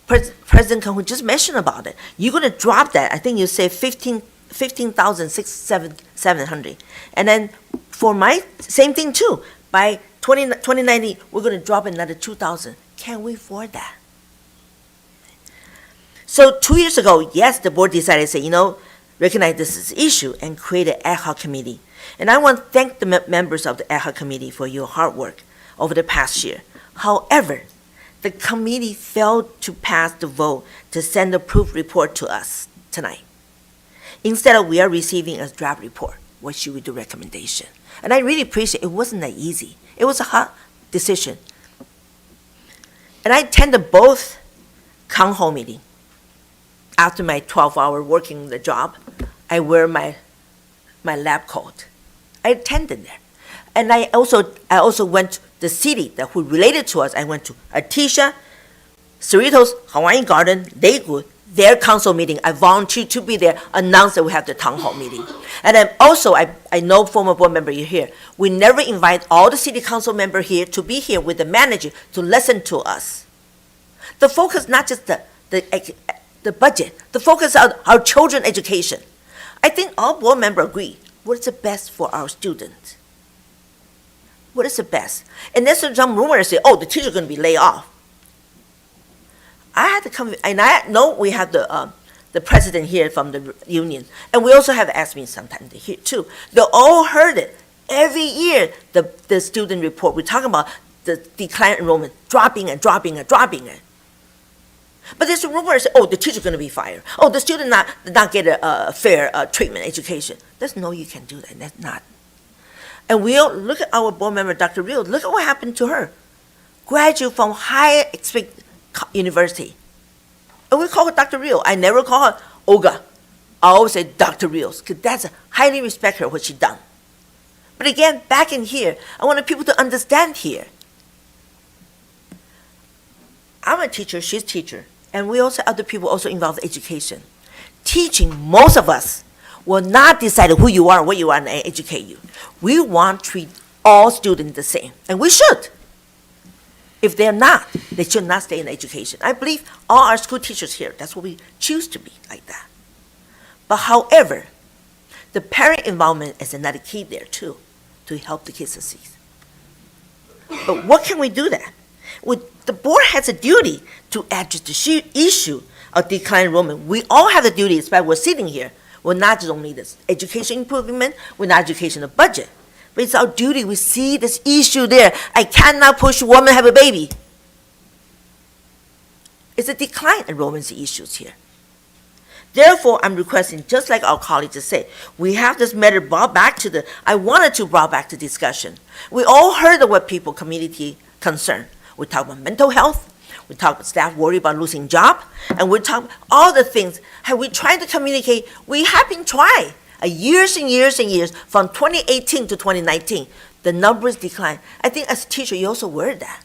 President Kang just mentioned about it. You're going to drop that. I think you say 15,700. And then for my same thing too. By 2019, we're going to drop another 2,000. Can we afford that? So 2 years ago, yes, the board decided to say, recognize this is an issue and create an ad hoc committee. And I want to thank the members of the ad hoc committee for your hard work over the past year. However, the committee failed to pass the vote to send the proof report to us tonight. Instead of we are receiving a draft report, what should we do recommendation? And I really appreciate it wasn't that easy. It was a hard decision. And I attended both Kang Ho meeting. After my 12-hour working the job, I wear my lab coat. I attended there. And I also went to the city that who related to us. I went to Atisha, Cerritos, Hawaiian Garden, Lakewood, their council meeting. I volunteered to be there, announced that we have the town hall meeting. And then also, I know former board member you're here. We never invite all the city council member here to be here with the manager to listen to us. The focus not just the budget, the focus on our children education. I think all board members agree what is the best for our students. What is the best? And there's some rumors say, the teacher's going to be laid off. I had to come, and I know we have the president here from the union, and we also have admin sometimes here too. They all heard it. Every year, the student report, we're talking about the decline enrollment, dropping and dropping and dropping it. But there's a rumor say, the teacher's going to be fired. The student not get a fair treatment, education. There's no you can do that. That's not. And we'll look at our board member, Dr. Real. Look at what happened to her. Graduate from higher university. And we call her Dr. Real. I never call her Olga. I always say Dr. Real, because that's highly respect her, what she done. But again, back in here, I want people to understand here. I'm a teacher, she's a teacher. And we also, other people also involved in education. Teaching, most of us, will not decide who you are, what you are, and educate you. We want to treat all students the same, and we should. If they're not, they should not stay in education. I believe all our school teachers here, that's what we choose to be like that. But however, the parent involvement is another key there too, to help the kids succeed. But what can we do that? The board has a duty to address the issue of decline enrollment. We all have the duty, especially we're sitting here. We're not just only this education improvement, we're not education of budget. But it's our duty, we see this issue there. I cannot push a woman to have a baby. It's a decline enrollment issues here. Therefore, I'm requesting, just like our colleagues just said, we have this matter brought back to I wanted to brought back to discussion. We all heard of what people, community concern. We talk about mental health, we talk about staff worried about losing job, and we talk all the things. Have we tried to communicate? We have been trying years and years and years, from 2018 to 2019, the numbers decline. I think as a teacher, you also worry that.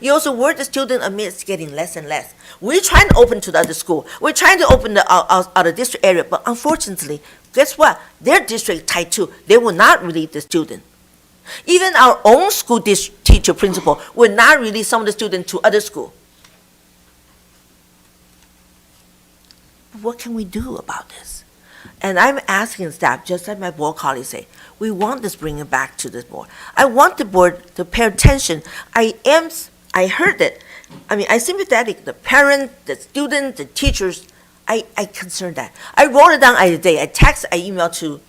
You also worry the student admits getting less and less. We're trying to open to the other school. We're trying to open the other district area, but unfortunately, guess what? Their district tied too. They will not release the student. Even our own school teacher principal will not release some of the students to other school. What can we do about this? And I'm asking staff, just like my board colleagues say, we want this bringing back to this board. I want the board to pay attention. I heard it. I mean, I'm sympathetic. The parents, the students, the teachers, I concerned that. I wrote it down the day. I emailed to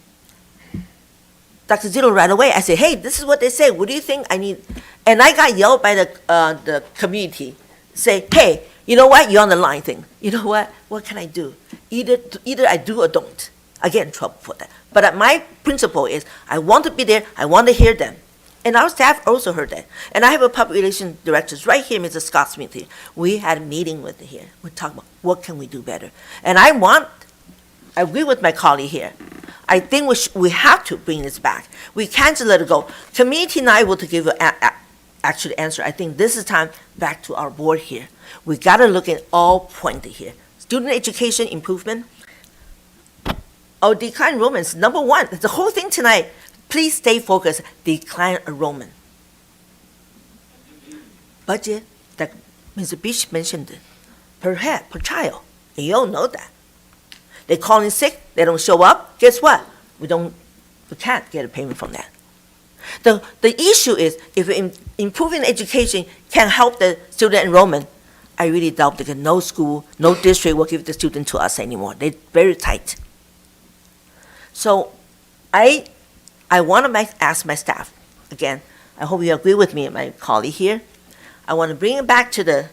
Dr. Zito right away. I said, hey, this is what they say. What do you think I need? And I got yelled by the community. Say, hey, you know what? You're on the line thing. You know what? What can I do? Either I do or don't. I get in trouble for that. But my principle is I want to be there. I want to hear them. And our staff also heard that. And I have a public relations director right here, Mr. Scott Smith here. We had a meeting with her here. We talked about what can we do better. And I agree with my colleague here. I think we have to bring this back. We can't just let it go. Community not able to give an actual answer. I think this is time back to our board here. We got to look at all points here. Student education improvement. Our decline enrollments, number one, the whole thing tonight, please stay focused, decline enrollment. Budget, that Mr. Beach mentioned it, per head, per child, and you all know that. They call in sick, they don't show up, guess what? We can't get a payment from that. The issue is, if improving education can help the student enrollment, I really doubt that no school, no district will give the student to us anymore. They're very tight. So I want to ask my staff, again, I hope you agree with me and my colleague here. I want to bring it back to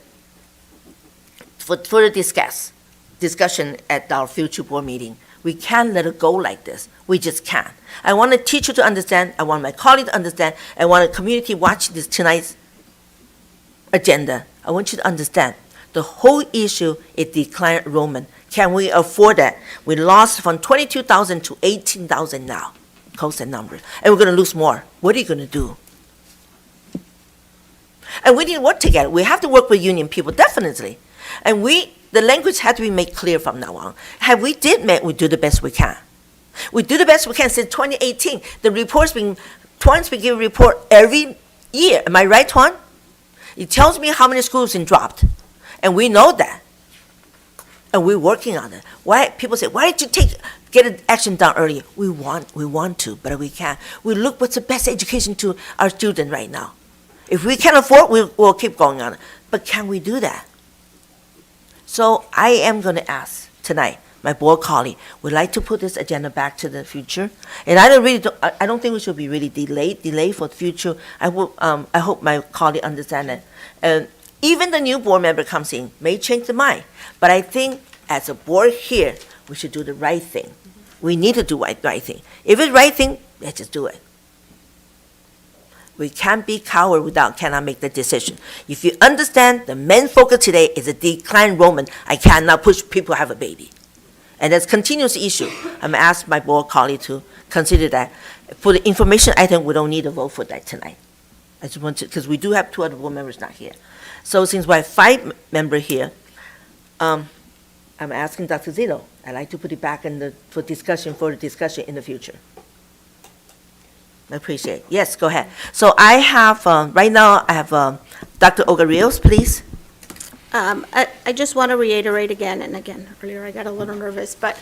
for further discussion at our future board meeting. We can't let it go like this. We just can't. I want the teacher to understand. I want my colleague to understand. I want the community watch this tonight's agenda. I want you to understand the whole issue is decline enrollment. Can we afford that? We lost from 22,000 to 18,000 now, close that number. And we're going to lose more. What are you going to do? And we need to work together. We have to work with union people, definitely. And the language had to be made clear from now on. We do the best we can. We do the best we can since 2018. Tuan's been giving a report every year. Am I right, Tuan? It tells me how many schools have been dropped. And we know that. And we're working on it. Why people say, why did you get action done earlier? We want to, but we can't. We look what's the best education to our students right now. If we can afford, we'll keep going on it. But can we do that? So I am going to ask tonight, my board colleague, would like to put this agenda back to the future. And I don't think we should be really delayed for the future. I hope my colleague understand that. And even the new board member comes in, may change their mind. But I think as a board here, we should do the right thing. We need to do the right thing. If it's the right thing, let's just do it. We can't be coward cannot make the decision. If you understand, the main focus today is a decline enrollment. I cannot push people to have a baby. And that's a continuous issue. I'm asking my board colleague to consider that. For the information item, we don't need to vote for that tonight. I just want to, because we do have 2 other board members not here. So since we have 5 members here, I'm asking Dr. Zito, I'd like to put it back for discussion in the future. I appreciate it. Yes, go ahead. So I have, right now, I have Dr. Olga Rios, please. I just want to reiterate again, and again, earlier I got a little nervous, but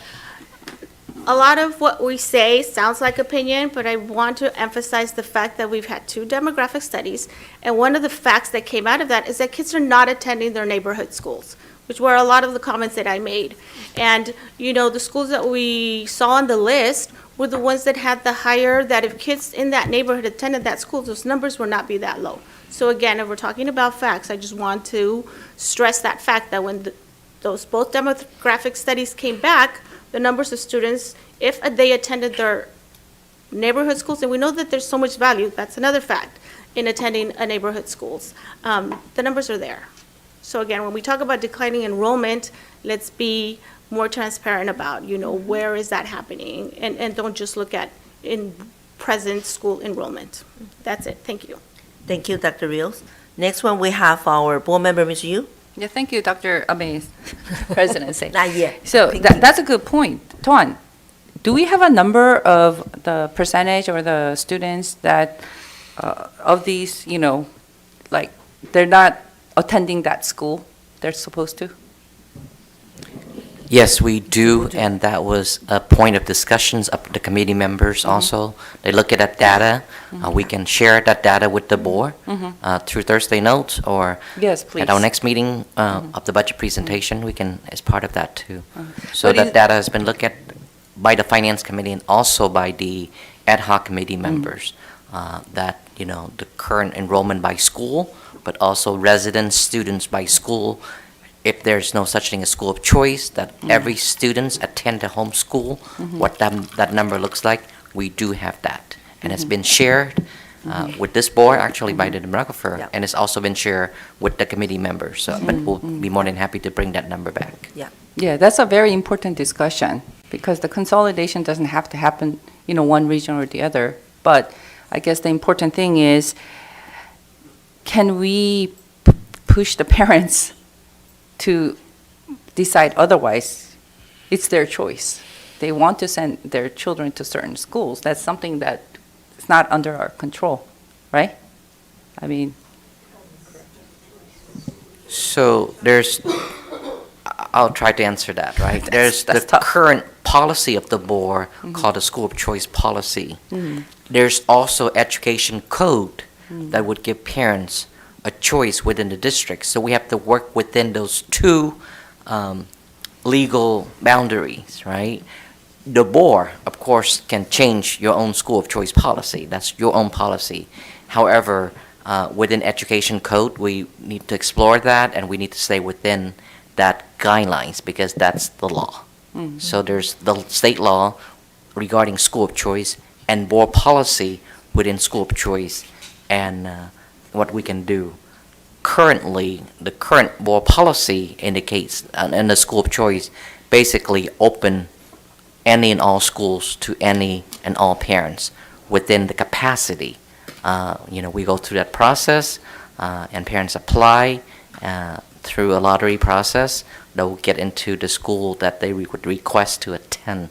a lot of what we say sounds like opinion, but I want to emphasize the fact that we've had 2 demographic studies, and one of the facts that came out of that is that kids are not attending their neighborhood schools, which were a lot of the comments that I made. And, the schools that we saw on the list were the ones that had the higher, that if kids in that neighborhood attended that school, those numbers would not be that low. So again, if we're talking about facts, I just want to stress that fact that when those both demographic studies came back, the numbers of students, if they attended their neighborhood schools, and we know that there's so much value, that's another fact, in attending a neighborhood schools, the numbers are there. So again, when we talk about declining enrollment, let's be more transparent about, where is that happening? And don't just look at in present school enrollment. That's it. Thank you. Thank you, Dr. Rios. Next one, we have our board member, Ms. Yu. Yeah, thank you, President Say. Not yet. So that's a good point. Tuan, do we have a number of the percentage or the students that, of these, like, they're not attending that school they're supposed to? Yes, we do, and that was a point of discussions of the committee members also. They look at that data. We can share that data with the board through Thursday notes or Yes, please. at our next meeting of the budget presentation. We can, as part of that too. So What that is- data has been looked at by the finance committee and also by the ad hoc committee members. That, the current enrollment by school, but also residents, students by school. If there's no such thing as school of choice, that every students attend a home school, what that number looks like, we do have that. And it's been shared with this board, actually by the demographer, and it's also been shared with the committee members. So, but we'll be more than happy to bring that number back. Yeah, that's a very important discussion because the consolidation doesn't have to happen, one region or the other. But I guess the important thing is, can we push the parents to decide otherwise? It's their choice. They want to send their children to certain schools. That's something that is not under our control, right? I mean, So I'll try to answer that, right? There's that's the tough. current policy of the board called the school of choice policy. There's also education code that would give parents a choice within the district. So we have to work within those two legal boundaries, right? The board, of course, can change your own school of choice policy. That's your own policy. However, within education code, we need to explore that and we need to stay within that guidelines because that's the law. So there's the state law regarding school of choice and board policy within school of choice and what we can do. Currently, the current board policy indicates, in the school of choice, basically open any and all schools to any and all parents within the capacity. We go through that process, and parents apply through a lottery process. They'll get into the school that they would request to attend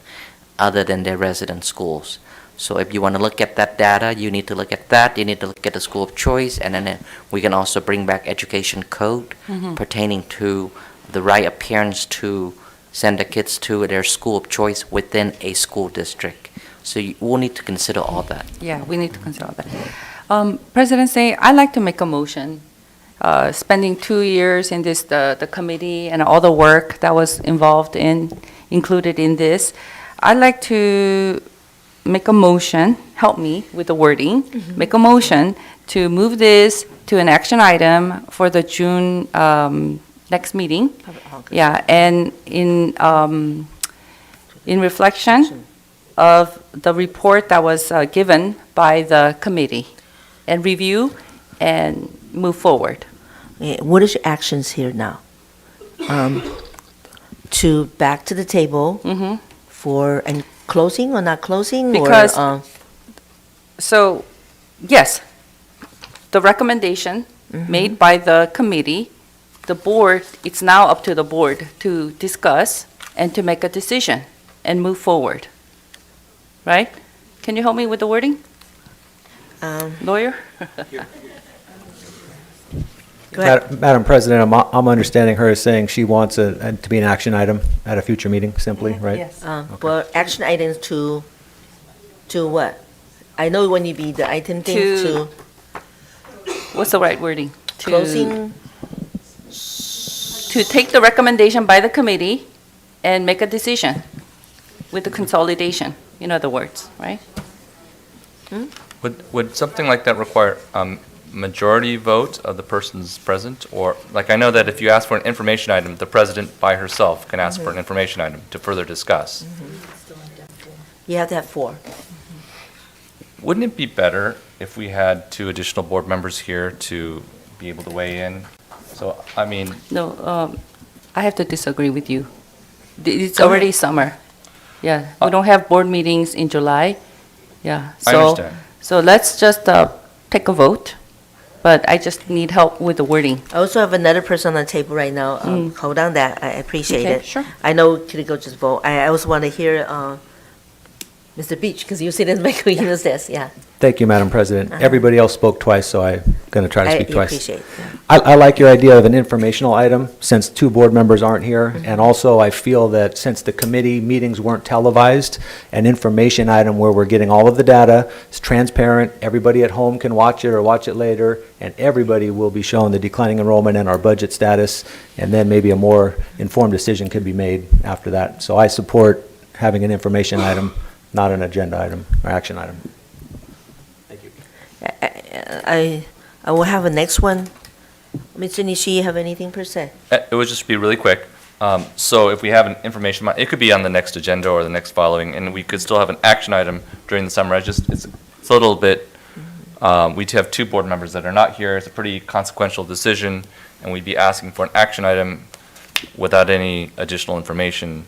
other than their resident schools. So if you want to look at that data, you need to look at that. You need to look at the school of choice, and then we can also bring back education code pertaining to the right of parents to send the kids to their school of choice within a school district. So we'll need to consider all that. yeah, we need to consider all that. President Say, I'd like to make a motion. Spending 2 years in this, the committee and all the work that was included in this, I'd like to make a motion, help me with the wording, make a motion to move this to an action item for the June next meeting. Yeah, and in reflection of the report that was given by the committee, and review and move forward. What is your actions here now? To back to the table for, and closing or not closing? Because- or, So, yes, the recommendation made by the committee, the board, it's now up to the board to discuss and to make a decision and move forward. Right? Can you help me with the wording, lawyer? Go ahead. Madam President, I'm understanding her as saying she wants it to be an action item at a future meeting, simply, right? Yes. For action items to what? I know when you be the item thing To- to What's the right wording? To- closing, To take the recommendation by the committee and make a decision with the consolidation, in other words, right? Would something like that require majority vote of the persons present? Or, like, I know that if you ask for an information item, the president by herself can ask for an information item to further discuss. you have to have 4. Wouldn't it be better if we had 2 additional board members here to be able to weigh in? So, I mean, No, I have to disagree with you. It's already summer. Yeah, we don't have board meetings in July, Yeah. I understand. So let's just take a vote, but I just need help with the wording. I also have another person on the table right now. Hold on that. I appreciate Okay, it. sure. I know Kiriko just vote. I also want to hear Mr. Beach, because you sit in my queen's desk, yeah. Thank you, Madam President. Everybody else spoke twice, so I'm going to try to speak I twice. appreciate it. I like your idea of an informational item, since 2 board members aren't here. And also, I feel that since the committee meetings weren't televised, an information item where we're getting all of the data, it's transparent, everybody at home can watch it or watch it later, and everybody will be shown the declining enrollment and our budget status, and then maybe a more informed decision could be made after that. So I support having an information item, not an agenda item or action item. I will have a next one. Mr. Nishi, you have anything per se? It would just be really quick. So if we have an information, it could be on the next agenda or the next following, and we could still have an action item during the summer. It's a little bit, we have 2 board members that are not here. It's a pretty consequential decision, and we'd be asking for an action item without any additional information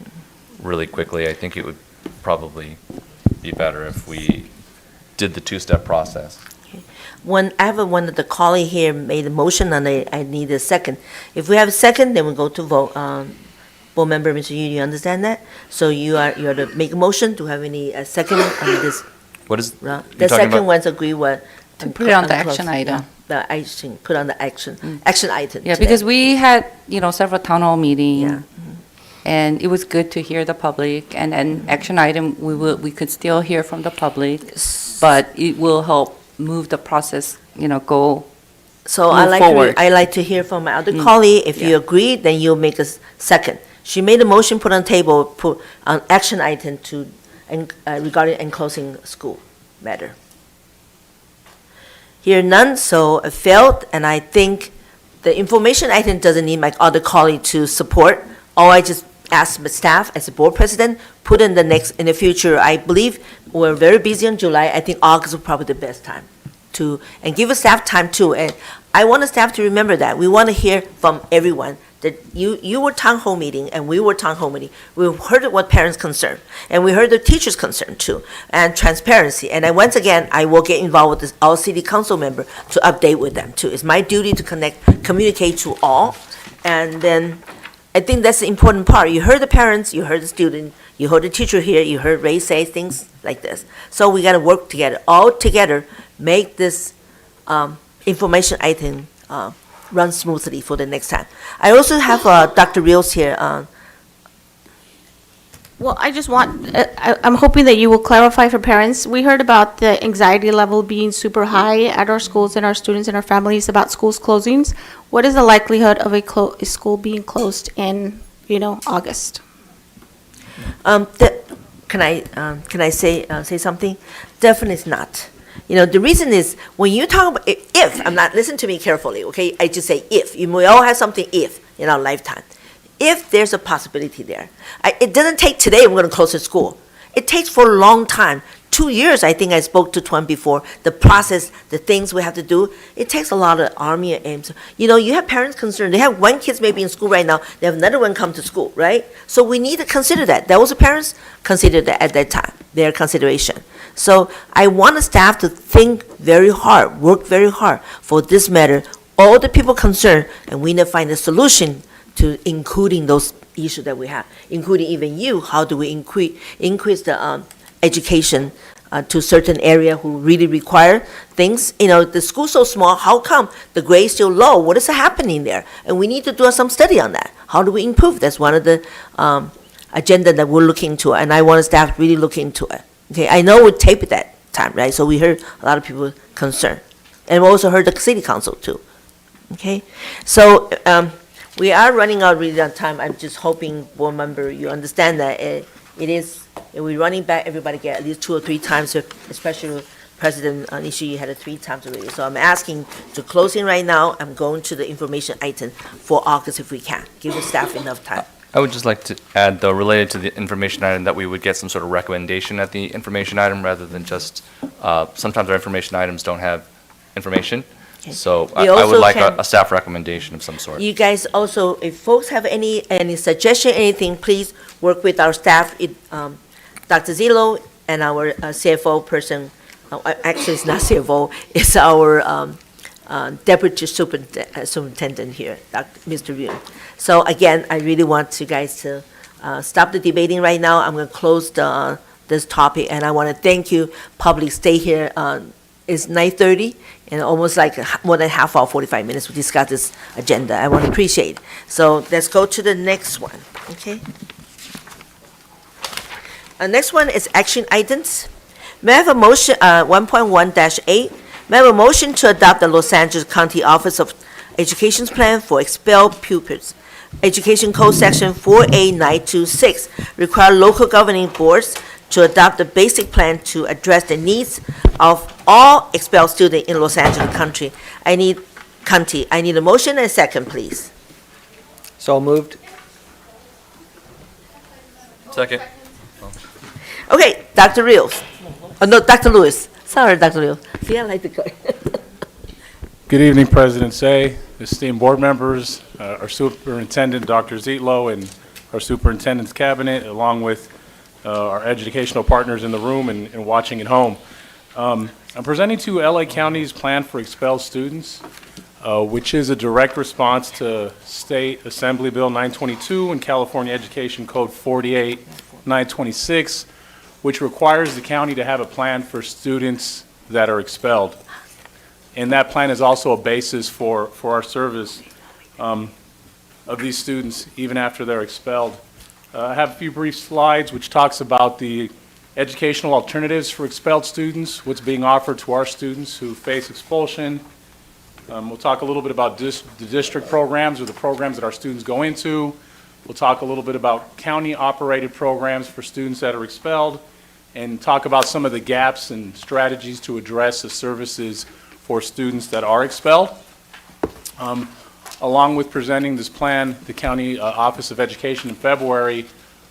really quickly. I think it would probably be better if we did the 2-step process. One of the colleague here made a motion, and I need a second. If we have a second, then we go to vote. Board member, Mr. Yu, you understand that? So you are to make a motion. Do you have any second on this? What is round? you The talking second about? one's agree what? To put it on the close, action item. The action, put on the action item. Yeah, today. because we had, several town hall meetings. And it was good to hear the public, and an action item, we could still hear from the public, but it will help move the process, go So move forward. I like to hear from my other colleague. If you agree, then you'll make a second. She made a motion, put on table, put an action item to, regarding enclosing school matter. Here none, so it failed, and I think the information item doesn't need my other colleague to support. All I just ask the staff as a board president, put in the future. I believe we're very busy in July. I think August is probably the best time and give the staff time too. And I want the staff to remember that. We want to hear from everyone that you were town hall meeting and we were town hall meeting. We heard what parents concerned and we heard the teachers concerned too, and transparency. And then once again, I will get involved with our city council member to update with them too. It's my duty to communicate to all. And then I think that's the important part. You heard the parents, you heard the student, you heard the teacher here, you heard Ray say things like this. So we got to work together, all together, make this information item run smoothly for the next time. I also have Dr. Rios here. Well, I just want, I'm hoping that you will clarify for parents. We heard about the anxiety level being super high at our schools and our students and our families about schools closings. What is the likelihood of a school being closed in, August? Can I say something? Definitely not. The reason is when you talk about if, I'm not, listen to me carefully, okay? I just say if. We all have something if in our lifetime. If there's a possibility there. It doesn't take today we're going to close the school. It takes for a long time. 2 years, I think I spoke to Tuan before, the process, the things we have to do. It takes a lot of army and aims. You have parents concerned. They have one kid maybe in school right now. They have another one come to school, right? So we need to consider that. That was the parents considered that at that time, their consideration. So I want the staff to think very hard, work very hard for this matter. All the people concerned, and we need to find a solution to including those issues that we have, including even you. How do we increase the education to certain area who really require things? The school's so small, how come the grade's still low? What is happening there? And we need to do some study on that. How do we improve? That's one of the agenda that we're looking to, and I want the staff to really look into it. Okay, I know we taped it that time, right? So we heard a lot of people concerned. And we also heard the city council too. Okay, so we are running out really on time. I'm just hoping, board member, you understand that it is, if we're running back, everybody get at least 2 or 3 times, especially President Nishi had it 3 times already. So I'm asking to closing right now. I'm going to the information item for August if we can. Give the staff enough time. I would just like to add, though, related to the information item, that we would get some sort of recommendation at the information item rather than just, sometimes our information items don't have information. Okay. So We I would also like can- a staff recommendation of some sort. You guys also, if folks have any suggestion, anything, please work with our staff. Dr. Zillow and our CFO person, actually it's not CFO, it's our Deputy Superintendent here, Mr. Yun. So again, I really want you guys to stop the debating right now. I'm going to close this topic, and I want to thank you. Public, stay here. It's 9:30, and almost like more than half hour, 45 minutes to discuss this agenda. I want to appreciate it. So let's go to the next one, okay? Next one is action items. May I have a motion, 1.1-8, may I have a motion to adopt the Los Angeles County Office of Education's plan for expelled pupils. Education Code Section 4A926 require local governing boards to adopt the basic plan to address the needs of all expelled students in Los Angeles County. I need a motion and a second, please. So moved. Second. Okay, Dr. Rios. No, Dr. Lewis. Sorry, Dr. Lewis. See, I like the guy. Good evening, President Say, esteemed board members, our superintendent, Dr. Zietlow, and our superintendent's cabinet, along with our educational partners in the room and watching at home. I'm presenting to LA County's plan for expelled students, which is a direct response to State Assembly Bill 922 and California Education Code 48926, which requires the county to have a plan for students that are expelled. And that plan is also a basis for our service of these students even after they're expelled. I have a few brief slides which talks about the educational alternatives for expelled students, what's being offered to our students who face expulsion. We'll talk a little bit about the district programs or the programs that our students go into. We'll talk a little bit about county-operated programs for students that are expelled, and talk about some of the gaps and strategies to address the services for students that are expelled. Along with presenting this plan, the County Office of Education in February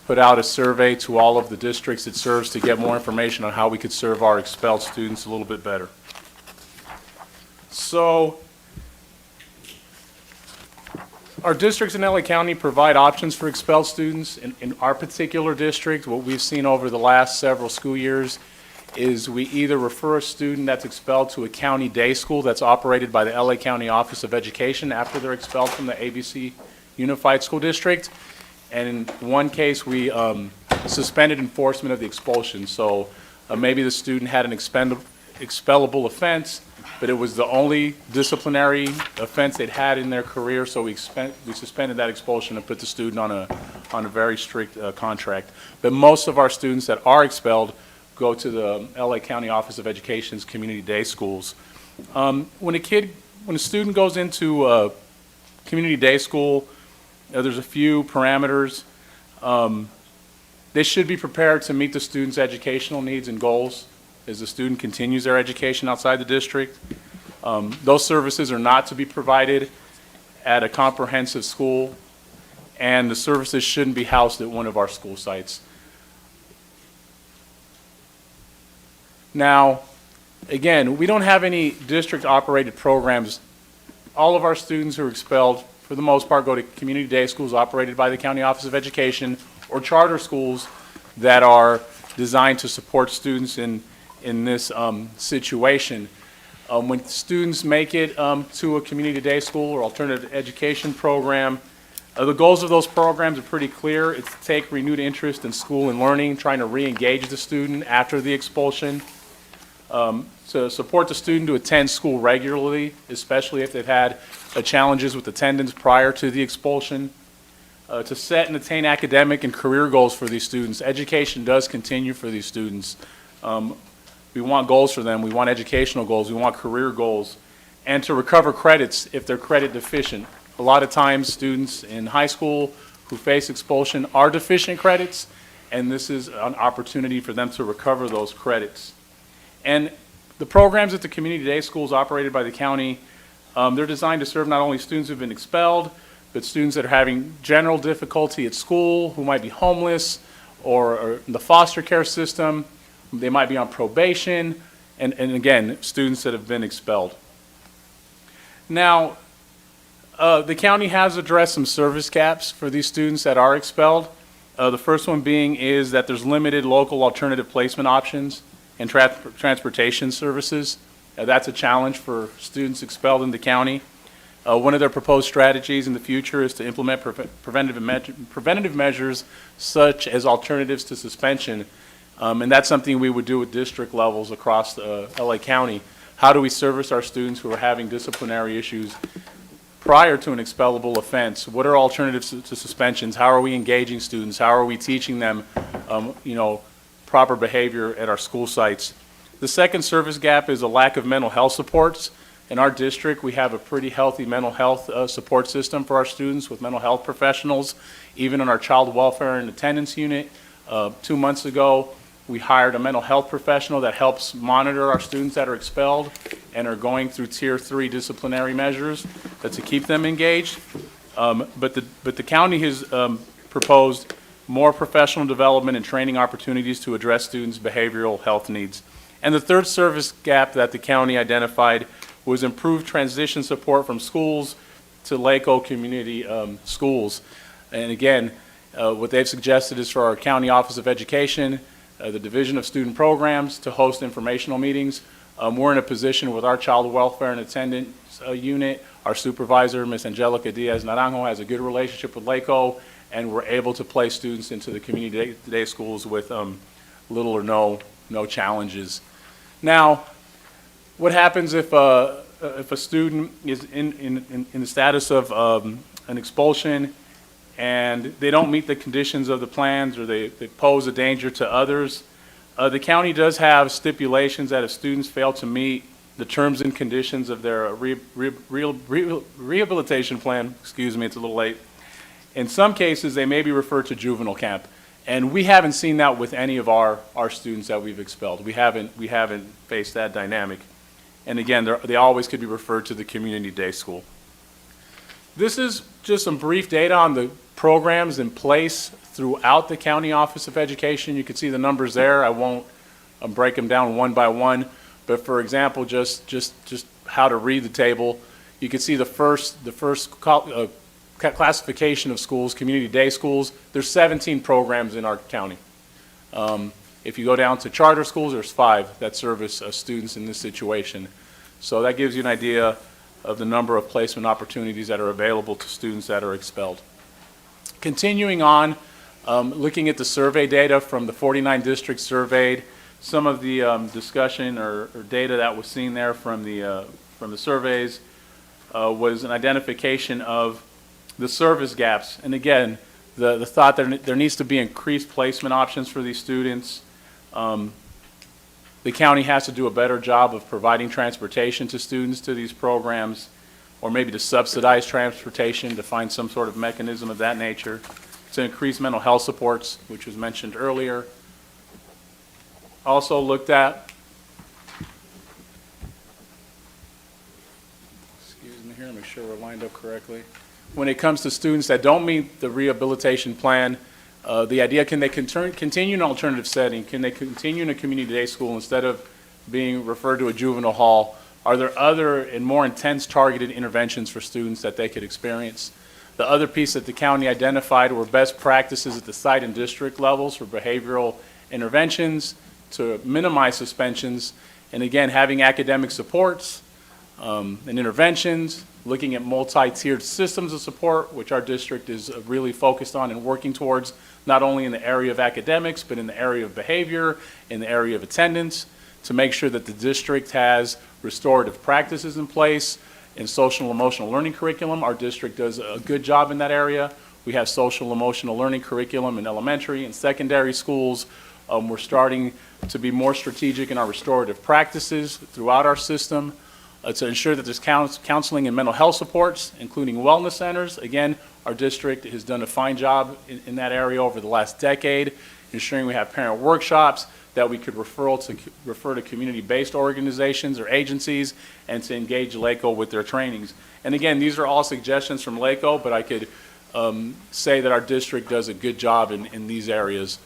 put out a survey to all of the districts it serves to get more information on how we could serve our expelled students a little bit better. So, our districts in LA County provide options for expelled students. In our particular district, what we've seen over the last several school years is we either refer a student that's expelled to a county day school that's operated by the LA County Office of Education after they're expelled from the ABC Unified School District. And in one case, we suspended enforcement of the expulsion. So maybe the student had an expellable offense, but it was the only disciplinary offense they'd had in their career, so we suspended that expulsion and put the student on a very strict contract. But most of our students that are expelled go to the LA County Office of Education's community day schools. When a student goes into a community day school, there's a few parameters. They should be prepared to meet the student's educational needs and goals as the student continues their education outside the district. Those services are not to be provided at a comprehensive school, and the services shouldn't be housed at one of our school sites. Now, again, we don't have any district-operated programs. All of our students who are expelled, for the most part, go to community day schools operated by the County Office of Education or charter schools that are designed to support students in this situation. When students make it to a community day school or alternative education program, the goals of those programs are pretty clear. It's to take renewed interest in school and learning, trying to re-engage the student after the expulsion, to support the student to attend school regularly, especially if they've had challenges with attendance prior to the expulsion, to set and attain academic and career goals for these students. Education does continue for these students. We want goals for them. We want educational goals. We want career goals. And to recover credits if they're credit deficient. A lot of times students in high school who face expulsion are deficient credits, and this is an opportunity for them to recover those credits. And the programs at the community day schools operated by the county, they're designed to serve not only students who've been expelled, but students that are having general difficulty at school, who might be homeless, or in the foster care system. They might be on probation, and again, students that have been expelled. Now, the county has addressed some service gaps for these students that are expelled. The first one being is that there's limited local alternative placement options and transportation services. That's a challenge for students expelled in the county. One of their proposed strategies in the future is to implement preventative measures such as alternatives to suspension. And that's something we would do at district levels across LA County. How do we service our students who are having disciplinary issues prior to an expellable offense? What are alternatives to suspensions? How are we engaging students? How are we teaching them, proper behavior at our school sites? The second service gap is a lack of mental health supports. In our district, we have a pretty healthy mental health support system for our students with mental health professionals. Even in our child welfare and attendance unit, 2 months ago, we hired a mental health professional that helps monitor our students that are expelled and are going through Tier 3 disciplinary measures to keep them engaged. But the county has proposed more professional development and training opportunities to address students' behavioral health needs. And the third service gap that the county identified was improved transition support from schools to LACO community schools. And again, what they've suggested is for our County Office of Education, the Division of Student Programs to host informational meetings. We're in a position with our Child Welfare and Attendance unit. Our supervisor, Ms. Angelica Diaz Naranjo, has a good relationship with LACO, and we're able to place students into the community day schools with little or no challenges. Now, what happens if a student is in the status of an expulsion and they don't meet the conditions of the plans or they pose a danger to others? The county does have stipulations that if students fail to meet the terms and conditions of their rehabilitation plan, excuse me, it's a little late, in some cases they may be referred to juvenile camp. And we haven't seen that with any of our students that we've expelled. We haven't faced that dynamic. And again, they always could be referred to the community day school. This is just some brief data on the programs in place throughout the County Office of Education. You can see the numbers there. I won't break them down one by one, but for example, just how to read the table. You can see the first classification of schools, community day schools. There's 17 programs in our county. If you go down to charter schools, there's 5 that service students in this situation. So that gives you an idea of the number of placement opportunities that are available to students that are expelled. Continuing on, looking at the survey data from the 49 districts surveyed, some of the discussion or data that was seen there from the surveys was an identification of the service gaps. And again, the thought that there needs to be increased placement options for these students. The county has to do a better job of providing transportation to students to these programs, or maybe to subsidize transportation, to find some sort of mechanism of that nature, to increase mental health supports, which was mentioned earlier. Also looked at, excuse me here, make sure we're lined up correctly. When it comes to students that don't meet the rehabilitation plan, the idea, can they continue in an alternative setting? Can they continue in a community day school instead of being referred to a juvenile hall? Are there other and more intense targeted interventions for students that they could experience? The other piece that the county identified were best practices at the site and district levels for behavioral interventions to minimize suspensions, and again, having academic supports and interventions, looking at multi-tiered systems of support, which our district is really focused on and working towards, not only in the area of academics, but in the area of behavior, in the area of attendance, to make sure that the district has restorative practices in place. In social emotional learning curriculum, our district does a good job in that area. We have social emotional learning curriculum in elementary and secondary schools. We're starting to be more strategic in our restorative practices throughout our system to ensure that there's counseling and mental health supports, including wellness centers. Again, our district has done a fine job in that area over the last decade, ensuring we have parent workshops that we could refer to community-based organizations or agencies and to engage LACO with their trainings. And again, these are all suggestions from LACO, but I could say that our district does a good job in these areas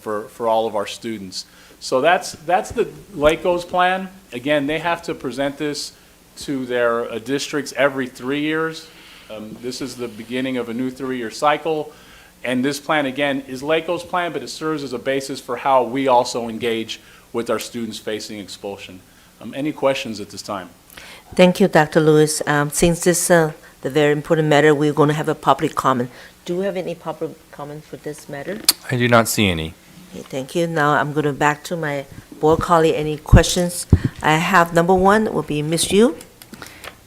for all of our students. So that's the LACO's plan. Again, they have to present this to their districts every 3 years. This is the beginning of a new 3-year cycle. And this plan, again, is LACO's plan, but it serves as a basis for how we also engage with our students facing expulsion. Any questions at this time? Thank you, Dr. Lewis. Since this is the very important matter, we're going to have a public comment. Do we have any public comment for this matter? I do not see any. Okay, thank you. Now I'm going to back to my board colleague. Any questions? I have number one will be Ms. Yu.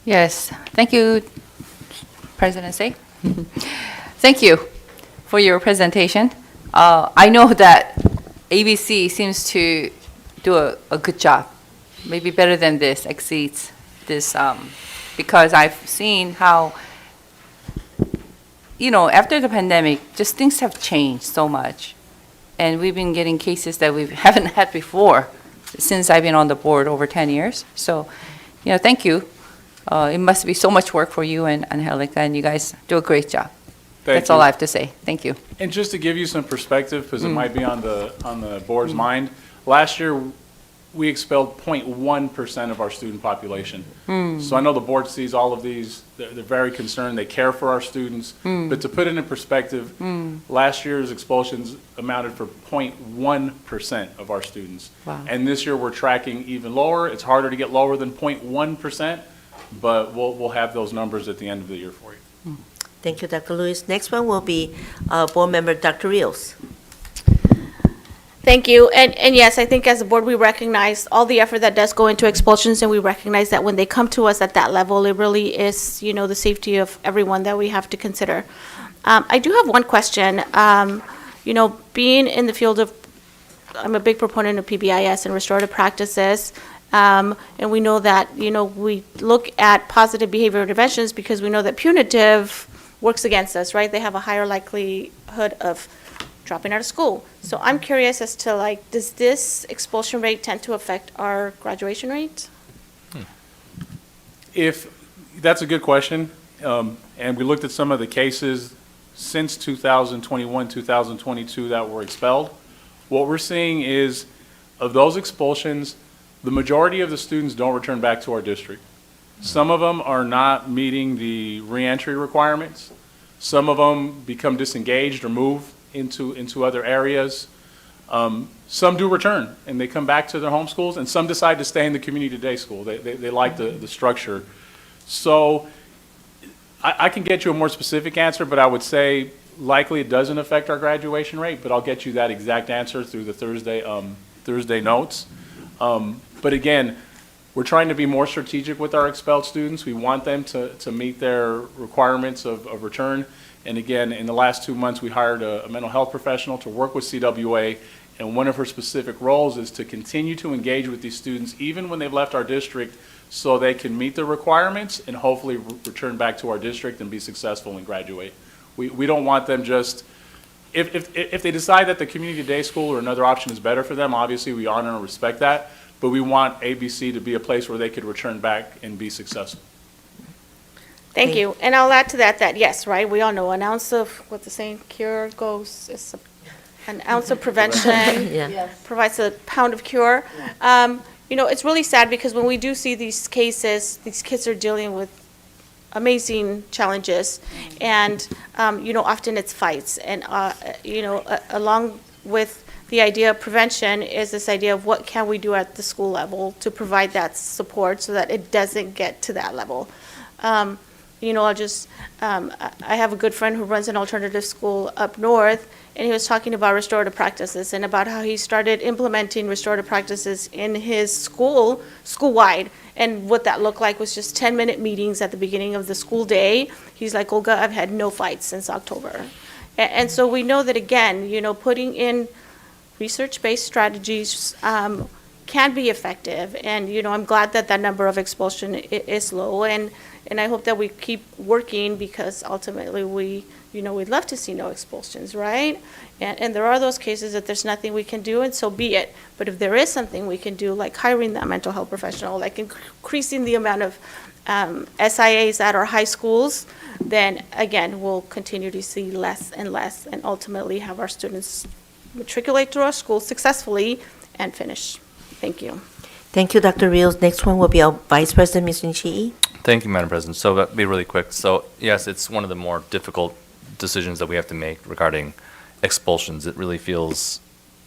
Yes, thank you, President Say. Thank you for your presentation. I know that ABC seems to do a good job, maybe better than this, exceeds this, because I've seen how, after the pandemic, just things have changed so much. And we've been getting cases that we haven't had before since I've been on the board over 10 years. So, thank you. It must be so much work for you and Angelica, and you guys do a great job. That's all I have to say. Thank you. And just to give you some perspective, because it might be on the board's mind, last year we expelled 0.1% of our student population. So I know the board sees all of these, they're very concerned, they care for our students, but to put it in perspective, last year's expulsions amounted for 0.1% of our students. Wow. And this year we're tracking even lower. It's harder to get lower than 0.1%, but we'll have those numbers at the end of the year for you. Thank you, Dr. Lewis. Next one will be Board Member Dr. Rios. Thank you. And yes, I think as a board, we recognize all the effort that does go into expulsions, and we recognize that when they come to us at that level, it really is, the safety of everyone that we have to consider. I do have one question. Being in the field of, I'm a big proponent of PBIS and restorative practices, and we know that, we look at positive behavior interventions because we know that punitive works against us, right? They have a higher likelihood of dropping out of school. So I'm curious as to, does this expulsion rate tend to affect our graduation rate? That's a good question. And we looked at some of the cases since 2021, 2022 that were expelled. What we're seeing is, of those expulsions, the majority of the students don't return back to our district. Some of them are not meeting the reentry requirements. Some of them become disengaged or move into other areas. Some do return and they come back to their home schools, and some decide to stay in the community day school. They like the structure. So I can get you a more specific answer, but I would say likely it doesn't affect our graduation rate, but I'll get you that exact answer through the Thursday notes. But again, we're trying to be more strategic with our expelled students. We want them to meet their requirements of return. And again, in the last 2 months, we hired a mental health professional to work with CWA, and one of her specific roles is to continue to engage with these students even when they've left our district, so they can meet the requirements and hopefully return back to our district and be successful and graduate. We don't want them just, if they decide that the community day school or another option is better for them, obviously we honor and respect that, but we want ABC to be a place where they could return back and be successful. Thank you. And I'll add to that yes, right, we all know an ounce of, what the saying, cure goes, an ounce of prevention provides a pound of cure. It's really sad because when we do see these cases, these kids are dealing with amazing challenges, and often it's fights, and along with the idea of prevention is this idea of what can we do at the school level to provide that support so that it doesn't get to that level. I have a good friend who runs an alternative school up north, and he was talking about restorative practices and about how he started implementing restorative practices in his school-wide. And what that looked like was just 10-minute meetings at the beginning of the school day. He's like, Olga, I've had no fights since October. And so we know that, again, putting in research-based strategies can be effective. And, I'm glad that that number of expulsion is low. And I hope that we keep working, because ultimately we'd love to see no expulsions, right? And there are those cases that there's nothing we can do, and so be it. But if there is something we can do, like hiring that mental health professional, like increasing the amount of SIAs at our high schools, then again, we'll continue to see less and less, and ultimately have our students matriculate through our schools successfully and finish. Thank you. Thank you, Dr. Rios. Next one will be our Vice President, Ms. Nishii. Thank you, Madam President. So that'll be really quick. So yes, it's one of the more difficult decisions that we have to make regarding expulsions. It really feels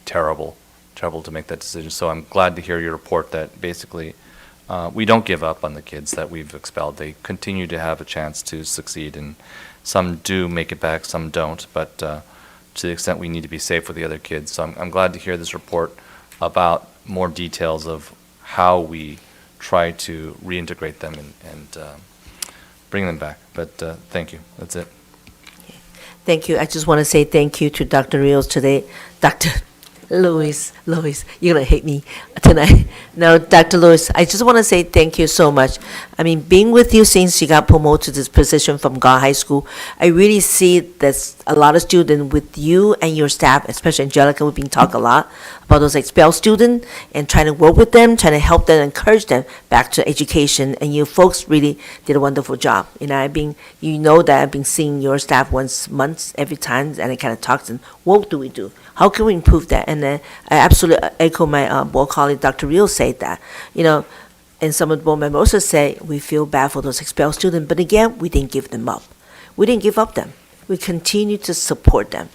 terrible to make that decision. So I'm glad to hear your report that basically we don't give up on the kids that we've expelled. They continue to have a chance to succeed, and some do make it back, some don't, but to the extent we need to be safe with the other kids. So I'm glad to hear this report about more details of how we try to reintegrate them and bring them back. But thank you. That's it. Thank you. I just want to say thank you to Dr. Rios today. Dr. Lewis, you're going to hate me tonight. No, Dr. Lewis, I just want to say thank you so much. I mean, being with you since you got promoted to this position from God High School, I really see there's a lot of students with you and your staff, especially Angelica. We've been talking a lot about those expelled students and trying to work with them, trying to help them, encourage them back to education. And you folks really did a wonderful job. You know, that I've been seeing your staff once a month, every time, and I kind of talk to them, what do we do? How can we improve that? And then I absolutely echo my board colleague, Dr. Rios, said that, you know, and some of the board members also say we feel bad for those expelled students, but again, we didn't give them up. We didn't give up them. We continue to support them.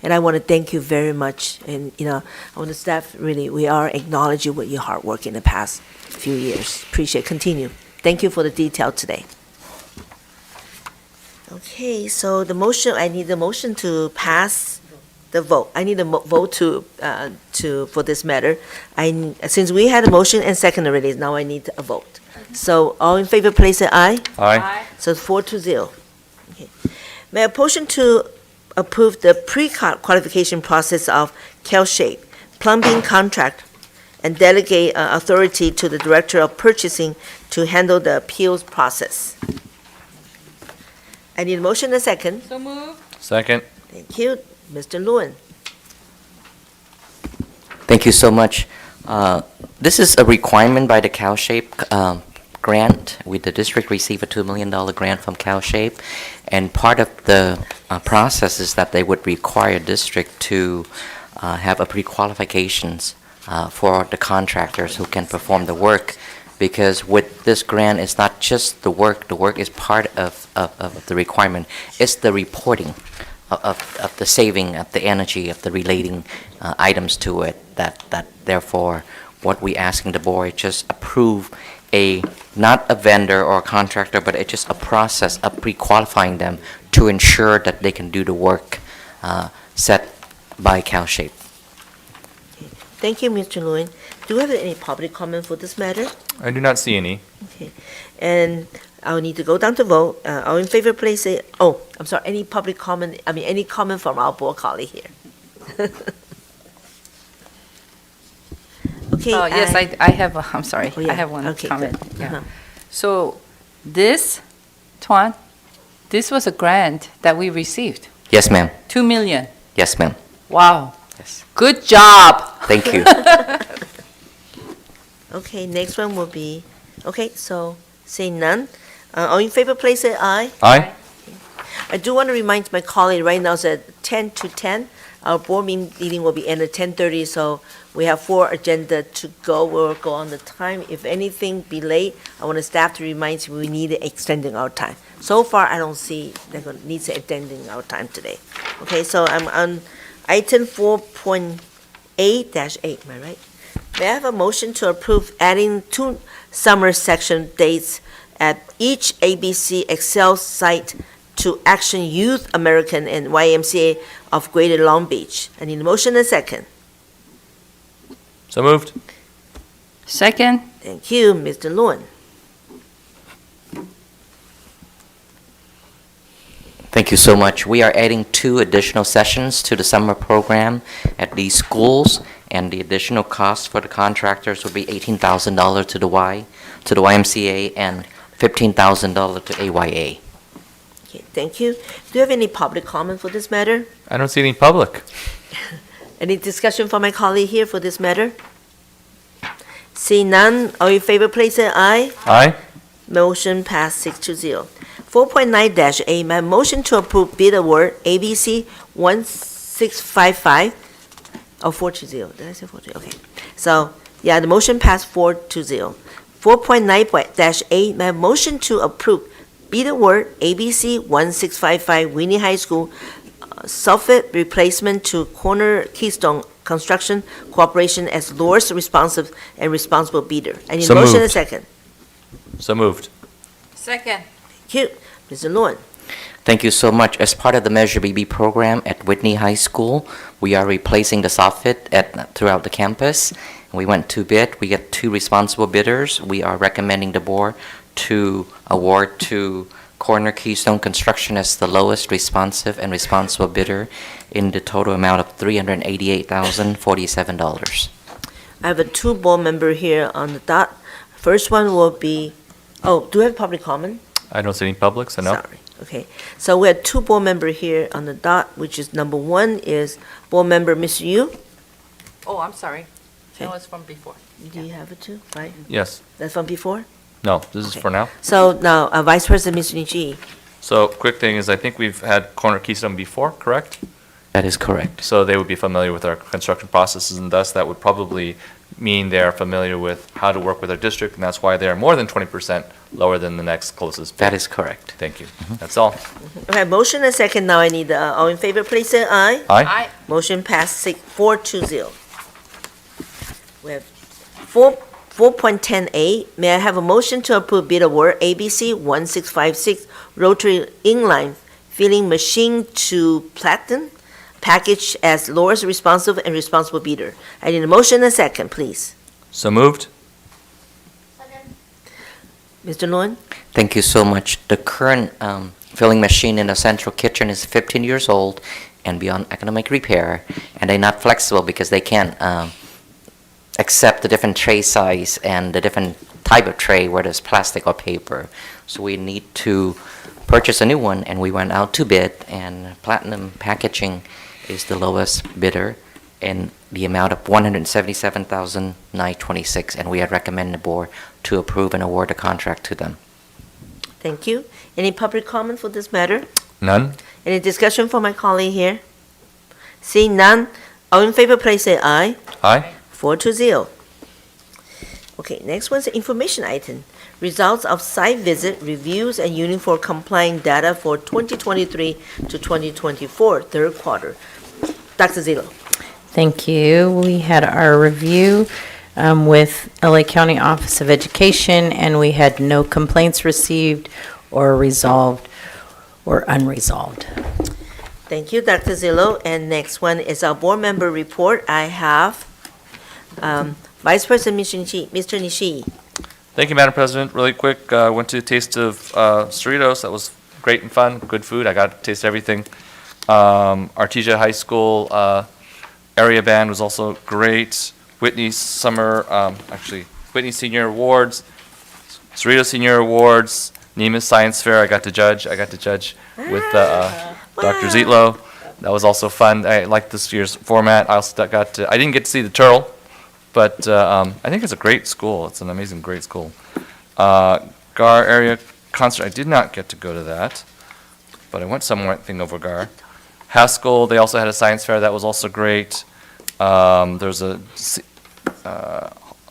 And I want to thank you very much. And, you know, I want the staff, really, we are acknowledging what your hard work in the past few years. Appreciate it. Continue. Thank you for the detail today. Okay, so the motion, I need the motion to pass the vote. I need a vote for this matter. Since we had a motion and second already, now I need a vote. So all in favor, please say aye. Aye. So 4-0. Okay. May I motion to approve the pre-qualification process of CalShape plumbing contract and delegate authority to the Director of Purchasing to handle the appeals process. I need a motion and a second. So moved. Second. Thank you. Mr. Lewin. Thank you so much. This is a requirement by the CalShape grant. The district received a $2 million grant from CalShape, and part of the process is that they would require district to have a pre-qualifications for the contractors who can perform the work, because with this grant, it's not just the work is part of the requirement, it's the reporting of the saving, of the energy, of the relating items to it, that therefore what we asking the board just approve not a vendor or a contractor, but it's just a process of pre-qualifying them to ensure that they can do the work set by CalShape. Thank you, Mr. Lewin. Do you have any public comment for this matter? I do not see any. Okay. And I'll need to go down to vote. All in favor, please say, oh, I'm sorry, any public comment, any comment from our board colleague here? Okay. Yes, I have, I'm sorry, Oh, yeah. I have one Okay, comment. good. Yeah. Uh-huh. So this, Tuan, this was a grant that we received, Yes, ma'am. 2 million. Yes, ma'am. Wow. Yes. Good job. Thank you. Okay, next one will be, okay, so say none. All in favor, please say aye. Aye. I do want to remind my colleague, right now it's at 10 to 10. Our board meeting will be end at 10:30, so we have 4 agenda to go. We'll go on the time. If anything be late, I want the staff to remind you we need extending our time. So far, I don't see they're going to need extending our time today. Okay, so I'm on item 4.8-8, am I right? May I have a motion to approve adding 2 summer section dates at each ABC Excel site to Action Youth American and YMCA of Greater Long Beach? I need a motion and a second. So moved. Second. Thank you, Mr. Lewin. Thank you so much. We are adding 2 additional sessions to the summer program at these schools, and the additional cost for the contractors will be $18,000 to the YMCA and $15,000 to AYA. Okay, thank you. Do you have any public comment for this matter? I don't see any public. Any discussion from my colleague here for this matter? See none, all in favor, please say aye. Aye. Motion passed 6-0. 4.9-8, my motion to approve bid award ABC 1655, 4-0, did I say 4-0? Okay. So, yeah, the motion passed 4-0. 4.9-8, my motion to approve Bid award ABC 1655 Winnie High School soffit replacement to Corner Keystone Construction Corporation as lowest responsive and responsible bidder. I need a So motion and a moved. second. So moved. Second. Thank you. Mr. Nguyen. Thank you so much. As part of the Measure BB program at Whitney High School, we are replacing the soffit throughout the campus. We went to bid. We get 2 responsible bidders. We are recommending the board to award to Corner Keystone Construction as the lowest responsive and responsible bidder in the total amount of $388,047. I have a 2 board member here on the dot. First one will be, oh, do we have public comment? I don't see any public, so no. Sorry. Okay, so we have 2 board member here on the dot, which is number 1 is board member Ms. Yu. Oh, I'm sorry. Okay. That was from before. Do you have it too? Right? Yes. That's from before? No, this is for now. So now, Vice President Ms. Niji. So quick thing is I think we've had Corner Keystone before, correct? That is correct. So they would be familiar with our construction processes, and thus that would probably mean they are familiar with how to work with our district, and that's why they are more than 20% lower than the next closest. That is correct. Thank you. That's all. Okay, motion and second. Now I need, all in favor, please say aye. Aye. Motion passed 4-0. We have 4.10A. May I have a motion to approve bid award ABC 1656 rotary inline filling machine to Platinum package as lowest responsive and responsible bidder. I need a motion and a second, please. So moved. Mr. Nguyen? Thank you so much. The current filling machine in the central kitchen is 15 years old and beyond economic repair, and they're not flexible because they can't accept the different tray size and the different type of tray, whether it's plastic or paper. So we need to purchase a new one, and we went out to bid, and Platinum Packaging is the lowest bidder in the amount of $177,926, and we had recommended the board to approve and award the contract to them. Thank you. Any public comment for this matter? None? Any discussion for my colleague here? Seeing none, all in favor, please say aye. Aye. 4-0. Okay, next one's the information item. Results of site visit, reviews, and uniform complying data for 2023 to 2024, third quarter. Dr. Zillow. Thank you. We had our review with LA County Office of Education, and we had no complaints received or resolved or unresolved. Thank you, Dr. Zillow. And next one is our board member report. I have Vice President Mr. Nishi. Thank you, Madam President. Really quick, went to a taste of Cerritos. That was great and fun, good food. I got to taste everything. Artesia High School area band was also great. Whitney Summer, Whitney Senior Awards, Cerritos Senior Awards, Nemus Science Fair. I got to judge with Dr. Zietlow. That was also fun. I liked this year's format. I didn't get to see the turtle, but I think it's a great school. It's an amazing, great school. GAR area concert, I did not get to go to that, but I went something over GAR. Haskell, they also had a science fair. That was also great. There's a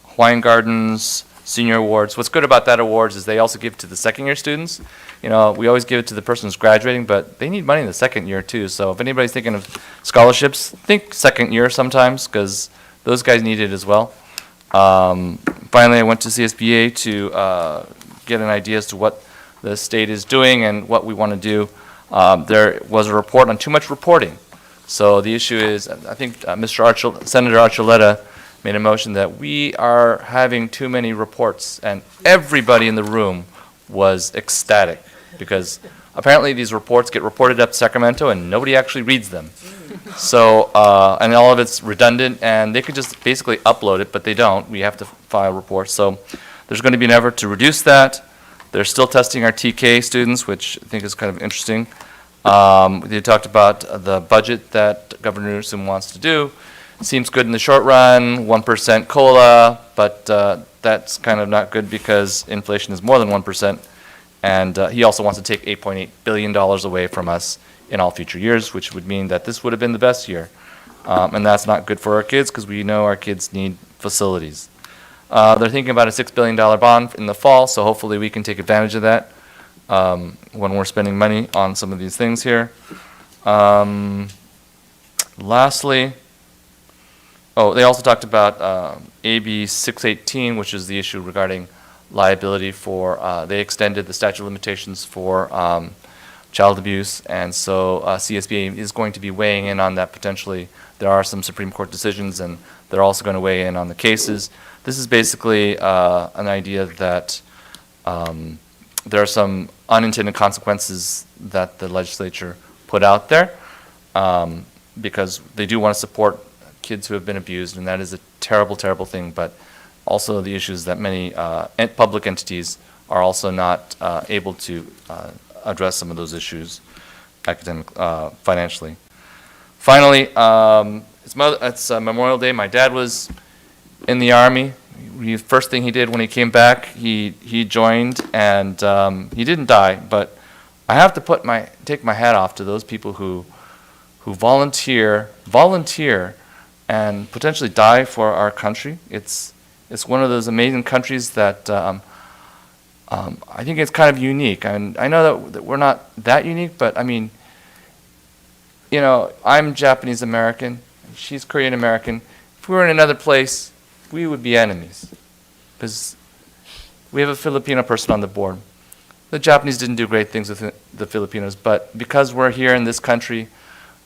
Hawaiian Gardens Senior Awards. What's good about that awards is they also give it to the second year students. You know, we always give it to the person who's graduating, but they need money in the second year too. So if anybody's thinking of scholarships, think second year sometimes, because those guys need it as well. Finally, I went to CSBA to get an idea as to what the state is doing and what we want to do. There was a report on too much reporting. So the issue is, I think Senator Archuleta made a motion that we are having too many reports, and everybody in the room was ecstatic because apparently these reports get reported up to Sacramento and nobody actually reads them. So, and all of it's redundant, and they could just basically upload it, but they don't. We have to file reports. So there's going to be an effort to reduce that. They're still testing our TK students, which I think is kind of interesting. They talked about the budget that Governor Newsom wants to do. Seems good in the short run, 1% COLA, but that's kind of not good because inflation is more than 1%. And he also wants to take $8.8 billion away from us in all future years, which would mean that this would have been the best year. And that's not good for our kids because we know our kids need facilities. They're thinking about a $6 billion bond in the fall, so hopefully we can take advantage of that. when we're spending money on some of these things here. Lastly, they also talked about AB 618, which is the issue regarding liability for, they extended the statute of limitations for child abuse, and so CSBA is going to be weighing in on that potentially. There are some Supreme Court decisions, and they're also going to weigh in on the cases. This is basically an idea that there are some unintended consequences that the legislature put out there because they do want to support kids who have been abused, and that is a terrible, terrible thing, but also the issues that many public entities are also not able to address some of those issues financially. Finally, it's Memorial Day. My dad was in the Army. The first thing he did when he came back, he joined, and he didn't die, but I have to take my hat off to those people who volunteer and potentially die for our country. It's one of those amazing countries that I think it's kind of unique. And I know that we're not that unique, but I mean, I'm Japanese American, she's Korean American. If we were in another place, we would be enemies because we have a Filipino person on the board. The Japanese didn't do great things with the Filipinos, but because we're here in this country,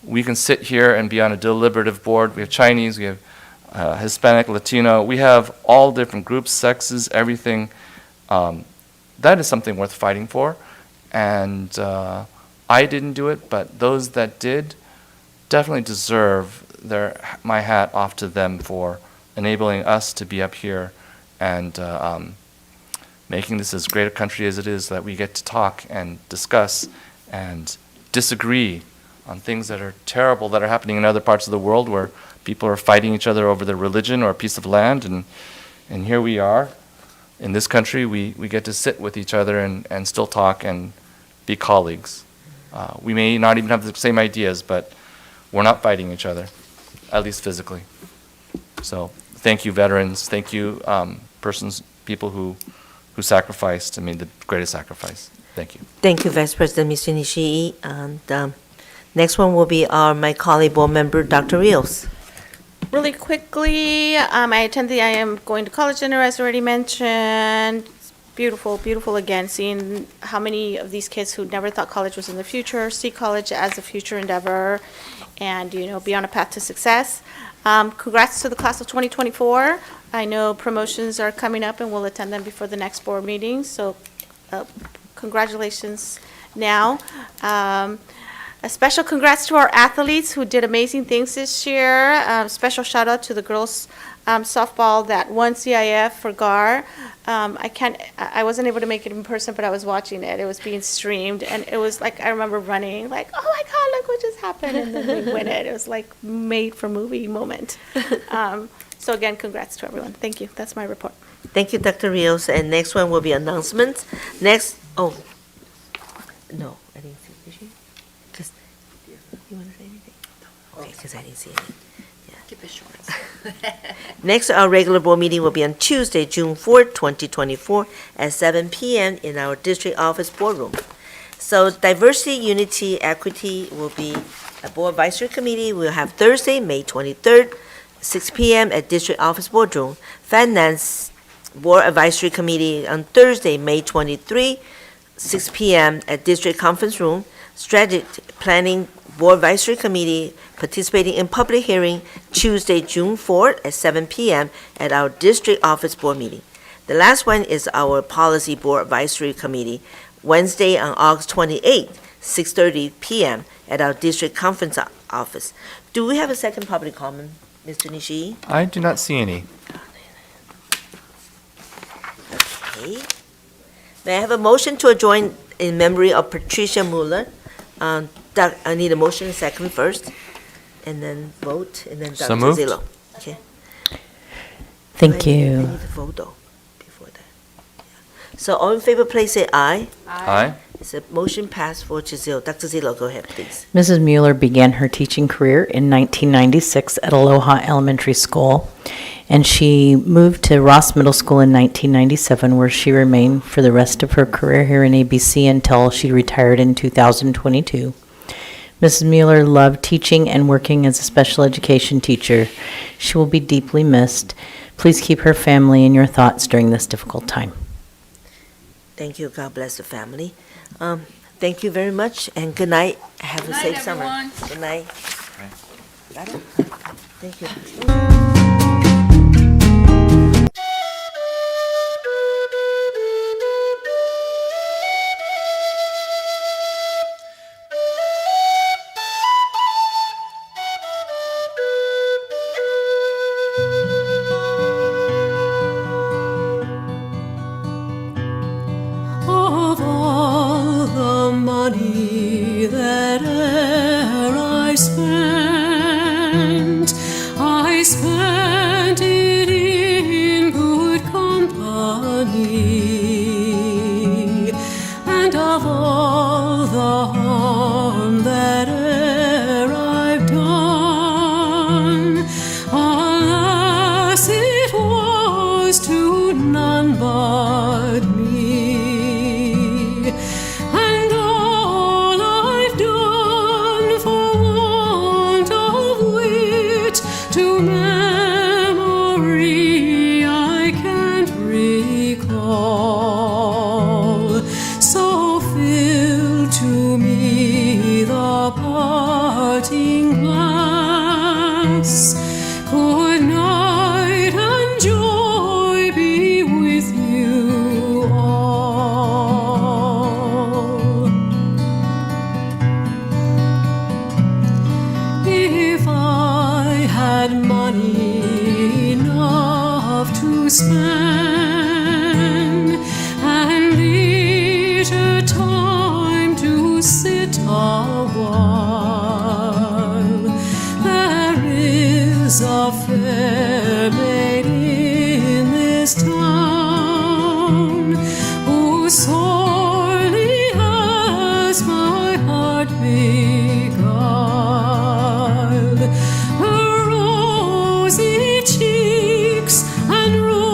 we can sit here and be on a deliberative board. We have Chinese, we have Hispanic, Latino. We have all different groups, sexes, everything. That is something worth fighting for. And I didn't do it, but those that did definitely deserve my hat off to them for enabling us to be up here and making this as great a country as it is, that we get to talk and discuss and disagree on things that are terrible that are happening in other parts of the world where people are fighting each other over their religion or a piece of land. And here we are in this country, we get to sit with each other and still talk and be colleagues. We may not even have the same ideas, but we're not fighting each other, at least physically. So thank you, veterans. Thank you, people who sacrificed, the greatest sacrifice. Thank you. Thank you, Vice President Mr. Nishii. And next one will be my colleague, board member, Dr. Rios. Really quickly, I am going to college dinner, as already mentioned. It's beautiful, beautiful again, seeing how many of these kids who never thought college was in the future see college as a future endeavor and, be on a path to success. Congrats to the class of 2024. I know promotions are coming up and we'll attend them before the next board meeting, so congratulations now. A special congrats to our athletes who did amazing things this year. Special shout out to the girls softball that won CIF for GAR. I wasn't able to make it in person, but I was watching it. It was being streamed, and it was like, I remember running, like, oh my God, look what just happened, and then we win it. It was like made for movie moment. So again, congrats to everyone. Thank you. That's my report. Thank you, Dr. Rios. And next one will be announcements. Next, no, I didn't see. Did you? You want to say anything? Okay, because I didn't see anything. Keep it short. Next, our regular board meeting will be on Tuesday, June 4th, 2024, at 7 p.m. in our district office boardroom. So diversity, unity, equity will be a board advisory committee. We'll have Thursday, May 23rd, 6 p.m. at district office boardroom. Finance board advisory committee on Thursday, May 23, 6 p.m. at district conference room. Strategic planning board advisory committee participating in public hearing Tuesday, June 4th at 7 p.m. at our district office board meeting. The last one is our policy board advisory committee, Wednesday on August 28th, 6:30 p.m. at our district conference office. Do we have a second public comment, Mr. Nishii? I do not see any. Okay. May I have a motion to adjourn in memory of Patricia Mueller? I need a motion second first, and then vote, and then Dr. So moved. Zillow. Okay. Thank I you. need to vote though, before that. Yeah. So all in favor, please say aye. Aye. It's a motion passed 4-0. Dr. Zillow, go ahead, please. Mrs. Mueller began her teaching career in 1996 at Aloha Elementary School and she moved to Ross Middle School in 1997, where she remained for the rest of her career here in ABC until she retired in 2022. Mrs. Mueller loved teaching and working as a special education teacher. She will be deeply missed. Please keep her family in your thoughts during this difficult time. Thank you. God bless the family. Thank you very much, and good night. Have a safe summer. Good night. Got it? Thank you. Of all the money that e'er I spent it in good company, and of all the harm that e'er I've done, alas, it was to none but me. And all I've done for want of wit to memory I can't recall. So fill